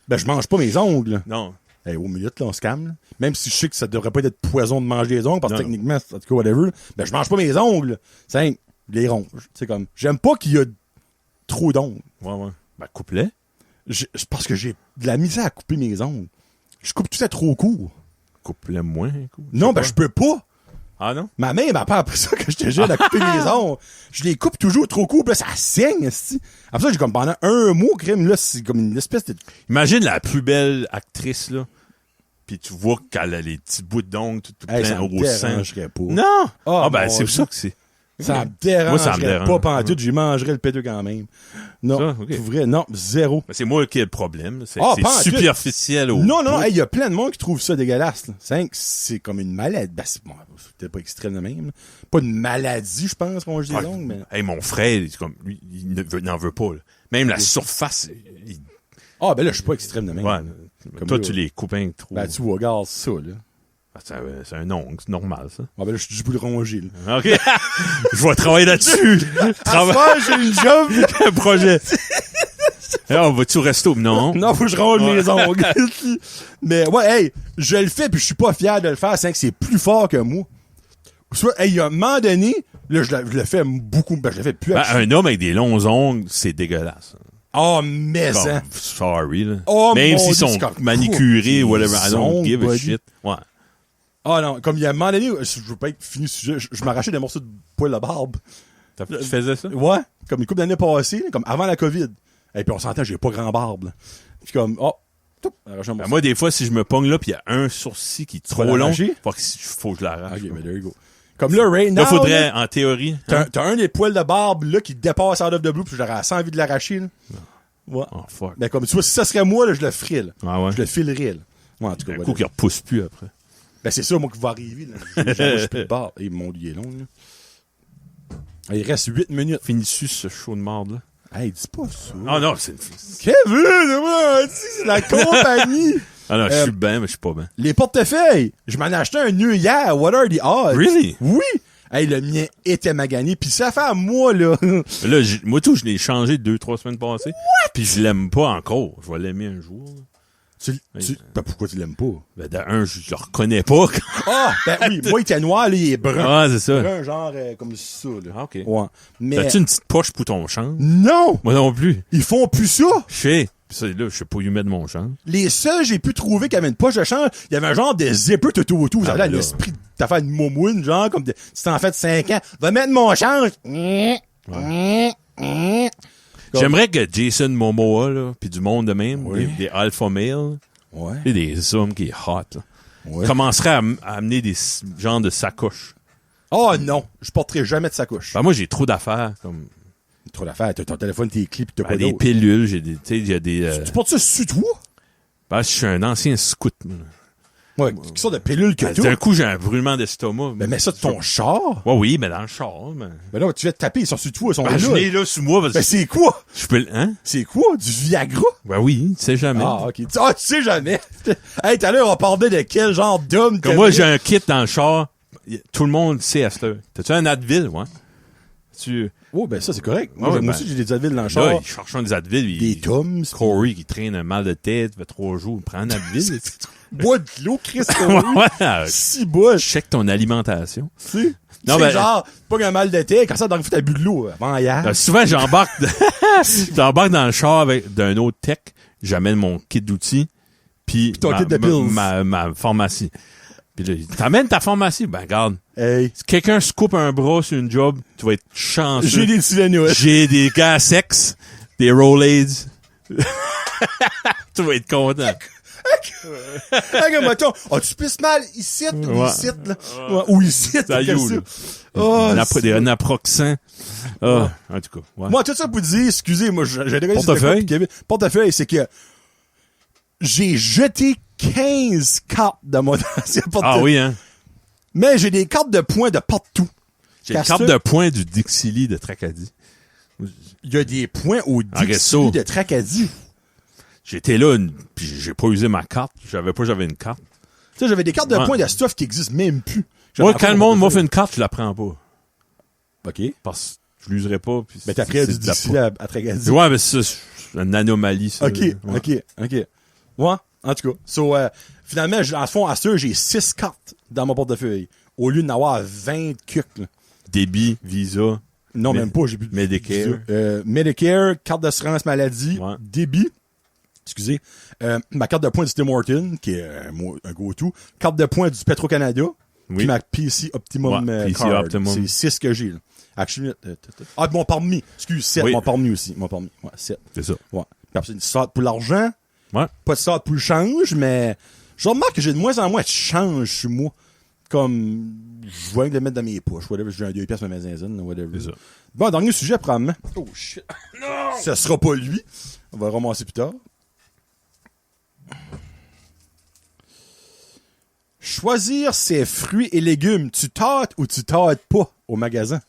[SPEAKER 1] Je mange pas mes ongles.
[SPEAKER 2] Non.
[SPEAKER 1] Hey, au milieu, là, on se calme. Là. Même si je sais que ça devrait pas être poison de manger les ongles, parce que techniquement, en tout cas, whatever, je mange pas mes ongles. C'est les ronges. C'est comme, j'aime pas qu'il y a trop d'ongles.
[SPEAKER 2] Ouais. Coupe-les.
[SPEAKER 1] Parce que j'ai de la misère à couper mes ongles. Je coupe tout ça trop court.
[SPEAKER 2] Coupe-les moins.
[SPEAKER 1] Non, je peux pas.
[SPEAKER 2] Ah non?
[SPEAKER 1] Ma mère m'a pas appris ça que j'étais jeune à couper les ongles. Je les coupe toujours trop court, là, ça saigne, c'ti. Après ça, j'ai comme pendant un mois, crème, là, c'est comme une espèce de...
[SPEAKER 2] Imagine la plus belle actrice, là. Pis tu vois qu'elle a les petits bouts d'ongles tout plein au sein.
[SPEAKER 1] Pas.
[SPEAKER 2] Non! C'est pour ça que c'est...
[SPEAKER 1] Ça me dérangerait
[SPEAKER 2] moi, ça me dérange
[SPEAKER 1] pas pantoute, j'y mangerais le péteux quand même. Non, c'est vrai, non, zéro.
[SPEAKER 2] C'est moi qui ai le problème. C'est superficiel.
[SPEAKER 1] Non, il y a plein de monde qui trouve ça dégueulasse. C'est comme une maladie. C'est peut-être pas extrême de même. Là. Pas une maladie, je pense, qu'on dit des ongles, mais...
[SPEAKER 2] Mon frère, lui, il n'en veut pas. Là. Même la surface...
[SPEAKER 1] Ah, ben là, je suis pas extrême de même.
[SPEAKER 2] Ouais.
[SPEAKER 1] Comme
[SPEAKER 2] Toi,
[SPEAKER 1] là,
[SPEAKER 2] tu les coupes un trop.
[SPEAKER 1] Ben, tu vois, regarde ça, là.
[SPEAKER 2] Ah, c'est un ongle, c'est normal, ça.
[SPEAKER 1] Ah, ben là, je suis du bout de ronger, là.
[SPEAKER 2] OK. Je vais travailler là-dessus.
[SPEAKER 1] J'ai une job.
[SPEAKER 2] Un projet. On va-tu au resto? Non.
[SPEAKER 1] Non, faut que je ronge mes ongles. Mais, ouais, hey, je le fais, puis je suis pas fier de le faire, c'est que c'est plus fort que moi. Soit, hey, à un moment donné, là, je le fais beaucoup, ben, je le fais plus.
[SPEAKER 2] Un homme avec des longs ongles, c'est dégueulasse.
[SPEAKER 1] Oh, mais
[SPEAKER 2] Bon,
[SPEAKER 1] ça.
[SPEAKER 2] sorry, là.
[SPEAKER 1] Oh,
[SPEAKER 2] même
[SPEAKER 1] mon
[SPEAKER 2] s'ils
[SPEAKER 1] Dieu,
[SPEAKER 2] sont
[SPEAKER 1] c'est comme-
[SPEAKER 2] manicurés, whatever, I don't
[SPEAKER 1] Ils
[SPEAKER 2] give a
[SPEAKER 1] sont
[SPEAKER 2] shit. Ouais.
[SPEAKER 1] Ah non, comme il y a un moment donné, je veux pas être fini ce sujet, je m'arrachais des morceaux de poil de barbe.
[SPEAKER 2] Tu faisais ça?
[SPEAKER 1] Ouais, comme une couple d'années passées, comme avant la COVID. Et puis on s'entend, j'ai pas grand barbe. Là. Puis comme, arracher un morceau.
[SPEAKER 2] Moi, des fois, si je me pogne là, pis il y a un sourcil qui est trop long,
[SPEAKER 1] l'arracher?
[SPEAKER 2] faut que je l'arrache.
[SPEAKER 1] Ok, mais there you go. Comme là, right now,
[SPEAKER 2] Là, faudrait, en théorie.
[SPEAKER 1] t'as un des poils de barbe là qui dépasse out of the blue, puis j'aurais assez envie de l'arracher. Là. Ouais.
[SPEAKER 2] Oh, fuck.
[SPEAKER 1] Mais comme tu vois, si ça serait moi, là, je le ferais. Là.
[SPEAKER 2] Ah ouais?
[SPEAKER 1] Je le filerais. Là. Ouais, en tout cas,
[SPEAKER 2] Un
[SPEAKER 1] voilà.
[SPEAKER 2] coup qui repousse plus après.
[SPEAKER 1] Ben c'est ça, moi, qui va arriver. Là. J'ai plus de barbe. Et mon Dieu, il est long. Là. Il reste 8 minutes.
[SPEAKER 2] Finis-tu ce show de marde, là?
[SPEAKER 1] Hey, dis pas ça.
[SPEAKER 2] Ah non, c'est...
[SPEAKER 1] Kevin, moi, c'est la compagnie.
[SPEAKER 2] Ah non, je suis bien, mais je suis pas bien.
[SPEAKER 1] Les portefeuilles. Je m'en ai acheté un nœud hier. What are the odds?
[SPEAKER 2] Really?
[SPEAKER 1] Oui. Hey, le mien était magané. Puis ça fait à moi, là.
[SPEAKER 2] Là, moi, tout, je l'ai changé 2-3 semaines passées. Puis je l'aime pas encore. Je vais l'aimer un jour.
[SPEAKER 1] Ben, pourquoi tu l'aimes pas?
[SPEAKER 2] Ben, d'un, je le reconnais pas.
[SPEAKER 1] Ah, ben oui. Moi, il était noir, là, il est brun.
[SPEAKER 2] Ah, c'est ça.
[SPEAKER 1] Brun, genre, comme ça, là.
[SPEAKER 2] Ah, OK.
[SPEAKER 1] Ouais. Mais.
[SPEAKER 2] T'as-tu une petite poche pour ton change?
[SPEAKER 1] Non!
[SPEAKER 2] Moi non plus.
[SPEAKER 1] Ils font plus ça!
[SPEAKER 2] Je sais. Puis ça, là, je sais pas où y mettre mon change.
[SPEAKER 1] Les seuls que j'ai pu trouver qui avaient une poche de change, il y avait un genre de zipper tout autour. Ça
[SPEAKER 2] Ah,
[SPEAKER 1] avait un
[SPEAKER 2] là.
[SPEAKER 1] esprit de t'as fait une momoune, genre, comme de, si t'en fait 5 ans. Va mettre mon change!
[SPEAKER 2] J'aimerais que Jason Momoa, là, pis du monde de même,
[SPEAKER 1] Oui.
[SPEAKER 2] des alpha males,
[SPEAKER 1] Ouais.
[SPEAKER 2] et des hommes qui est hot, là,
[SPEAKER 1] Ouais.
[SPEAKER 2] commenceraient à amener des genres de sacoches.
[SPEAKER 1] Oh non! Je porterai jamais de sacoche.
[SPEAKER 2] Ben, moi, j'ai trop d'affaires, comme,
[SPEAKER 1] Trop d'affaires. T'as ton téléphone, tes clips, pis t'as
[SPEAKER 2] ben,
[SPEAKER 1] pas
[SPEAKER 2] des
[SPEAKER 1] d'autre.
[SPEAKER 2] pilules, j'ai des, tu sais, il y a des,
[SPEAKER 1] Tu portes ça sur toi?
[SPEAKER 2] ben, je suis un ancien scout, moi.
[SPEAKER 1] Ouais. Qui sort de pilules que
[SPEAKER 2] Ben,
[SPEAKER 1] tout?
[SPEAKER 2] d'un coup, j'ai un brûlement d'estomac.
[SPEAKER 1] Mais mets ça de ton char?
[SPEAKER 2] Ouais, oui, mais dans le char, mais.
[SPEAKER 1] Ben là, tu vas te taper, ils sont sur toi, ils sont
[SPEAKER 2] Ben,
[SPEAKER 1] là.
[SPEAKER 2] je l'ai là sous moi, parce
[SPEAKER 1] Ben
[SPEAKER 2] que
[SPEAKER 1] c'est quoi?
[SPEAKER 2] je peux, hein?
[SPEAKER 1] C'est quoi? Du Viagra?
[SPEAKER 2] Ben oui, tu sais jamais.
[SPEAKER 1] Ah, ok. Tu sais jamais. Hey, tout à l'heure, on parlait de quel genre d'homme
[SPEAKER 2] Comme moi, j'ai un kit dans le char. Tout le monde sait à cette heure. T'as-tu un Advil, ouais?
[SPEAKER 1] Oh, ben ça, c'est correct.
[SPEAKER 2] Ouais,
[SPEAKER 1] Moi
[SPEAKER 2] ben,
[SPEAKER 1] aussi, j'ai des Advil dans le char.
[SPEAKER 2] Là, il cherche des Advil.
[SPEAKER 1] Des Tums.
[SPEAKER 2] Corey qui traîne un mal de tête, fait 3 jours, il prend un Advil.
[SPEAKER 1] Bois de l'eau, Chris.
[SPEAKER 2] Ouais,
[SPEAKER 1] Si bois.
[SPEAKER 2] check ton alimentation.
[SPEAKER 1] Tu sais.
[SPEAKER 2] Non,
[SPEAKER 1] C'est
[SPEAKER 2] ben-
[SPEAKER 1] genre, pas un mal de tête, quand ça, dans le foot, t'as bu de l'eau avant hier.
[SPEAKER 2] Souvent, j'embarque dans le char avec d'un autre tech, j'amène mon kit d'outils, puis
[SPEAKER 1] ton kit de pills.
[SPEAKER 2] ma pharmacie. Puis là, t'amènes ta pharmacie, ben regarde,
[SPEAKER 1] Hey.
[SPEAKER 2] si quelqu'un se coupe un bras sur une job, tu vas être chanceux.
[SPEAKER 1] J'ai des Tylenol.
[SPEAKER 2] J'ai des gars sex, des Rolaids. Tu vas être content.
[SPEAKER 1] Hey, mettons, tu pisses mal ici, ou
[SPEAKER 2] Ouais.
[SPEAKER 1] ici, là. Ouais, ou ici,
[SPEAKER 2] Ça
[SPEAKER 1] comme
[SPEAKER 2] you,
[SPEAKER 1] ça.
[SPEAKER 2] là.
[SPEAKER 1] Oh,
[SPEAKER 2] Des naproxen. Ah, en tout cas. Ouais.
[SPEAKER 1] moi, tout ça pour dire, excusez, moi, j'ai déjà
[SPEAKER 2] Portefeuille.
[SPEAKER 1] Kevin. Portefeuille, c'est que j'ai jeté 15 cartes dans mon ancien portefeuille.
[SPEAKER 2] Ah oui, hein?
[SPEAKER 1] Mais j'ai des cartes de points de partout.
[SPEAKER 2] J'ai une
[SPEAKER 1] Castor.
[SPEAKER 2] carte de points du Dixili de Tracadie.
[SPEAKER 1] Il y a des points au
[SPEAKER 2] Ah, qu'est-ce
[SPEAKER 1] Dixie
[SPEAKER 2] que
[SPEAKER 1] de Tracadie.
[SPEAKER 2] J'étais là, puis j'ai pas usé ma carte. J'avais une carte.
[SPEAKER 1] Tu sais, j'avais des cartes de
[SPEAKER 2] Ouais.
[SPEAKER 1] points de stuff qui existent même plus.
[SPEAKER 2] Moi,
[SPEAKER 1] J'avais
[SPEAKER 2] quand le
[SPEAKER 1] encore
[SPEAKER 2] monde
[SPEAKER 1] mon
[SPEAKER 2] m'a fait une carte, je la prends pas.
[SPEAKER 1] OK.
[SPEAKER 2] Parce que je l'userai pas. Puis
[SPEAKER 1] Ben, t'as pris
[SPEAKER 2] c'est
[SPEAKER 1] du
[SPEAKER 2] de la
[SPEAKER 1] Dixie à Tracadie.
[SPEAKER 2] Ouais, mais ça, c'est une anomalie, ça.
[SPEAKER 1] OK,
[SPEAKER 2] là. Ouais.
[SPEAKER 1] OK. Ouais, en tout cas. So, finalement, en fond, à ça, j'ai 6 cartes dans mon portefeuille. Au lieu d'en avoir 20 cucs, là.
[SPEAKER 2] Débit, Visa.
[SPEAKER 1] Non,
[SPEAKER 2] Mais-
[SPEAKER 1] même pas, j'ai plus de
[SPEAKER 2] Medicare.
[SPEAKER 1] Medicare, carte d'assurance maladie,
[SPEAKER 2] Ouais.
[SPEAKER 1] débit. Excusez. Ma carte de points du Tim Hortons, qui est un go-to. Carte de points du Petro-Canada.
[SPEAKER 2] Oui.
[SPEAKER 1] Puis ma PC Optimum
[SPEAKER 2] Ouais, PC
[SPEAKER 1] card.
[SPEAKER 2] Optimum.
[SPEAKER 1] C'est 6 que j'ai, là. Actually, mon permis. Excuse, 7.
[SPEAKER 2] Oui.
[SPEAKER 1] Mon permis aussi. Mon permis. Ouais, 7.
[SPEAKER 2] C'est ça.
[SPEAKER 1] Ouais. Puis après, une sorte pour l'argent.
[SPEAKER 2] Ouais.
[SPEAKER 1] Pas de sorte pour le change, mais je remarque que j'ai de moins en moins de change sur moi. Comme, je vois le mettre dans mes poches, whatever. J'ai un 2 piastres dans ma zinzine, whatever.
[SPEAKER 2] C'est ça.
[SPEAKER 1] Bon, dernier sujet, probablement. Oh, shit. Non! Ce sera pas lui. On va le ramasser plus tard. Choisir ses fruits et légumes. Tu tâtes ou tu tâtes pas au magasin?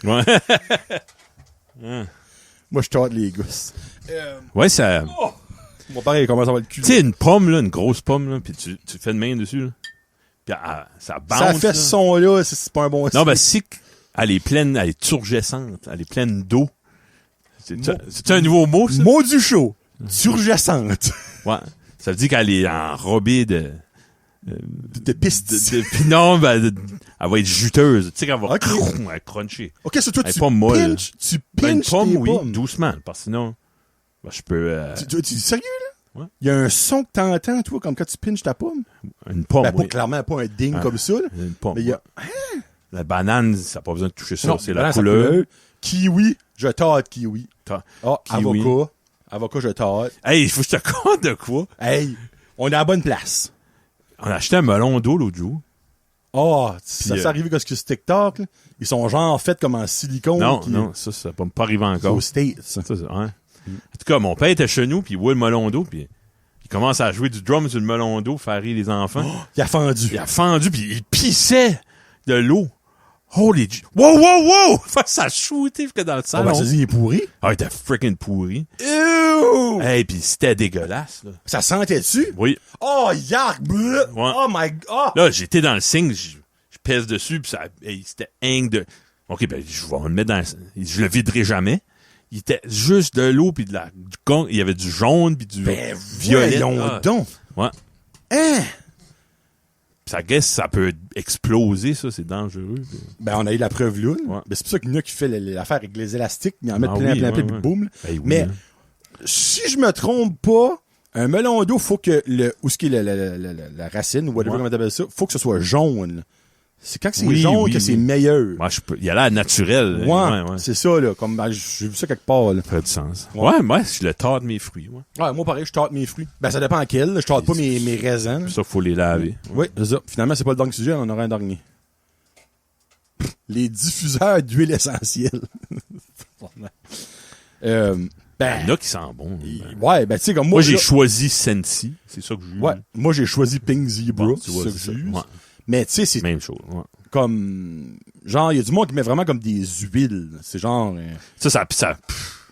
[SPEAKER 2] Ouais.
[SPEAKER 1] Moi, je tâte les gousses.
[SPEAKER 2] Ouais, ça...
[SPEAKER 1] Oh! Mon père, il commence à avoir le cul.
[SPEAKER 2] Tu sais, une pomme, là, une grosse pomme, là, puis tu fais de main dessus, là. Puis ça bounce,
[SPEAKER 1] ça fait
[SPEAKER 2] là.
[SPEAKER 1] ce son-là, c'est pas un bon
[SPEAKER 2] Non, ben, si elle est pleine, elle est turgescente, elle est pleine d'eau. C'est un nouveau mot, ça?
[SPEAKER 1] Mot du show. Turgescente.
[SPEAKER 2] Ouais. Ça veut dire qu'elle est enrobée de
[SPEAKER 1] pesticides.
[SPEAKER 2] Non, ben, elle va être juteuse. Tu sais, qu'elle va cruncher.
[SPEAKER 1] OK, c'est toi,
[SPEAKER 2] elle
[SPEAKER 1] tu
[SPEAKER 2] est pas molle.
[SPEAKER 1] Tu
[SPEAKER 2] Ben, une
[SPEAKER 1] pinches
[SPEAKER 2] pomme,
[SPEAKER 1] tes
[SPEAKER 2] oui,
[SPEAKER 1] pommes.
[SPEAKER 2] doucement, parce que sinon, ben, je peux...
[SPEAKER 1] Tu es sérieux, là?
[SPEAKER 2] Ouais.
[SPEAKER 1] Il y a un son que t'entends, toi, comme quand tu pinches ta pomme?
[SPEAKER 2] Une pomme,
[SPEAKER 1] Ben, pas
[SPEAKER 2] oui.
[SPEAKER 1] clairement pas un ding comme ça, là.
[SPEAKER 2] Une pomme,
[SPEAKER 1] Mais il y a...
[SPEAKER 2] La banane, ça n'a pas besoin de toucher ça,
[SPEAKER 1] Non,
[SPEAKER 2] c'est
[SPEAKER 1] banane,
[SPEAKER 2] la
[SPEAKER 1] ça
[SPEAKER 2] couleur.
[SPEAKER 1] Kiwi, je tâte kiwi.
[SPEAKER 2] Kiwi.
[SPEAKER 1] Avocat, je tâte.
[SPEAKER 2] Hey, il faut que je te compte de quoi?
[SPEAKER 1] Hey, on est à la bonne place.
[SPEAKER 2] On a acheté un melon d'eau l'autre jour.
[SPEAKER 1] Oh, ça s'est arrivé parce que ce TikTok, là, ils sont genre faits comme en silicone.
[SPEAKER 2] Non, ça va pas arriver encore.
[SPEAKER 1] Au States.
[SPEAKER 2] Ça, ouais. En tout cas, mon père était chez nous, puis il voit le melon d'eau, puis il commence à jouer du drum sur le melon d'eau, faire rire les enfants.
[SPEAKER 1] Oh, il a fendu.
[SPEAKER 2] Il a fendu, puis il pissait de l'eau. Holy... Wow! Ça a shooté jusque dans le salon.
[SPEAKER 1] Ben, ça dit, il est pourri.
[SPEAKER 2] Ah, il était freaking pourri.
[SPEAKER 1] Ew!
[SPEAKER 2] Hey, puis c'était dégueulasse, là.
[SPEAKER 1] Ça sentait dessus?
[SPEAKER 2] Oui.
[SPEAKER 1] Oh, yark!
[SPEAKER 2] Ouais.
[SPEAKER 1] Oh my god!
[SPEAKER 2] Là, j'étais dans le signe, je pèse dessus, puis ça, c'était hing de... OK, ben, je vais le mettre dans... Je le viderai jamais. Il était juste de l'eau, puis il y avait du jaune, puis du violet.
[SPEAKER 1] Donc.
[SPEAKER 2] Ouais.
[SPEAKER 1] Hein?
[SPEAKER 2] Ça guesse, ça peut exploser, ça, c'est dangereux.
[SPEAKER 1] Ben, on a eu la preuve là.
[SPEAKER 2] Ouais.
[SPEAKER 1] Ben, c'est pour ça qu'il y en a qui fait l'affaire avec les élastiques. Il en met plein, puis boum.
[SPEAKER 2] Ben oui,
[SPEAKER 1] mais, si je me trompe pas, un melon d'eau, faut que où ce qui est la racine, ou whatever on appelle ça, faut que ce soit jaune. C'est quand c'est jaune que c'est meilleur.
[SPEAKER 2] Ouais, il y a l'air naturel.
[SPEAKER 1] Ouais, c'est ça, là. Comme, ben, j'ai vu ça quelque part, là.
[SPEAKER 2] Ça fait du sens. Ouais, moi, je le tâte mes fruits,
[SPEAKER 1] Ouais, moi, pareil, je tâte mes fruits. Ben, ça dépend à quel. Je tâte pas mes raisins.
[SPEAKER 2] Ça, faut les laver.
[SPEAKER 1] Oui, c'est ça. Finalement, c'est pas le dernier sujet, on en aura un dernier. Les diffuseurs d'huile essentielle.
[SPEAKER 2] Ben, il y en a qui sentent bon.
[SPEAKER 1] Ouais, ben, tu sais, comme moi.
[SPEAKER 2] Moi, j'ai choisi Sensi. C'est ça que j'ai eu.
[SPEAKER 1] Ouais. Moi, j'ai choisi Pink Zebra.
[SPEAKER 2] Bon, tu vois,
[SPEAKER 1] c'est ça que j'use. Mais, tu sais, c'est.
[SPEAKER 2] Même chose, ouais.
[SPEAKER 1] Comme. Genre, il y a du monde qui met vraiment comme des huiles. C'est genre.
[SPEAKER 2] Ça.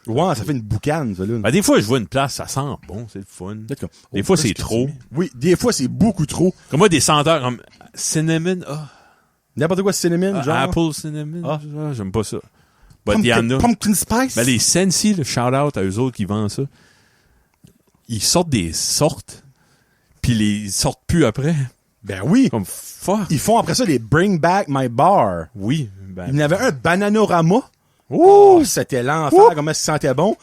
[SPEAKER 1] Ouais, ça fait une boucane, ça, là.
[SPEAKER 2] Ben, des fois, je vois une place, ça sent bon, c'est le fun.
[SPEAKER 1] D'accord.
[SPEAKER 2] Des fois, c'est trop.
[SPEAKER 1] Oui, des fois, c'est beaucoup trop.
[SPEAKER 2] Comme moi, des senteurs comme cinnamon,
[SPEAKER 1] N'importe quoi, cinnamon, genre.
[SPEAKER 2] Apple cinnamon, j'aime pas ça.
[SPEAKER 1] Pumpkin spice.
[SPEAKER 2] Ben, les Sensi, le shout-out à eux autres qui vendent ça, ils sortent des sortes, puis ils sortent plus après.
[SPEAKER 1] Ben oui.
[SPEAKER 2] Comme fuck.
[SPEAKER 1] Ils font après ça les Bring Back My Bar.
[SPEAKER 2] Oui. Ben,
[SPEAKER 1] il y en avait un Bananorama.
[SPEAKER 2] Oh,
[SPEAKER 1] c'était l'enfer, comment ça sentait bon.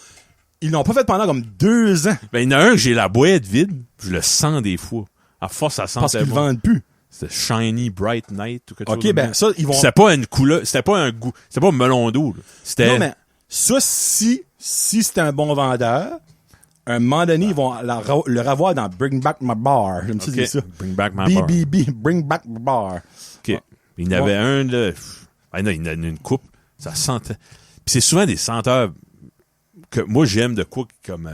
[SPEAKER 1] Ils l'ont pas fait pendant comme 2 ans.
[SPEAKER 2] Ben, il y en a un que j'ai la boîte vide, je le sens des fois. À force, ça sentait
[SPEAKER 1] parce qu'ils
[SPEAKER 2] bon.
[SPEAKER 1] vendent plus.
[SPEAKER 2] C'était Shiny Bright Night ou quelque chose.
[SPEAKER 1] OK, ben ça, ils vont...
[SPEAKER 2] C'était pas une couleur, c'était pas un goût, c'était pas un melon d'eau, là. C'était...
[SPEAKER 1] Non, mais ça, si c'était un bon vendeur, un moment donné, ils vont le revoir dans Bring Back My Bar. J'aime ça dire ça.
[SPEAKER 2] Bring Back My Bar.
[SPEAKER 1] BBB, Bring Back My Bar.
[SPEAKER 2] OK. Ouais. Il y en avait un, là... Ah non, il y en a une coupe. Ça sentait... Puis c'est souvent des senteurs que moi, j'aime de quoi comme...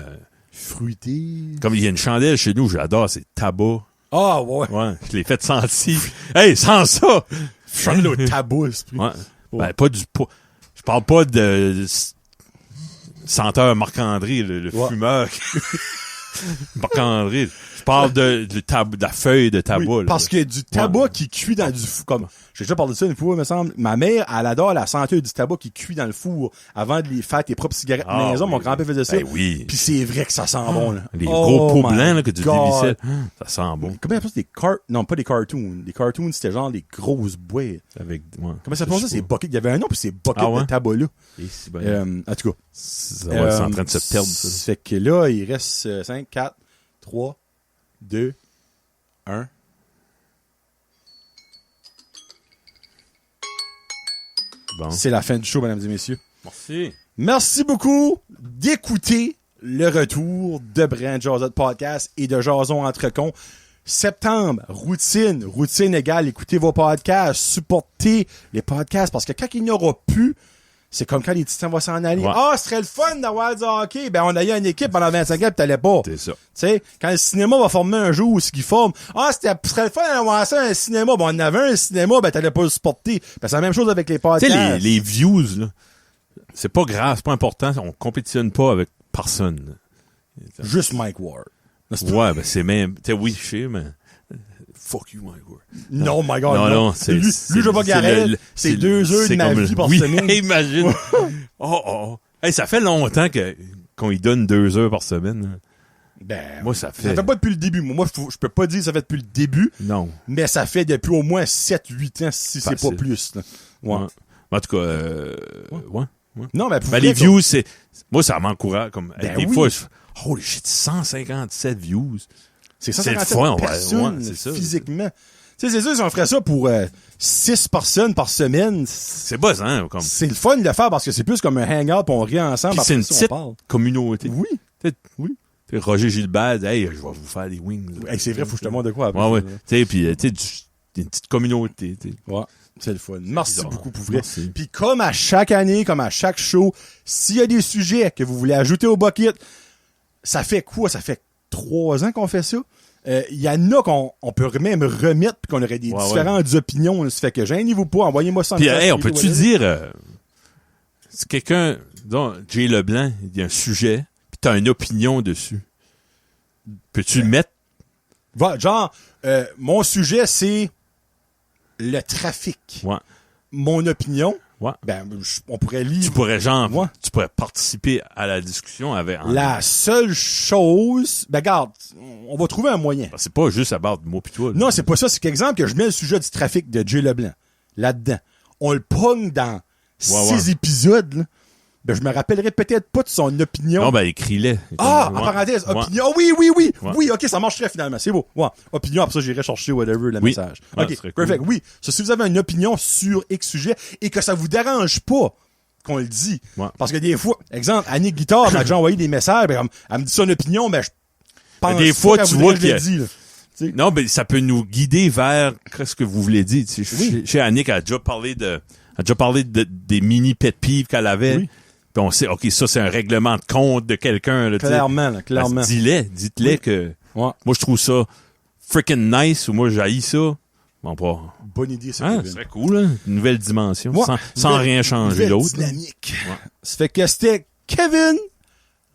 [SPEAKER 1] fruité.
[SPEAKER 2] Comme il y a une chandelle chez nous, j'adore, c'est tabac.
[SPEAKER 1] Ah, ouais.
[SPEAKER 2] Ouais, je l'ai fait sentir. Hey, sans ça!
[SPEAKER 1] Chandelle au tabac, c'est
[SPEAKER 2] ouais. Ben, pas du... Je parle pas de senteur Marc-André, le fumeur. Marc-André. Je parle de la feuille de tabac.
[SPEAKER 1] Oui,
[SPEAKER 2] là.
[SPEAKER 1] Parce que du tabac qui cuit dans du four, comme, j'ai déjà parlé de ça une fois, me semble. Ma mère, elle adore la senteur du tabac qui cuit dans le four avant de les faire tes propres cigarettes maison. Mon grand-père faisait ça.
[SPEAKER 2] Ben oui.
[SPEAKER 1] Puis c'est vrai que ça sent bon, là.
[SPEAKER 2] Les gros pots blancs, là, que tu dévissais. Ça sent bon.
[SPEAKER 1] Comment ça s'appelle ça? Non, pas des cartoons. Les cartoons, c'était genre des grosses boîtes.
[SPEAKER 2] Avec, ouais.
[SPEAKER 1] Comment ça s'appelle ça? C'est bucket. Il y avait un nom, puis c'est bucket de tabac, là. En tout cas.
[SPEAKER 2] Ça va être en train de se perdre, ça.
[SPEAKER 1] Fait que là, il reste 5, 4, 3, 2, 1.
[SPEAKER 2] Bon.
[SPEAKER 1] C'est la fin du show, mesdames et messieurs.
[SPEAKER 2] Merci.
[SPEAKER 1] Merci beaucoup d'écouter le retour de Brand Jazette Podcast et de Jason Entrecon. Septembre, routine égale, écoutez vos podcasts, supportez les podcasts, parce que quand il n'y aura plus, c'est comme quand les Titans vont s'en aller.
[SPEAKER 2] Ouais.
[SPEAKER 1] Ah, ce serait le fun d'avoir du hockey. Ben, on a eu une équipe pendant 25 ans pis t'allais pas.
[SPEAKER 2] C'est ça.
[SPEAKER 1] Tu sais, quand le cinéma va former un jour, ce qu'il forme. Ah, ce serait le fun d'avoir ça, un cinéma. Bon, on avait un cinéma, ben, t'allais pas le supporter. Ben, c'est la même chose avec les podcasts.
[SPEAKER 2] Tu sais, les views, là. c'est pas grave, c'est pas important. On compétitionne pas avec personne.
[SPEAKER 1] Juste Mike Ward.
[SPEAKER 2] Ouais, ben c'est même... oui, je sais, mais... Fuck you, Mike Ward.
[SPEAKER 1] Non, my God,
[SPEAKER 2] non.
[SPEAKER 1] Lui, je vais pas garer. C'est 2 heures de ma vie par semaine.
[SPEAKER 2] Oui, imagine. Hey, ça fait longtemps qu'on lui donne 2 heures par semaine.
[SPEAKER 1] Ben,
[SPEAKER 2] moi, ça fait...
[SPEAKER 1] Ça fait pas depuis le début. Moi, je peux pas dire que ça fait depuis le début.
[SPEAKER 2] Non.
[SPEAKER 1] Mais ça fait depuis au moins 7-8 ans, si c'est pas plus. Là. Ouais.
[SPEAKER 2] En tout cas, ouais.
[SPEAKER 1] Non, mais
[SPEAKER 2] les views, c'est... Moi, ça m'encourage. Comme, des
[SPEAKER 1] oui.
[SPEAKER 2] fois, holy shit, 157 views.
[SPEAKER 1] C'est 157 personnes, c'est ça. Physiquement. Tu sais, c'est sûr, si on ferait ça pour 6 personnes par semaine...
[SPEAKER 2] C'est buzzant, comme...
[SPEAKER 1] C'est le fun de le faire parce que c'est plus comme un hangout pis on rit ensemble.
[SPEAKER 2] Puis c'est une petite communauté.
[SPEAKER 1] Oui. Oui.
[SPEAKER 2] Roger Gilbert, hey, je vais vous faire des wings.
[SPEAKER 1] Hey, c'est vrai, faut que je te montre de quoi après.
[SPEAKER 2] Ouais. Tu sais, puis une petite communauté. T'sais.
[SPEAKER 1] Ouais. C'est le fun. Merci beaucoup pour vrai. Puis comme à chaque année, comme à chaque show, s'il y a des sujets que vous voulez ajouter au bucket, ça fait quoi? Ça fait 3 ans qu'on fait ça. Il y en a qu'on peut même remettre puis qu'on aurait des différentes opinions. Ça fait que gênez-vous pas, envoyez-moi ça en
[SPEAKER 2] message. Puis hey, on peut-tu dire si quelqu'un, donc Jay Leblanc, il y a un sujet, puis t'as une opinion dessus. Peux-tu le mettre?
[SPEAKER 1] Genre, mon sujet, c'est le trafic.
[SPEAKER 2] Ouais.
[SPEAKER 1] Mon opinion,
[SPEAKER 2] ouais.
[SPEAKER 1] Ben, on pourrait lire.
[SPEAKER 2] Tu pourrais tu pourrais participer à la discussion avec.
[SPEAKER 1] La seule chose, ben regarde, on va trouver un moyen.
[SPEAKER 2] Ben, c'est pas juste à part de moi pis toi. Là.
[SPEAKER 1] Non, c'est pas ça. C'est qu'exemple que je mets le sujet du trafic de Jay Leblanc là-dedans. On le pogne dans 6 épisodes. Là. Ben, je me rappellerai peut-être pas de son opinion.
[SPEAKER 2] Non, ben, écris-le.
[SPEAKER 1] En parenthèse, opinion. Oh, oui. Ouais. Oui, ok, ça marcherait finalement. C'est beau. Ouais. Opinion, après ça, j'irai chercher whatever, le message. Ok, perfect. Cool. Oui. Si vous avez une opinion sur X sujet et que ça vous dérange pas qu'on le dit. Ouais. Parce que des fois, exemple, Annick Guitare m'a déjà envoyé des messages, ben, elle me dit son opinion, mais je pense
[SPEAKER 2] des fois, tu vois que
[SPEAKER 1] dit,
[SPEAKER 2] non, ben, ça peut nous guider vers ce que vous voulez dire. Chez Annick, elle a déjà parlé des mini pet peeves qu'elle avait. Oui. Puis on sait, OK, ça, c'est un règlement de compte de quelqu'un. Là,
[SPEAKER 1] clairement.
[SPEAKER 2] Ben, dites-les que moi, je trouve ça freaking nice ou moi, j'haïs ça. Bon, pas.
[SPEAKER 1] Bonne idée, ça.
[SPEAKER 2] Ce serait cool, hein? Une nouvelle dimension, sans rien changer d'autre.
[SPEAKER 1] Dynamique. Ouais. Ça fait que c'était Kevin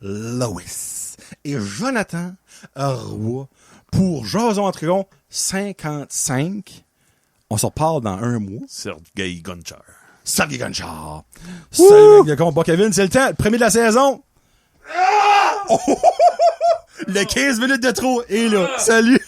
[SPEAKER 1] Lewis et Jonathan Roy pour Jason Entrigon 55. On s'en reparle dans 1 mois.
[SPEAKER 2] Sergei Gonchar.
[SPEAKER 1] Salut Gonchar. Salut bon Kevin, c'est le temps. Le premier de la saison. Le 15 minutes de trop est là. Salut.